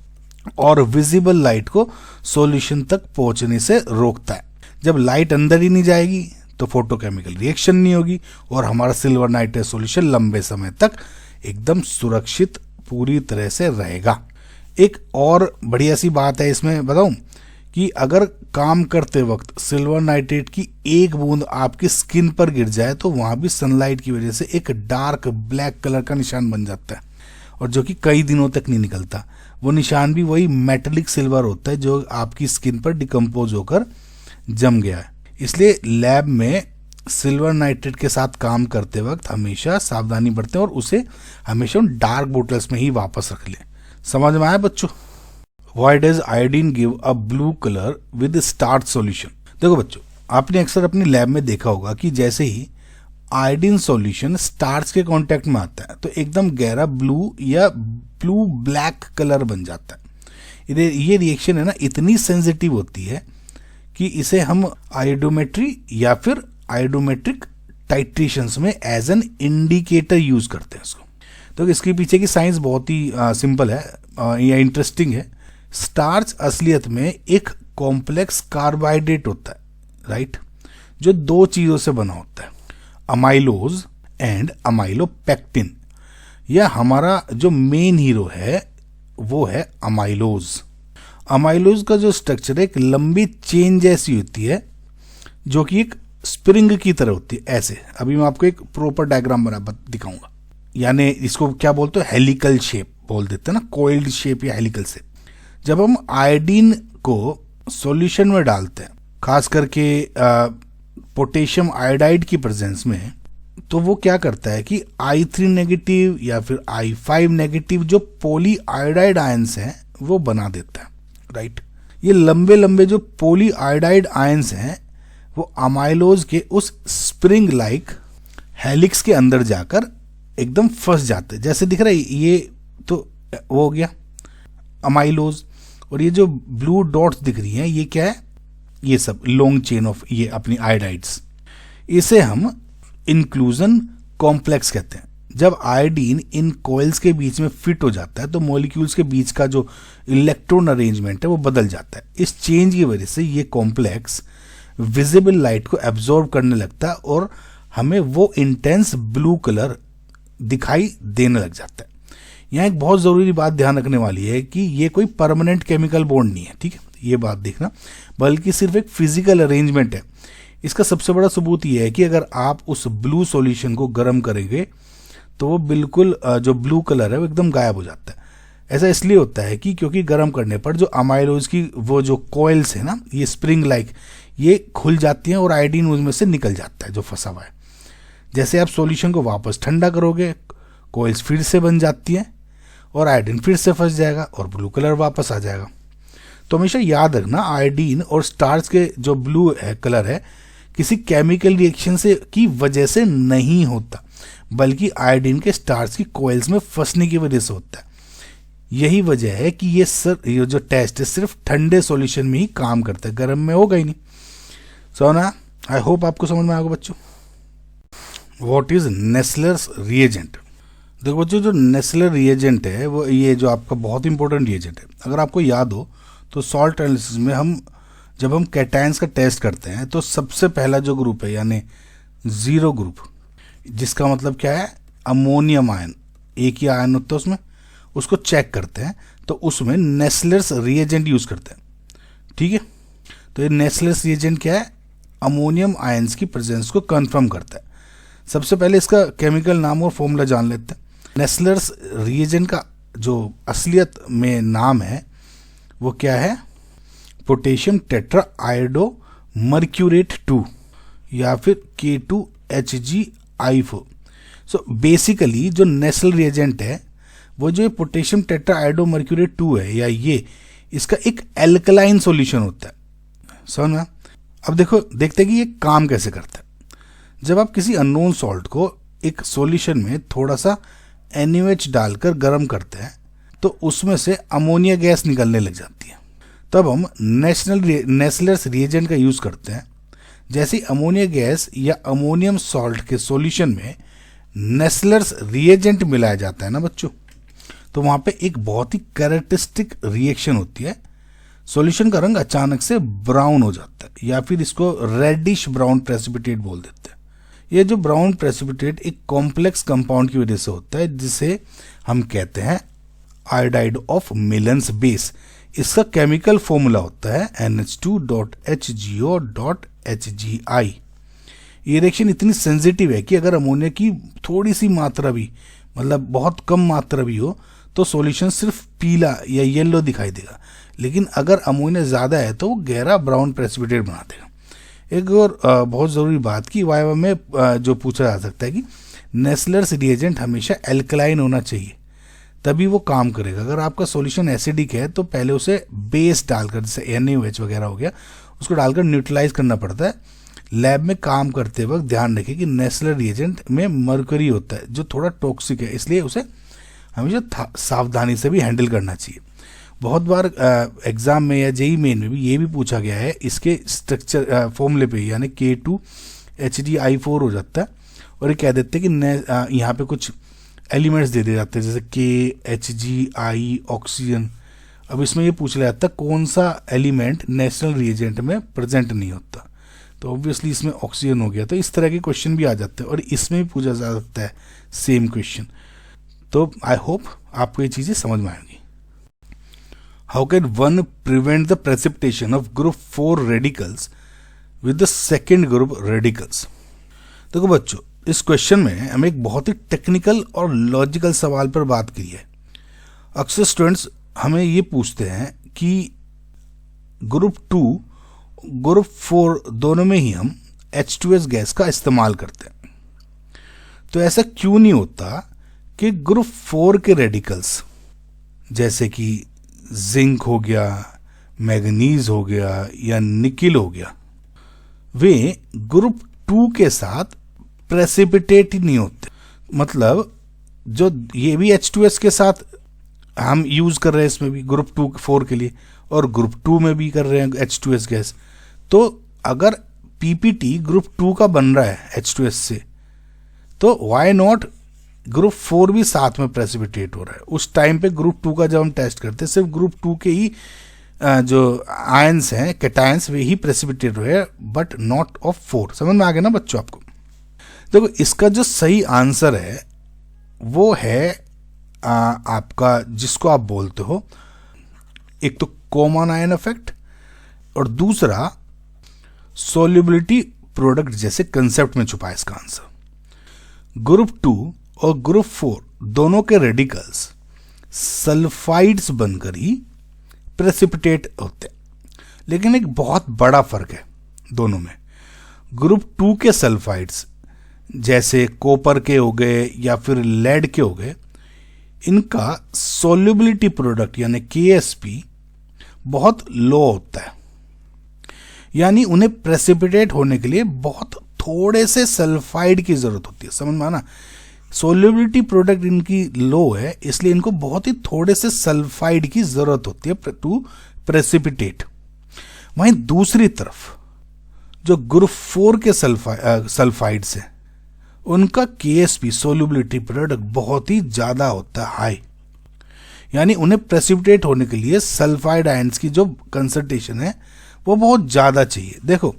और विजिबल लाइट को सॉल्यूशन तक पहुंचने से रोकता है। जब लाइट अंदर ही नहीं जाएगी तो फोटोकेमिकल रिएक्शन नहीं होगी और हमारा सिल्वर नाइट्रेट सॉल्यूशन लंबे समय तक एकदम सुरक्षित पूरी तरह से रहेगा। एक और बढ़िया सी बात है इसमें बताऊं कि अगर काम करते वक्त सिल्वर नाइट्रेट की एक बूंद आपकी स्किन पर गिर जाए तो वहां भी सनलाइट की वजह से एक डार्क ब्लैक कलर का निशान बन जाता है और जो कि कई दिनों तक नहीं निकलता। वो निशान भी वही मेटेलिक सिल्वर होता है जो आपकी स्किन पर डिकम्पोज होकर जम गया है। इसलिए लैब में सिल्वर नाइट्रेट के साथ काम करते वक्त हमेशा सावधानी बरतें और उसे हमेशा उन डार्क बोतल्स में ही वापस रख लें। समझ में आया बच्चों? Why does iodine give a blue color with starch solution? देखो बच्चों, आपने अक्सर अपनी लैब में देखा होगा कि जैसे ही आयोडीन सॉल्यूशन स्टार्च के कांटेक्ट में आता है तो एकदम गहरा ब्लू या ब्लू ब्लैक कलर बन जाता है। ये रिएक्शन है ना इतनी सेंसिटिव होती है कि इसे हम आयोडोमेट्री या फिर आयोडोमेट्रिक टाइट्रेशंस में एज एन इंडिकेटर यूज करते हैं इसको। तो इसके पीछे की साइंस बहुत ही सिंपल है या इंटरेस्टिंग है। स्टार्च असलियत में एक कॉम्प्लेक्स कार्बोहाइड्रेट होता है, राइट, जो दो चीजों से बना होता है, अमाइलोज एंड अमाइलोपेक्टिन। यह हमारा जो मेन हीरो है वो है अमाइलोज। अमाइलोज का जो स्ट्रक्चर है एक लंबी चेन जैसी होती है जो कि एक स्प्रिंग की तरह होती है ऐसे। अभी मैं आपको एक प्रॉपर डायग्राम बना दिखाऊंगा, यानी इसको क्या बोलते हैं, हेलिकल शेप बोल देते हैं ना, कॉइल्ड शेप या हेलिकल शेप। जब हम आयोडीन को सॉल्यूशन में डालते हैं, खास करके पोटेशियम आयोडाइड की प्रेजेंस में, तो वो क्या करता है कि I3 नेगेटिव या फिर I5 नेगेटिव जो पॉली आयोडाइड आयंस हैं वो बना देता है, राइट। ये लंबे लंबे जो पॉली आयोडाइड आयंस हैं वो अमाइलोज के उस स्प्रिंग लाइक हेलिक्स के अंदर जाकर एकदम फंस जाते हैं। जैसे दिख रहा है ये तो वो हो गया अमाइलोज, और ये जो ब्लू डॉट्स दिख रही हैं ये क्या है, ये सब लॉन्ग चेन ऑफ ये अपनी आयोडाइड्स। इसे हम इंक्लूजन कॉम्प्लेक्स कहते हैं। जब आयोडीन इन कॉइल्स के बीच में फिट हो जाता है तो मॉलिक्यूल्स के बीच का जो इलेक्ट्रॉन अरेंजमेंट है वो बदल जाता है। इस चेंज की वजह से ये कॉम्प्लेक्स विजिबल लाइट को एब्जॉर्ब करने लगता है और हमें वो इंटेंस ब्लू कलर दिखाई देने लग जाता है। यहाँ एक बहुत जरूरी बात ध्यान रखने वाली है कि ये कोई परमानेंट केमिकल बॉन्ड नहीं है, ठीक है, ये बात देखना, बल्कि सिर्फ एक फिजिकल अरेंजमेंट है। इसका सबसे बड़ा सबूत ये है कि अगर आप उस ब्लू सॉल्यूशन को गर्म करेंगे तो वो बिल्कुल जो ब्लू कलर है वो एकदम गायब हो जाता है। ऐसा इसलिए होता है कि क्योंकि गर्म करने पर जो अमाइलोज की वो जो कॉइल्स है ना, ये स्प्रिंग लाइक, ये खुल जाती हैं और आयोडीन उसमें से निकल जाता है जो फंसा हुआ है। जैसे आप सॉल्यूशन को वापस ठंडा करोगे, कॉइल्स फिर से बन जाती हैं और आयोडीन फिर से फंस जाएगा और ब्लू कलर वापस आ जाएगा। तो हमेशा याद रखना, आयोडीन और स्टार्च के जो ब्लू है कलर है किसी केमिकल रिएक्शन से की वजह से नहीं होता, बल्कि आयोडीन के स्टार्च की कॉइल्स में फंसने की वजह से होता है। यही वजह है कि ये जो टेस्ट है सिर्फ ठंडे सॉल्यूशन में ही काम करता है, गर्म में होगा ही नहीं। सोना, आई होप आपको समझ में आएगा बच्चों। What is Nessler's reagent? देखो बच्चों, जो नेस्लर रिएजेंट है वो ये जो आपका बहुत इंपॉर्टेंट रिएजेंट है। अगर आपको याद हो तो सॉल्ट एनालिसिस में जब हम कैटायंस का टेस्ट करते हैं तो सबसे पहला जो ग्रुप है यानी जीरो ग्रुप, जिसका मतलब क्या है, अमोनियम आयन, एक ही आयन होता है उसमें, उसको चेक करते हैं तो उसमें नेस्लर्स रिएजेंट यूज करते हैं, ठीक है। तो ये नेस्लर्स रिएजेंट क्या है, अमोनियम आयंस की प्रेजेंस को कंफर्म करता है। सबसे पहले इसका केमिकल नाम और फॉर्मूला जान लेते हैं। नेस्लर्स रिएजेंट का जो असलियत में नाम है वो क्या है, पोटेशियम टेट्रा आयोडो मर्क्यूरेट 2 या फिर K2HgI4। सो बेसिकली जो नेस्लर रिएजेंट है वो जो पोटेशियम टेट्रा आयोडो मर्क्यूरेट 2 है या ये इसका एक एल्कलाइन सॉल्यूशन होता है, समझ में। अब देखते हैं कि ये काम कैसे करता है। जब आप किसी अननोन सॉल्ट को एक सॉल्यूशन में थोड़ा सा NaOH डालकर गर्म करते हैं तो उसमें से अमोनिया गैस निकलने लग जाती है। तब हम नेस्लर्स रिएजेंट का यूज करते हैं। जैसे अमोनिया गैस या अमोनियम सॉल्ट के सॉल्यूशन में नेस्लर्स रिएजेंट मिलाया जाता है ना बच्चों, तो तो वहाँ पे एक बहुत ही कैरेक्टरिस्टिक रिएक्शन होती है, सॉल्यूशन का रंग अचानक से ब्राउन हो जाता है, या फिर इसको रेडिश ब्राउन प्रेसिपिटेट बोल देते हैं। ये जो ब्राउन प्रेसिपिटेट एक कॉम्प्लेक्स कंपाउंड की वजह से होता है, जिसे हम कहते हैं आयोडाइड ऑफ मिलन्स बेस। इसका केमिकल फॉर्मूला होता है NH2.HgO.HgI। ये रिएक्शन इतनी सेंसिटिव है कि अगर अमोनिया की थोड़ी सी मात्रा भी, मतलब बहुत कम मात्रा भी हो, तो सॉल्यूशन सिर्फ पीला या येलो दिखाई देगा, लेकिन अगर अमोनिया ज़्यादा है तो वो गहरा ब्राउन प्रेसिपिटेट बना देगा। एक और बहुत ज़रूरी बात की वाइवा में जो पूछा जा सकता है कि नेस्लर्स रिएजेंट हमेशा एल्कलाइन होना चाहिए, तभी वो काम करेगा। अगर आपका सॉल्यूशन एसिडिक है तो पहले उसे बेस डालकर, जैसे NaOH वगैरह हो गया, उसको डालकर न्यूट्रलाइज करना पड़ता है। लैब में काम करते वक्त ध्यान रखें कि नेस्लर रिएजेंट में मर्करी होता है जो थोड़ा टॉक्सिक है, इसलिए उसे हमेशा सावधानी से भी हैंडल करना चाहिए। बहुत बार एग्जाम में या जेई मेन में भी ये भी पूछा गया है, इसके स्ट्रक्चर फॉर्मूले पे, यानी K2HgI4 हो जाता है, और ये कह देते हैं कि यहाँ पे कुछ एलिमेंट्स दे दिए जाते हैं, जैसे KHgI ऑक्सीजन। अब इसमें ये पूछ लिया जाता है कौन सा एलिमेंट नेशनल रिएजेंट में प्रेजेंट नहीं होता, तो ऑब्वियसली इसमें ऑक्सीजन हो गया। तो इस तरह के क्वेश्चन भी आ जाते हैं और इसमें भी पूछा जा सकता है सेम क्वेश्चन। तो आई होप आपको ये चीज़ें समझ में आएंगी। How can one prevent the precipitation of group 4 radicals with the second group radicals? देखो बच्चों, इस क्वेश्चन में हम एक बहुत ही टेक्निकल और लॉजिकल सवाल पर बात की है। अक्सर स्टूडेंट्स हमें ये पूछते हैं कि ग्रुप 2 ग्रुप 4 दोनों में ही हम H2S गैस का इस्तेमाल करते हैं, तो ऐसा क्यों नहीं होता कि ग्रुप 4 के रेडिकल्स जैसे कि जिंक हो गया, मैग्नीज हो गया या निकिल हो गया, वे ग्रुप 2 के साथ प्रेसिपिटेट ही नहीं होते? मतलब जो ये भी H2S के साथ हम यूज कर रहे हैं, इसमें भी ग्रुप 4 के लिए, और ग्रुप 2 में भी कर रहे हैं H2S गैस। तो अगर PPT ग्रुप 2 का बन रहा है H2S से, तो वाई नॉट ग्रुप 4 भी साथ में प्रेसिपिटेट हो रहा है? उस टाइम पे ग्रुप 2 का जब हम टेस्ट करते हैं, सिर्फ ग्रुप 2 के ही जो आयंस हैं, कैटायंस, वे ही प्रेसिपिटेट हुए, बट नॉट ऑफ 4। समझ में आ गया ना बच्चों आपको? देखो, इसका जो सही आंसर है वो है आपका, जिसको आप बोलते हो, एक तो कॉमन आयन इफेक्ट और दूसरा सोल्युबिलिटी प्रोडक्ट जैसे कंसेप्ट में छुपा है इसका आंसर। ग्रुप 2 और ग्रुप 4 दोनों के रेडिकल्स सल्फाइड्स बनकर ही प्रेसिपिटेट होते हैं, लेकिन एक बहुत बड़ा फर्क है दोनों में। ग्रुप 2 के सल्फाइड्स जैसे कॉपर के हो गए या फिर लेड के हो गए, इनका सोल्युबिलिटी प्रोडक्ट यानी KSP बहुत लो होता है, यानी उन्हें प्रेसिपिटेट होने के लिए बहुत थोड़े से सल्फाइड की जरूरत होती है। समझ में आना? सोल्युबिलिटी प्रोडक्ट इनकी लो है, इसलिए इनको बहुत ही थोड़े से सल्फाइड की जरूरत होती है टू प्रेसिपिटेट। वहीं दूसरी तरफ जो ग्रुप 4 के सल्फाइड्स है, उनका KSP सोल्युबिलिटी प्रोडक्ट बहुत ही ज्यादा होता है, हाई, यानी उन्हें प्रेसिपिटेट होने के लिए सल्फाइड आयंस की जो कंसंट्रेशन है वो बहुत ज्यादा चाहिए। देखो,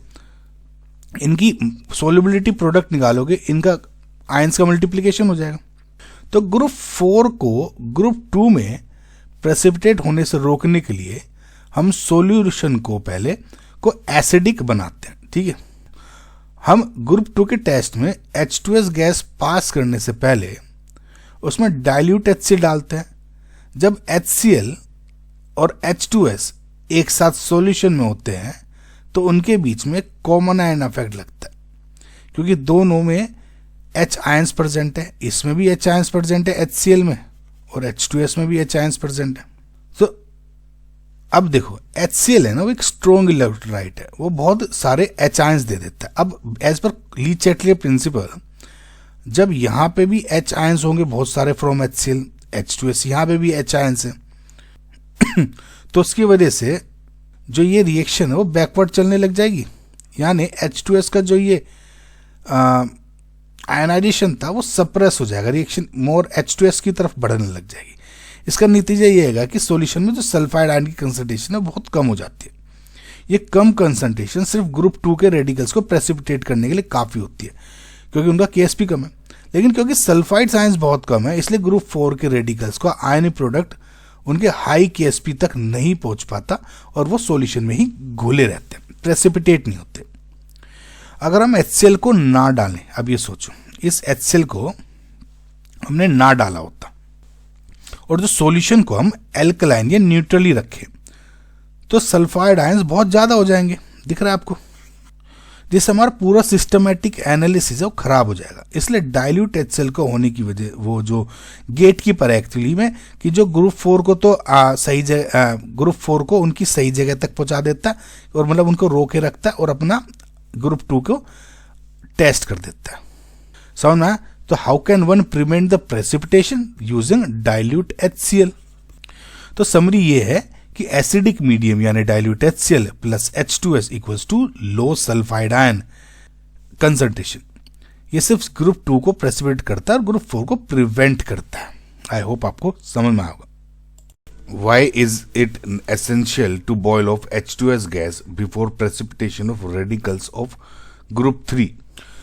इनकी सोल्युबिलिटी प्रोडक्ट निकालोगे, इनका आयंस का मल्टीप्लिकेशन हो जाएगा। तो ग्रुप 4 को ग्रुप 2 में प्रेसिपिटेट होने से रोकने के लिए हम सॉल्यूशन को पहले को एसिडिक बनाते हैं, ठीक है। हम ग्रुप 2 के टेस्ट में H2S गैस पास करने से पहले उसमें डाइल्यूट HCl डालते हैं। जब HCl और H2S एक साथ सॉल्यूशन में होते हैं तो उनके बीच में कॉमन आयन इफेक्ट लगता है, क्योंकि दोनों में H आयंस प्रेजेंट है। इसमें भी H आयंस प्रेजेंट है HCl में, और H2S में भी H आयंस प्रेजेंट है। तो अब देखो, HCl है ना, वो एक स्ट्रॉन्ग इलेक्ट्रोलाइट है, वो बहुत सारे H आयंस दे देता है। अब एज पर ली-चैटले प्रिंसिपल, जब यहाँ पे भी H आयंस होंगे बहुत सारे फ्रॉम HCl, H2S, यहाँ पे भी H आयंस है तो उसकी वजह से जो ये रिएक्शन है वो बैकवर्ड चलने लग जाएगी, यानी H2S का जो ये आयनाइजेशन था वो सप्रेस हो जाएगा, रिएक्शन मोर H2S की तरफ बढ़ने लग जाएगी। इसका नतीजा ये है कि सॉल्यूशन में जो सल्फाइड आयन की कंसंट्रेशन है बहुत कम हो जाती है। ये कम कंसंट्रेशन सिर्फ ग्रुप 2 के रेडिकल्स को प्रेसिपिटेट करने के लिए काफ़ी होती है, क्योंकि उनका केएसपी कम है। लेकिन क्योंकि सल्फाइड आयंस बहुत कम है, इसलिए ग्रुप 4 के रेडिकल्स का आयनिक प्रोडक्ट उनके हाई केएसपी तक नहीं पहुंच पाता और वो सॉल्यूशन में ही घुले रहते हैं, प्रेसिपिटेट नहीं होते। अगर हम HCl को ना डालें, अब ये सोचो, इस HCl को हमने ना डाला होता और जो सॉल्यूशन को हम एल्कलाइन या न्यूट्रली रखें, तो सल्फाइड आयंस बहुत ज़्यादा हो जाएंगे। दिख रहा है आपको? जिससे हमारा पूरा सिस्टमेटिक एनालिसिस है वो खराब हो जाएगा। इसलिए डाइल्यूट HCl को होने की वजह वो जो गेट कीपर है एक्चुअली में, कि जो ग्रुप 4 को तो सही जगह ग्रुप 4 को उनकी सही जगह तक पहुंचा देता है और मतलब उनको रोके रखता है और अपना ग्रुप 2 को टेस्ट कर देता है। समझ में? तो how can one prevent the precipitation using dilute HCl? तो समरी ये है कि एसिडिक मीडियम यानी dilute HCl plus H2S equals to low sulphide ion concentration, ये सिर्फ ग्रुप 2 को प्रेसिपिटेट करता है और ग्रुप 4 को प्रिवेंट करता है। आई होप आपको समझ में आएगा। Why is it essential to boil off H2S gas before precipitation of radicals of group 3?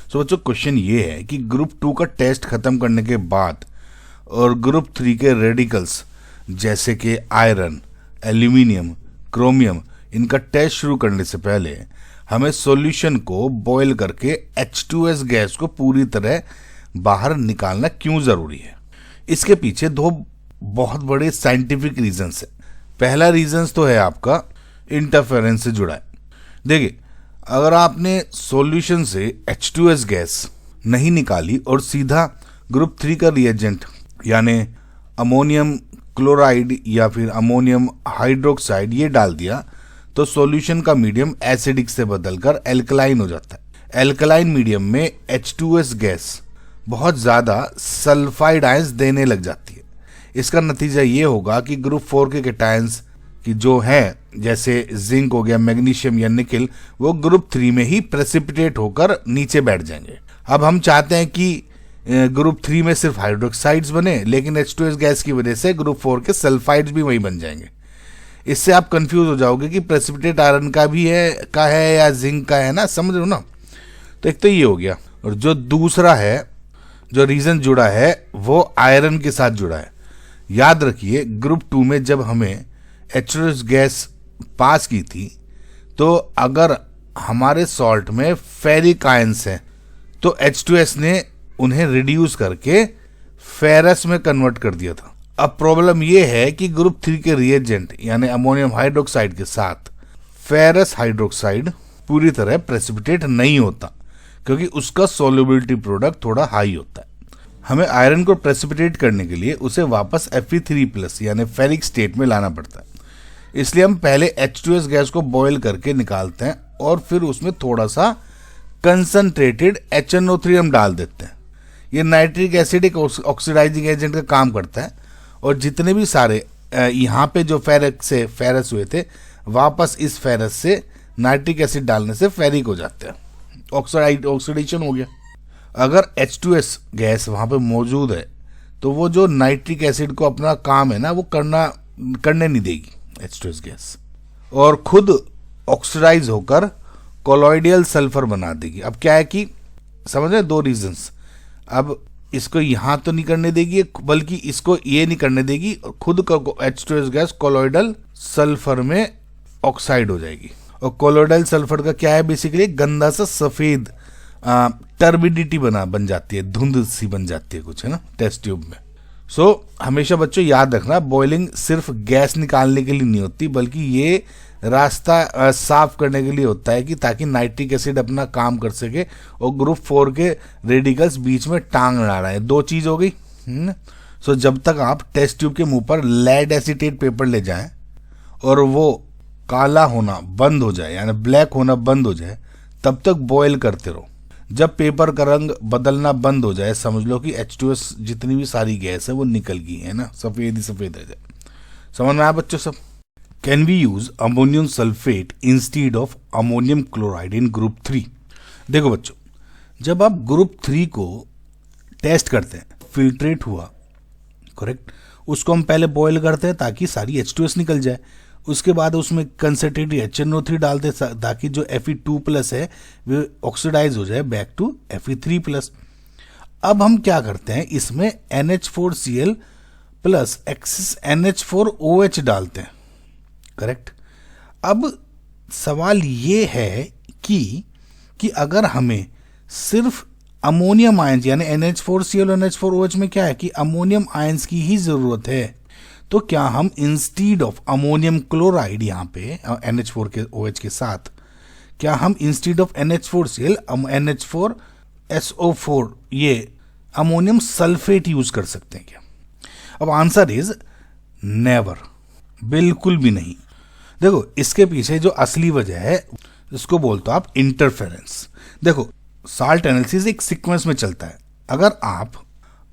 So बच्चों क्वेश्चन ये है कि ग्रुप 2 का टेस्ट खत्म करने के बाद और ग्रुप 3 के रेडिकल्स जैसे कि आयरन, एल्यूमिनियम, क्रोमियम, इनका टेस्ट शुरू करने से पहले हमें सॉल्यूशन को बॉयल करके H2S गैस को पूरी तरह बाहर निकालना क्यों जरूरी है? इसके पीछे दो बहुत बड़े साइंटिफिक रीजंस है। पहला रीजंस तो है आपका इंटरफेरेंस से जुड़ा है। देखिए, अगर आपने सॉल्यूशन से H2S गैस नहीं निकाली और सीधा ग्रुप 3 का रिएजेंट यानी अमोनियम क्लोराइड या फिर अमोनियम हाइड्रोक्साइड ये डाल दिया, तो सॉल्यूशन का मीडियम एसिडिक से बदलकर एल्कलाइन हो जाता है। एल्कलाइन मीडियम में H2S गैस बहुत ज़्यादा सल्फाइड आयंस देने लग जाती है। इसका नतीजा ये होगा कि ग्रुप 4 के कैटायंस की जो है, जैसे जिंक हो गया, मैग्नीशियम या निकल, वो ग्रुप 3 में ही प्रेसिपिटेट होकर नीचे बैठ जाएंगे। अब हम चाहते हैं कि ग्रुप 3 में सिर्फ हाइड्रोक्साइड्स बने, लेकिन H2S गैस की वजह से ग्रुप 4 के सल्फाइड्स भी वही बन जाएंगे। इससे आप कंफ्यूज हो जाओगे कि प्रेसिपिटेट आयरन का भी है या जिंक का है ना, समझ रहे हो ना? तो एक तो ये हो गया, और जो दूसरा है, जो रीजन जुड़ा है वो आयरन के साथ जुड़ा है। याद रखिए, ग्रुप 2 में जब हमें H2S गैस पास की थी, तो अगर हमारे सॉल्ट में फेरिक आयंस हैं तो H2S ने उन्हें रिड्यूस करके फेरस में कन्वर्ट कर दिया था। अब प्रॉब्लम यह है कि ग्रुप 3 के रिएजेंट यानी अमोनियम हाइड्रोक्साइड के साथ फेरस हाइड्रोक्साइड पूरी तरह प्रेसिपिटेट नहीं होता, क्योंकि उसका सॉल्युबिलिटी प्रोडक्ट थोड़ा हाई होता है। हमें आयरन को प्रेसिपिटेट करने के लिए उसे वापस Fe3+ यानी फेरिक स्टेट में लाना पड़ता है। इसलिए हम पहले H2S गैस को बॉयल करके निकालते हैं और फिर उसमें थोड़ा सा कंसंट्रेटेड HNO3 हम डाल देते हैं। ये नाइट्रिक एसिड एक ऑक्सीडाइजिंग एजेंट का काम करता है, और जितने भी सारे यहाँ पे जो फेरस हुए थे, वापस इस फेरस से नाइट्रिक एसिड डालने से फेरिक हो जाते हैं। ऑक्सीडेशन हो गया। अगर H2S गैस वहाँ पे मौजूद है तो वो जो नाइट्रिक एसिड को अपना काम है ना वो करने नहीं देगी H2S गैस, और खुद ऑक्सीडाइज होकर कोलॉइडियल सल्फर बना देगी। अब क्या है कि समझ रहे, दो रीजंस। अब इसको यहाँ तो नहीं करने देगी, बल्कि इसको ये नहीं करने देगी, खुद का H2S गैस कोलॉइडल सल्फर में ऑक्साइड हो जाएगी। और कोलॉइडल सल्फर का क्या है, बेसिकली गंदा सा सफेद टर्बिडिटी बन जाती है, धुंध सी बन जाती है कुछ, है ना, टेस्ट ट्यूब में। हमेशा बच्चों याद रखना, बॉइलिंग सिर्फ गैस निकालने के लिए नहीं होती, बल्कि ये रास्ता साफ करने के लिए होता है कि ताकि नाइट्रिक एसिड अपना काम कर सके और ग्रुप 4 के रेडिकल्स बीच में टांग ना रहे। दो चीज हो गई। जब तक आप टेस्ट ट्यूब के मुंह पर लेड एसीटेट पेपर ले जाएं और वो काला होना बंद हो जाए यानी ब्लैक होना बंद हो जाए, तब तक बॉयल करते रहो। जब पेपर का रंग बदलना बंद हो जाए, समझ लो कि H2S जितनी भी सारी गैस है वो निकल गई है ना, सफेद ही सफेद रह जाए। समझ में आया बच्चों सब? Can we use ammonium sulphate instead of ammonium chloride in group 3? देखो बच्चों, जब आप ग्रुप 3 को टेस्ट करते हैं, फिल्ट्रेट हुआ, करेक्ट, उसको हम पहले बॉयल करते हैं ताकि सारी H2S निकल जाए, उसके बाद उसमें कंसनट्रेटेड HNO3 डालते हैं ताकि जो Fe2+ है वो ऑक्सीडाइज हो जाए बैक टू Fe3+। अब हम क्या करते हैं, इसमें NH4Cl प्लस एक्सिस NH4OH डालते हैं, करेक्ट। अब सवाल ये है कि अगर हमें सिर्फ अमोनियम आयंस यानी NH4Cl और NH4OH में क्या है कि अमोनियम आयंस की ही जरूरत है, तो क्या हम इंस्टीड ऑफ अमोनियम क्लोराइड यहाँ पे NH4 के OH के साथ, क्या हम इंस्टीड ऑफ NH4Cl NH4SO4 ये अमोनियम सल्फेट यूज कर सकते हैं क्या? अब आंसर इज नेवर, बिल्कुल भी नहीं। देखो इसके पीछे जो असली वजह है इसको बोलते हो आप इंटरफेरेंस। देखो साल्ट एनालिसिस एक सीक्वेंस में चलता है। अगर आप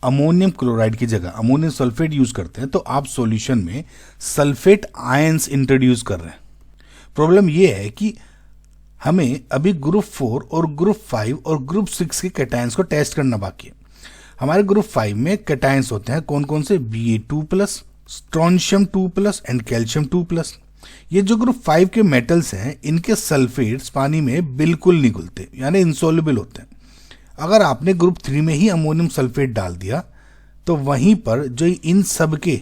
अमोनियम क्लोराइड की जगह अमोनियम सल्फेट यूज करते हैं तो आप सॉल्यूशन में सल्फेट आयंस इंट्रोड्यूस कर रहे हैं। प्रॉब्लम यह है कि हमें अभी ग्रुप 4 और ग्रुप 5 और ग्रुप 6 के कैटायंस को टेस्ट करना बाकी है। हमारे ग्रुप 5 में कैटायंस होते हैं कौन कौन से, Ba2+, स्ट्रोंशियम 2+ एंड कैल्शियम 2+। ये जो ग्रुप 5 के मेटल्स हैं इनके सल्फेट्स पानी में बिल्कुल नहीं घुलते, यानी इंसॉल्युबल होते हैं। अगर आपने ग्रुप 3 में ही अमोनियम सल्फेट डाल दिया तो वहीं पर जो इन सब के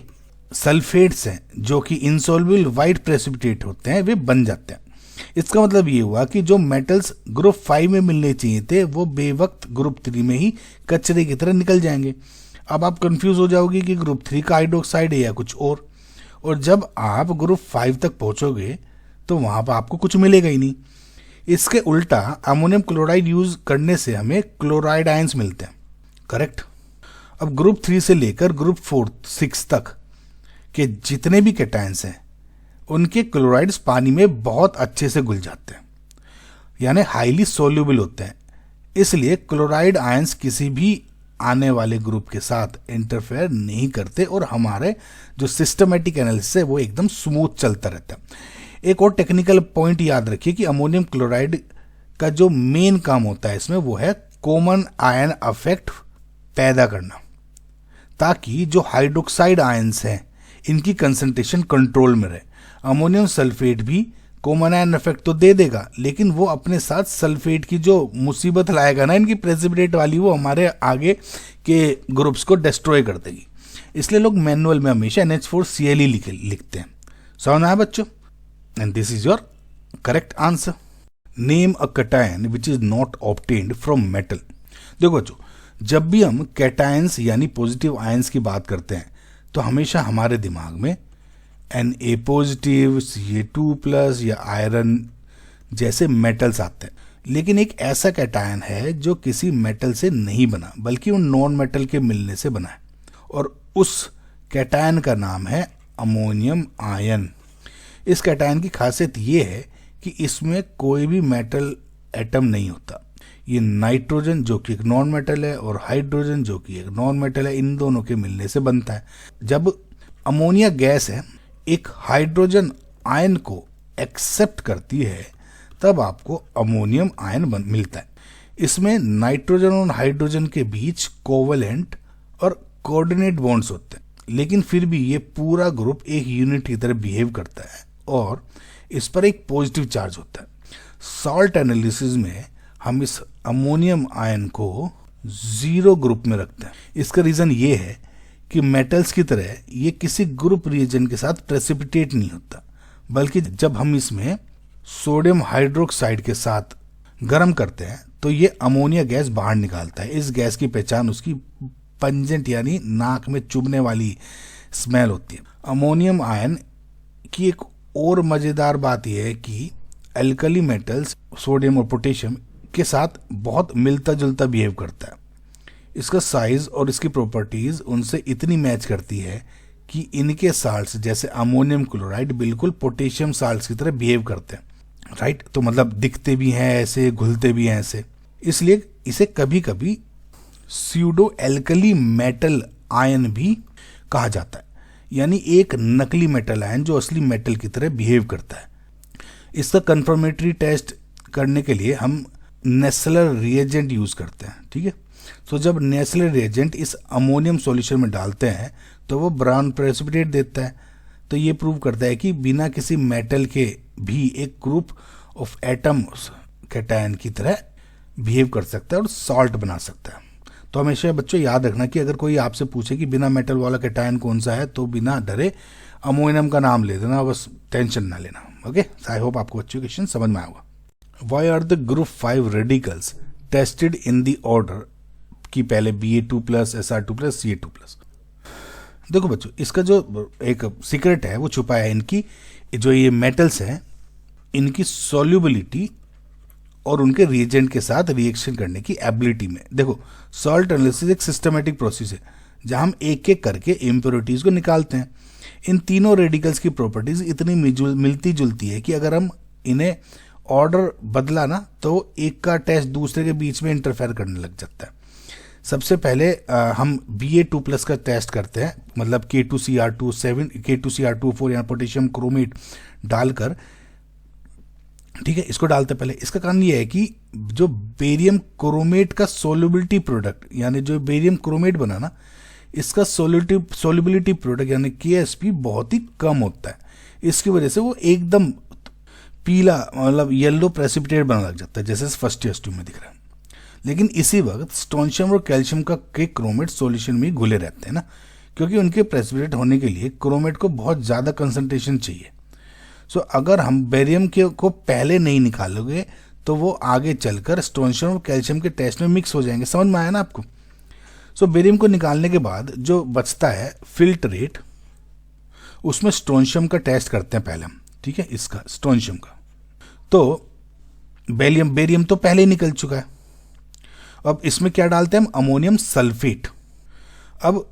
सल्फेट्स हैं जो कि इंसॉल्युबल वाइट प्रेसिपिटेट होते हैं वे बन जाते हैं। इसका मतलब ये हुआ कि जो मेटल्स ग्रुप 5 में मिलने चाहिए थे वो बेवक्त ग्रुप 3 में ही कचरे की तरह निकल जाएंगे। अब आप कंफ्यूज हो जाओगे कि ग्रुप 3 का हाइड्रोक्साइड है या कुछ और जब आप ग्रुप 5 तक पहुंचोगे तो वहां पर आपको कुछ मिलेगा ही नहीं। इसके उल्टा अमोनियम क्लोराइड यूज करने से हमें क्लोराइड आयंस मिलते हैं, करेक्ट। अब ग्रुप 3 से लेकर ग्रुप 4-6 तक के जितने भी कैटायंस हैं उनके क्लोराइड्स पानी में बहुत अच्छे से घुल जाते हैं, यानी हाईली सोल्यूबल होते हैं। इसलिए क्लोराइड आयंस किसी भी आने वाले ग्रुप के साथ इंटरफेयर नहीं करते और हमारे जो सिस्टमेटिक एनालिसिस है वो एकदम स्मूथ चलता रहता है। एक और टेक्निकल पॉइंट याद रखिए कि अमोनियम क्लोराइड का जो मेन काम होता है इसमें वो है कॉमन आयन इफेक्ट पैदा करना, ताकि जो हाइड्रोक्साइड आयंस हैं इनकी कंसंट्रेशन कंट्रोल में रहे। अमोनियम सल्फेट भी कॉमन आयन इफेक्ट तो दे देगा लेकिन वो अपने साथ सल्फेट की जो मुसीबत लाएगा ना इनकी प्रेसिपिटेट वाली, वो हमारे आगे के ग्रुप्स को डिस्ट्रॉय कर देगी। इसलिए लोग मैनुअल में हमेशा NH4Cl ही लिखते हैं। समझ आया बच्चों? And this is your correct answer. Name a cation which is not obtained from metal. देखो बच्चों, जब भी हम कैटायंस यानी पॉजिटिव आयंस की बात करते हैं तो हमेशा हमारे दिमाग में Na पॉजिटिव, Ca2+ या आयरन जैसे मेटल्स आते हैं। लेकिन एक ऐसा कैटायन है जो किसी मेटल से नहीं बना बल्कि उन नॉन मेटल के मिलने से बना है, और उस कैटायन का नाम है अमोनियम आयन। इस कैटायन की खासियत ये है कि इसमें कोई भी मेटल एटम नहीं होता। ये नाइट्रोजन जो कि एक नॉन मेटल है और हाइड्रोजन जो कि एक नॉन मेटल है, इन दोनों के मिलने से बनता है। जब अमोनिया गैस है एक हाइड्रोजन आयन को एक्सेप्ट करती है तब आपको अमोनियम आयन मिलता है। इसमें नाइट्रोजन और हाइड्रोजन के बीच कोवेलेंट और कोऑर्डिनेट बॉन्ड्स होते हैं, लेकिन फिर भी ये पूरा ग्रुप एक यूनिट की तरह बिहेव करता है और इस पर एक पॉजिटिव चार्ज होता है। सॉल्ट एनालिसिस में हम इस अमोनियम आयन को 0 ग्रुप में रखते हैं। इसका रीजन ये है कि मेटल्स की तरह ये किसी ग्रुप रिएजेंट के साथ प्रेसिपिटेट नहीं होता, बल्कि जब हम इसमें सोडियम हाइड्रोक्साइड के साथ गर्म करते हैं तो ये अमोनिया गैस बाहर निकालता है। इस गैस की पहचान उसकी पंजेंट यानी नाक में चुभने वाली स्मेल होती है। अमोनियम आयन की एक और मजेदार बात यह है कि एल्कली मेटल्स सोडियम और पोटेशियम के साथ बहुत मिलता जुलता बिहेव करता है। इसका साइज और इसकी प्रॉपर्टीज उनसे इतनी मैच करती है कि इनके साल्ट्स जैसे अमोनियम क्लोराइड बिल्कुल पोटेशियम साल्ट्स की तरह बिहेव करते हैं, राइट। तो मतलब दिखते भी हैं ऐसे, घुलते भी हैं ऐसे, इसलिए इसे कभी कभी स्यूडो एल्कली मेटल आयन भी कहा जाता है, यानी एक नकली मेटल आयन जो असली मेटल की तरह बिहेव करता है। इसका कंफर्मेटरी टेस्ट करने के लिए हम नेस्लर रिएजेंट यूज करते हैं, ठीक है। तो जब नेचुरल रिएजेंट इस अमोनियम सॉल्यूशन में डालते हैं तो वो ब्राउन प्रेसिपिटेट देता है। तो ये प्रूव करता है कि बिना किसी मेटल के भी एक ग्रुप ऑफ एटम्स कैटायन की तरह बिहेव कर सकता है और सॉल्ट बना सकता है। तो हमेशा बच्चों याद रखना कि अगर कोई आपसे पूछे कि बिना मेटल वाला कैटायन कौन सा है, तो बिना डरे अमोनियम का नाम ले देना, बस टेंशन ना लेना। ओके, आई होप आपको अच्छी क्वेश्चन समझ में आएगा। Why are the group 5 radicals tested in the order कि पहले Ba2+, Sr2+, Ca2+। देखो बच्चों, इसका जो एक सीक्रेट है वो छुपा है इनकी जो ये मेटल्स हैं, इनकी सॉल्युबिलिटी और उनके रिएजेंट के साथ रिएक्शन करने की एबिलिटी में। देखो, सॉल्ट एनालिसिस एक सिस्टमेटिक प्रोसेस है जहां हम एक एक करके इम्प्योरिटीज को निकालते हैं। इन तीनों रेडिकल्स की प्रॉपर्टीज इतनी मिलती जुलती है कि अगर हम इन्हें ऑर्डर बदला ना तो एक का टेस्ट दूसरे के बीच में इंटरफेयर करने लग जाता है। सबसे पहले हम Ba2+ का टेस्ट करते हैं, मतलब K2Cr2 K2Cr2 या पोटेशियम क्रोमेट डालकर, ठीक है, इसको डालते पहले। इसका कारण ये है कि जो बेरियम क्रोमेट का सोल्युबिलिटी प्रोडक्ट, यानी जो बेरियम क्रोमेट बना ना, इसका सोल्युबिलिटी प्रोडक्ट यानी KSP बहुत ही कम होता है। इसकी वजह से वो एकदम पीला, मतलब येलो प्रेसिपिटेट बनने लग जाता है, जैसे फर्स्ट टेस्ट ट्यूब में दिख रहा है। लेकिन इसी वक्त स्ट्रोंशियम और कैल्शियम का के क्रोमेट सॉल्यूशन में घुले रहते हैं ना, क्योंकि उनके प्रेसिपिटेट होने के लिए क्रोमेट को बहुत ज़्यादा कंसंट्रेशन चाहिए। सो अगर हम बेरियम को पहले नहीं निकालोगे तो वो आगे चलकर स्ट्रोंशियम और कैल्शियम के टेस्ट में मिक्स हो जाएंगे। समझ में आया ना आपको? सो बेरियम को निकालने के बाद जो बचता है फिल्ट्रेट, उसमें स्ट्रोंशियम का टेस्ट करते हैं पहले हम, ठीक है, इसका स्ट्रोंशियम का। तो बेरियम तो पहले ही निकल चुका है। अब इसमें क्या डालते हैं हम? Ammonium sulphate. अब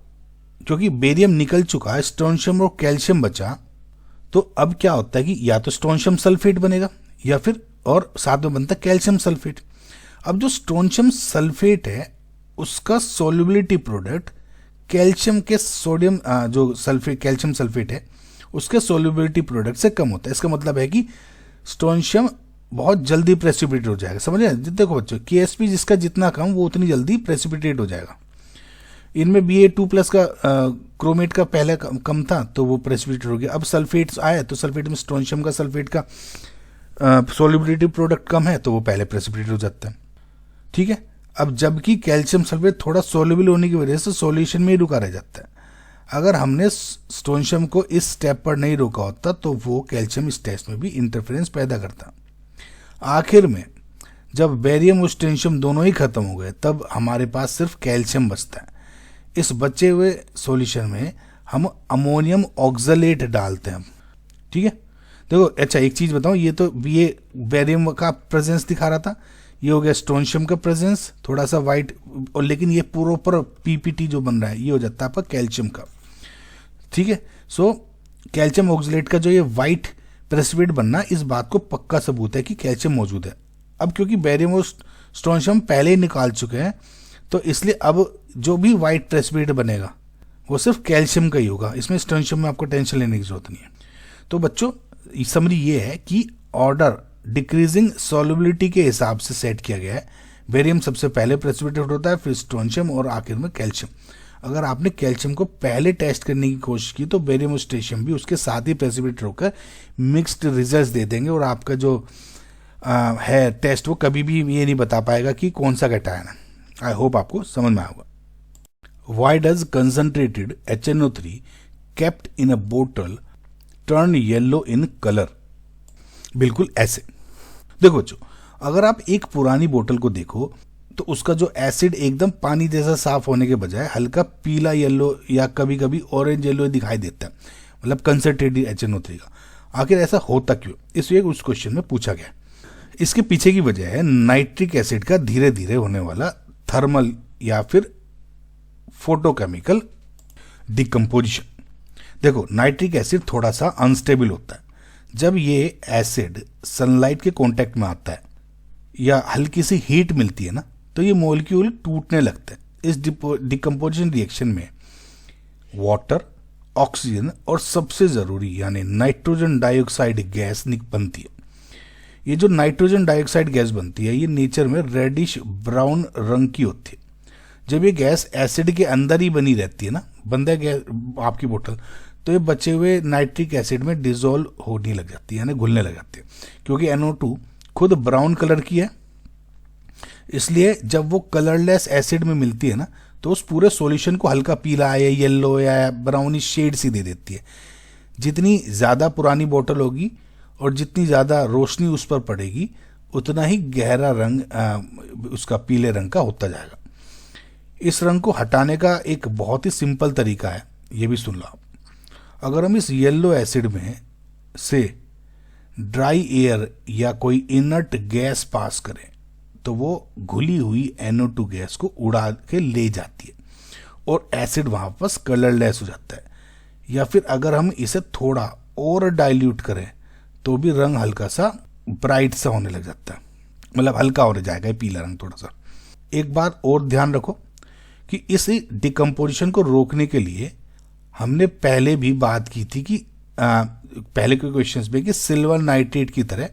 क्योंकि बेरियम निकल चुका है, स्ट्रोंशियम और कैल्शियम बचा, तो अब क्या होता है कि या तो स्ट्रोंशियम सल्फेट बनेगा या फिर और साथ में बनता है कैल्शियम सल्फेट। अब जो स्ट्रोंशियम सल्फेट है उसका सोल्युबिलिटी प्रोडक्ट कैल्शियम के सोडियम जो सल्फेट कैल्शियम सल्फेट है उसके सोल्युबिलिटी प्रोडक्ट से कम होता है। इसका मतलब है कि स्ट्रोंशियम बहुत जल्दी प्रेसिपिटेट हो जाएगा। समझ रहे हैं? देखो बच्चों, KSP जिसका जितना कम वो उतनी जल्दी प्रेसिपिटेट हो जाएगा। इनमें Ba2+ का क्रोमेट का पहले कम था तो वो प्रेसिपिटेट हो गया। अब सल्फेट्स आए तो सल्फेट में स्ट्रोंशियम का सल्फेट का सोल्युबिलिटी प्रोडक्ट कम है तो वो पहले प्रेसिपिटेट हो जाता है, ठीक है। अब जबकि कैल्शियम सल्फेट थोड़ा सोल्युबल होने की वजह से सॉल्यूशन में ही रुका रह जाता है। अगर हमने स्ट्रोंशियम को इस स्टेप पर नहीं रोका होता तो वो कैल्शियम इस टेस्ट में भी इंटरफेरेंस पैदा करता। आखिर में जब बेरियम और स्ट्रोंशियम दोनों ही खत्म हो गए तब हमारे पास सिर्फ कैल्शियम बचता है। इस बचे हुए सॉल्यूशन में हम अमोनियम ऑक्सलेट डालते हैं, ठीक है। देखो, अच्छा एक चीज बताऊं, ये तो ये बेरियम का प्रेजेंस दिखा रहा था, ये हो गया स्ट्रोंशियम का प्रेजेंस थोड़ा सा वाइट, और लेकिन ये प्रॉपर PPT जो बन रहा है ये हो जाता है आपका कैल्शियम का, ठीक है। सो कैल्शियम ऑक्सलेट का जो ये वाइट प्रेसिपिटेट बनना, इस बात को पक्का सबूत है कि कैल्शियम मौजूद है। अब क्योंकि बेरियम और स्ट्रोंशियम पहले ही निकाल चुके हैं तो इसलिए अब जो भी वाइट प्रेसिपिटेट बनेगा वो सिर्फ कैल्शियम का ही होगा। इसमें स्ट्रोंशियम में आपको टेंशन लेने की जरूरत नहीं है। तो बच्चों, समरी ये है कि ऑर्डर डिक्रीजिंग सॉल्युबिलिटी के हिसाब से सेट किया गया है। बेरियम सबसे पहले प्रेसिपिटेट होता है, फिर स्ट्रोंशियम और आखिर में कैल्शियम। अगर आपने कैल्शियम को पहले टेस्ट करने की कोशिश की तो बेरियम और स्ट्रोंशियम भी उसके साथ ही प्रेसिपिटेट होकर मिक्स्ड रिजल्ट्स दे देंगे और आपका जो है टेस्ट वो कभी भी ये नहीं बता पाएगा कि कौन सा कैटायन है। आई होप आपको समझ में आएगा। Why does concentrated HNO3 kept in a बोतल टर्न येलो इन कलर? बिल्कुल ऐसे। देखो बच्चों, अगर आप एक पुरानी बोतल को देखो तो उसका जो एसिड एकदम पानी जैसा साफ होने के बजाय हल्का पीला येलो या कभी कभी ऑरेंज येलो दिखाई देता है, मतलब कंसंट्रेटेड HNO3 का। आखिर ऐसा होता क्यों, इसलिए उस क्वेश्चन में पूछा गया। इसके पीछे की वजह है नाइट्रिक एसिड का धीरे धीरे होने वाला थर्मल या फिर फोटोकेमिकल डिकम्पोजिशन। देखो, नाइट्रिक एसिड थोड़ा सा अनस्टेबल होता है। जब ये एसिड सनलाइट के कांटेक्ट में आता है या हल्की सी हीट मिलती है ना तो ये मॉलिक्यूल टूटने लगते हैं। इस डिकम्पोजिशन रिएक्शन में वाटर, ऑक्सीजन और सबसे जरूरी यानी नाइट्रोजन डाइऑक्साइड गैस बनती है। ये जो नाइट्रोजन डाइऑक्साइड गैस बनती है ये नेचर में रेडिश ब्राउन रंग की होती है। जब ये गैस एसिड के अंदर ही बनी रहती है ना, बंद है गैस आपकी बोतल, तो ये बचे हुए नाइट्रिक एसिड में डिजोल्व होने लग जाती है, यानी घुलने लग जाती है, क्योंकि NO2 खुद ब्राउन कलर की है। इसलिए जब वो कलरलेस एसिड में मिलती है ना, तो उस पूरे सॉल्यूशन को हल्का पीला या येलो या ब्राउनिश शेड सी दे देती है। जितनी ज़्यादा पुरानी बोतल होगी और जितनी ज़्यादा रोशनी उस पर पड़ेगी, उतना ही गहरा रंग उसका पीले रंग का होता जाएगा। इस रंग को हटाने का एक बहुत ही सिंपल तरीका है, ये भी सुन लो आप। अगर हम इस येलो एसिड में से ड्राई एयर या कोई इनर्ट गैस पास करें, तो वो घुली हुई NO2 गैस को उड़ा के ले जाती है और एसिड वहाँ पर कलरलेस हो जाता है। या फिर अगर हम इसे थोड़ा और डाइल्यूट करें, तो भी रंग हल्का सा ब्राइट सा होने लग जाता है, मतलब हल्का होने जाएगा पीला रंग थोड़ा सा। एक बात और ध्यान रखो कि इस डिकम्पोजिशन को रोकने के लिए हमने पहले भी बात की थी कि पहले के क्वेश्चंस में कि सिल्वर नाइट्रेट की तरह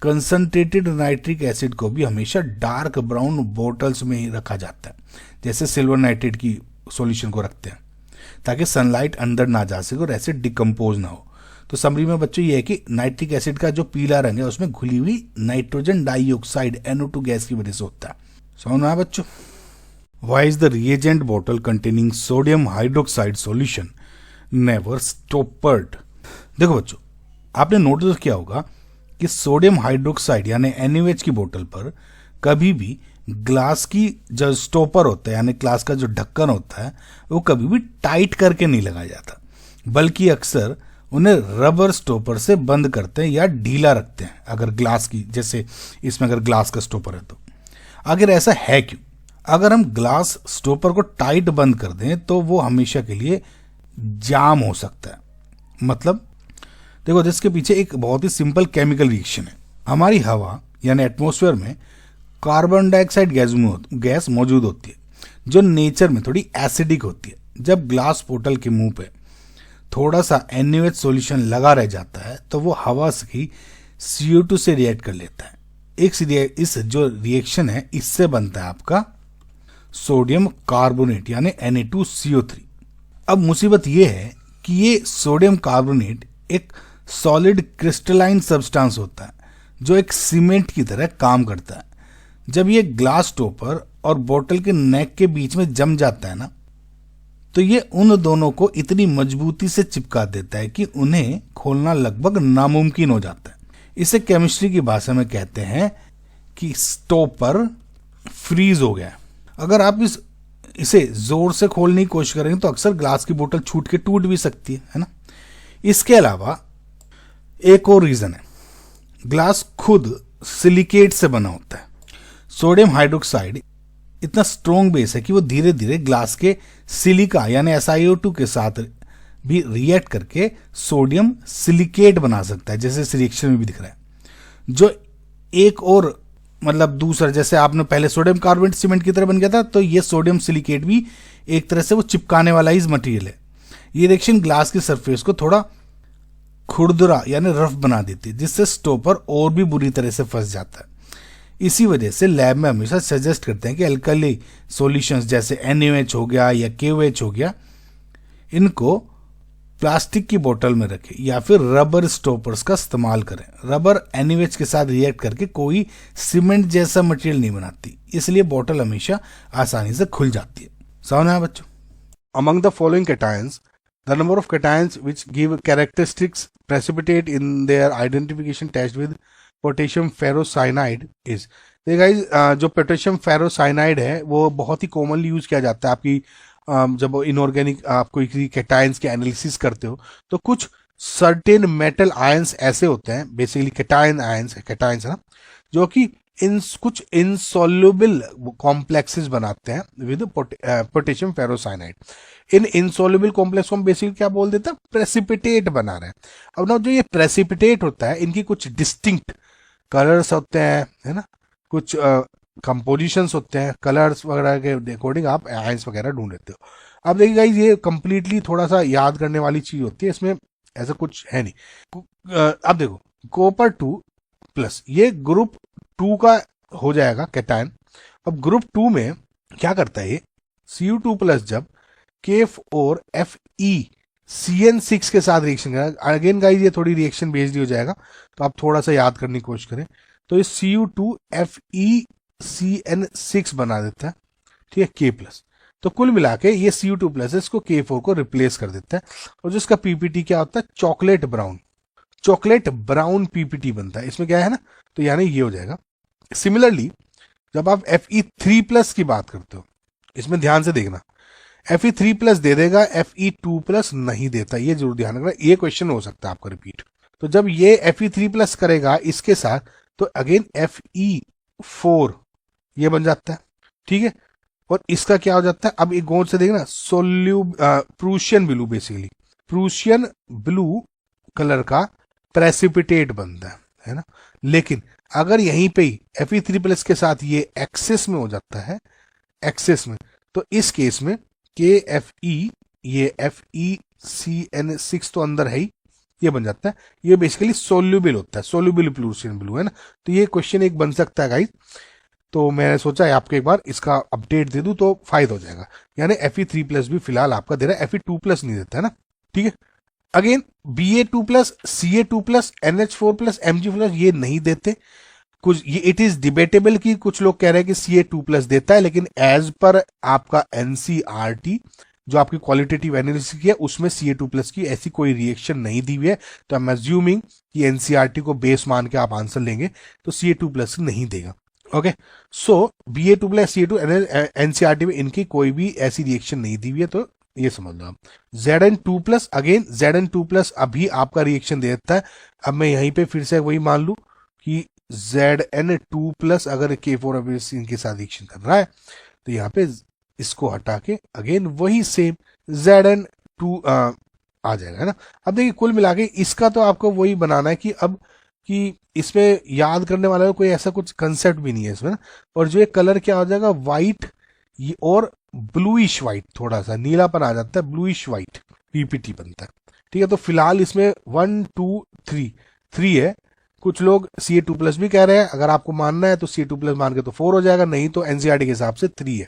कंसंट्रेटेड नाइट्रिक एसिड को भी हमेशा डार्क ब्राउन बोतल्स में ही रखा जाता है, जैसे सिल्वर नाइट्रेट की सॉल्यूशन को रखते हैं, ताकि सनलाइट अंदर ना जा सके और एसिड डिकम्पोज ना हो। तो समरी में बच्चों ये है कि नाइट्रिक एसिड का जो पीला रंग है उसमें घुली हुई नाइट्रोजन डाइऑक्साइड NO2 गैस की वजह से होता है। समझ में आया बच्चों? Why is the reagent bottle containing sodium hydroxide solution never stoppered? देखो बच्चों, आपने नोटिस किया होगा कि सोडियम हाइड्रोक्साइड यानी NaOH की बोतल पर कभी भी ग्लास की जो स्टॉपर होता है, यानी ग्लास का जो ढक्कन होता है, वो कभी भी टाइट करके नहीं लगाया जाता, बल्कि अक्सर उन्हें रबर स्टॉपर से बंद करते हैं या ढीला रखते हैं। अगर ग्लास की, जैसे इसमें अगर ग्लास का स्टॉपर है तो आखिर ऐसा है क्यों? अगर हम ग्लास स्टॉपर को टाइट बंद कर दें तो वो हमेशा के लिए जाम हो सकता है। मतलब देखो, जिसके पीछे एक बहुत ही सिंपल केमिकल रिएक्शन है। हमारी हवा यानी एटमॉस्फेयर में कार्बन डाइऑक्साइड गैस मौजूद होती है, जो नेचर में थोड़ी एसिडिक होती है। जब ग्लास बोतल के मुंह पे थोड़ा सा NaOH सॉल्यूशन लगा रह जाता है, तो वो हवा की CO2 से रिएक्ट कर लेता है। इस जो रिएक्शन है, इससे बनता है आपका सोडियम कार्बोनेट यानी Na2CO3। अब मुसीबत ये है कि ये सोडियम कार्बोनेट एक सॉलिड क्रिस्टलाइन सब्सटेंस होता है, जो एक सीमेंट की तरह काम करता है। जब ये ग्लास टॉपर और बोतल के नेक के बीच में जम जाता है ना, तो ये उन दोनों को इतनी मजबूती से चिपका देता है कि उन्हें खोलना लगभग नामुमकिन हो जाता है। इसे केमिस्ट्री की भाषा में कहते हैं कि स्टॉपर फ्रीज हो गया। अगर आप इसे जोर से खोलने की कोशिश करेंगे तो अक्सर ग्लास की बोतल छूट के टूट भी सकती है ना। इसके अलावा एक और रीजन है, ग्लास खुद सिलिकेट से बना होता है। सोडियम हाइड्रोक्साइड इतना स्ट्रॉन्ग बेस है कि वो धीरे धीरे ग्लास के सिलिका यानी SiO2 के साथ भी रिएक्ट करके सोडियम सिलिकेट बना सकता है, जैसे इस रिएक्शन में भी दिख रहा है। जो एक और मतलब दूसरा, जैसे आपने पहले सोडियम कार्बोनेट सीमेंट की तरह बन गया था, तो ये सोडियम सिलिकेट भी एक तरह से वो चिपकाने वाला ही मटेरियल है। ये रिएक्शन ग्लास की सरफेस को थोड़ा खुरदुरा यानी रफ बना देती है, जिससे स्टॉपर और भी बुरी तरह से फंस जाता है। इसी वजह से लैब में हमेशा सजेस्ट करते हैं कि अल्कली सॉल्यूशंस जैसे NaOH हो गया या KOH हो गया, इनको प्लास्टिक की बोतल में रखें या फिर रबर स्टॉपर्स का इस्तेमाल करें। रबर NaOH के साथ रिएक्ट करके कोई सीमेंट जैसा मटेरियल नहीं बनाती, इसलिए बोतल हमेशा आसानी से खुल जाती है। समझ आया बच्चों? Among the following cations, the number of cations which give characteristics precipitate in their identification test with potassium ferrocyanide is. Guys, जो पोटेशियम फेरोसाइनाइड है वो बहुत ही कॉमनली यूज किया जाता है आपकी जब इनऑर्गेनिक आप कोई कैटायंस के एनालिसिस करते हो, तो कुछ सर्टेन मेटल आयंस ऐसे होते हैं, बेसिकली कैटायन आयंस है ना, जो कि कुछ इनसॉल्युबल कॉम्प्लेक्सेस बनाते हैं with potassium ferrocyanide. In insoluble complex को हम बेसिकली क्या बोल देते हैं, प्रेसिपिटेट बना रहे हैं। अब ना जो ये प्रेसिपिटेट होता है, इनकी कुछ डिस्टिंक्ट कलर्स होते हैं, है ना, कुछ कंपोजिशंस होते हैं, कलर्स वगैरह के अकॉर्डिंग आप आयंस वगैरह ढूंढ लेते हो। अब देखिए गाइस, ये कंप्लीटली थोड़ा सा याद करने वाली चीज होती है, इसमें ऐसा कुछ है नहीं। अब देखो, कॉपर 2+ ये ग्रुप 2 का हो जाएगा कैटायन। अब ग्रुप 2 में क्या करता है, Cu2+ जब KF और FeCN6 के साथ रिएक्शन करेगा, अगेन गाइस ये थोड़ी रिएक्शन बेस्ड हो जाएगा तो आप थोड़ा सा याद करने की कोशिश करें, तो ये Cu2FeCN6 बना देता है, ठीक है, K+। तो कुल मिला के ये Cu2+ है, इसको K4 को रिप्लेस कर देता है, और जिसका पीपीटी क्या होता है, चॉकलेट ब्राउन पीपीटी बनता है। इसमें क्या है ना, तो यानी ये हो जाएगा। सिमिलरली जब आप Fe3+ की बात करते हो, इसमें ध्यान से देखना, Fe3+ दे देगा, Fe2+ नहीं देता, ये जरूर ध्यान रखना, ये क्वेश्चन हो सकता है आपका रिपीट। तो जब ये Fe3+ करेगा इसके साथ, तो अगेन Fe4 ये बन जाता है, ठीक है, और इसका क्या हो जाता है, अब एक गौर से देखना, Prussian blue, basically Prussian blue colour का प्रेसिपिटेट बनता है ना। लेकिन अगर यहीं पे ही Fe3+ के साथ ये एक्सेस में हो जाता है, एक्सेस में, तो इस केस में KFe, ये FeCN6 तो अंदर है ही, ये बन जाता है, ये बेसिकली सोल्यूबल होता है, सोल्यूबल प्रूशियन ब्लू है ना। तो ये क्वेश्चन एक बन सकता है गाइस, तो मैंने सोचा है आपको एक बार इसका अपडेट दे दूं तो फायदा हो जाएगा। यानी Fe3+ भी फिलहाल आपका दे रहा है, Fe2+ नहीं देता है ना, ठीक है। Again Ba2+, Ca2+, NH4+, Mg+ ये नहीं देते। कुछ ये इट इज डिबेटेबल कि कुछ लोग कह रहे हैं कि Ca2+ देता है, लेकिन एज पर आपका NCERT जो आपकी क्वालिटेटिव एनालिसिस की है उसमें Ca2+ की ऐसी कोई रिएक्शन नहीं दी हुई है, तो आई एम अज्यूमिंग कि NCERT को बेस मान के आप आंसर लेंगे तो Ca2+ नहीं देगा। ओके, सो Ba2+, Ca2 NCERT में इनकी कोई भी ऐसी रिएक्शन नहीं दी हुई है, तो ये समझ लो आप। Zn2+, अगेन Zn2+ अभी आपका रिएक्शन दे देता है। अब मैं यहीं पे फिर से वही मान लू कि Zn2+ अगर K4 इनके साथ रिएक्शन कर रहा है, तो यहाँ पे इसको हटा के अगेन वही सेम Zn2 आ जाएगा, है ना। अब देखिए कुल मिला के इसका तो आपको वही बनाना है कि अब कि इसमें याद करने वाला कोई ऐसा कुछ कंसेप्ट भी नहीं है इसमें ना। और जो ये कलर क्या हो जाएगा, व्हाइट और ब्लूइश व्हाइट, थोड़ा सा नीलापन आ जाता है, ब्लूइश व्हाइट पीपीटी बनता है, ठीक है। तो फिलहाल इसमें 1 2 3 है। कुछ लोग Ca2+ भी कह रहे हैं, अगर आपको मानना है तो Ca2+ मान के तो 4 हो जाएगा, नहीं तो NCERT के हिसाब से 3 है।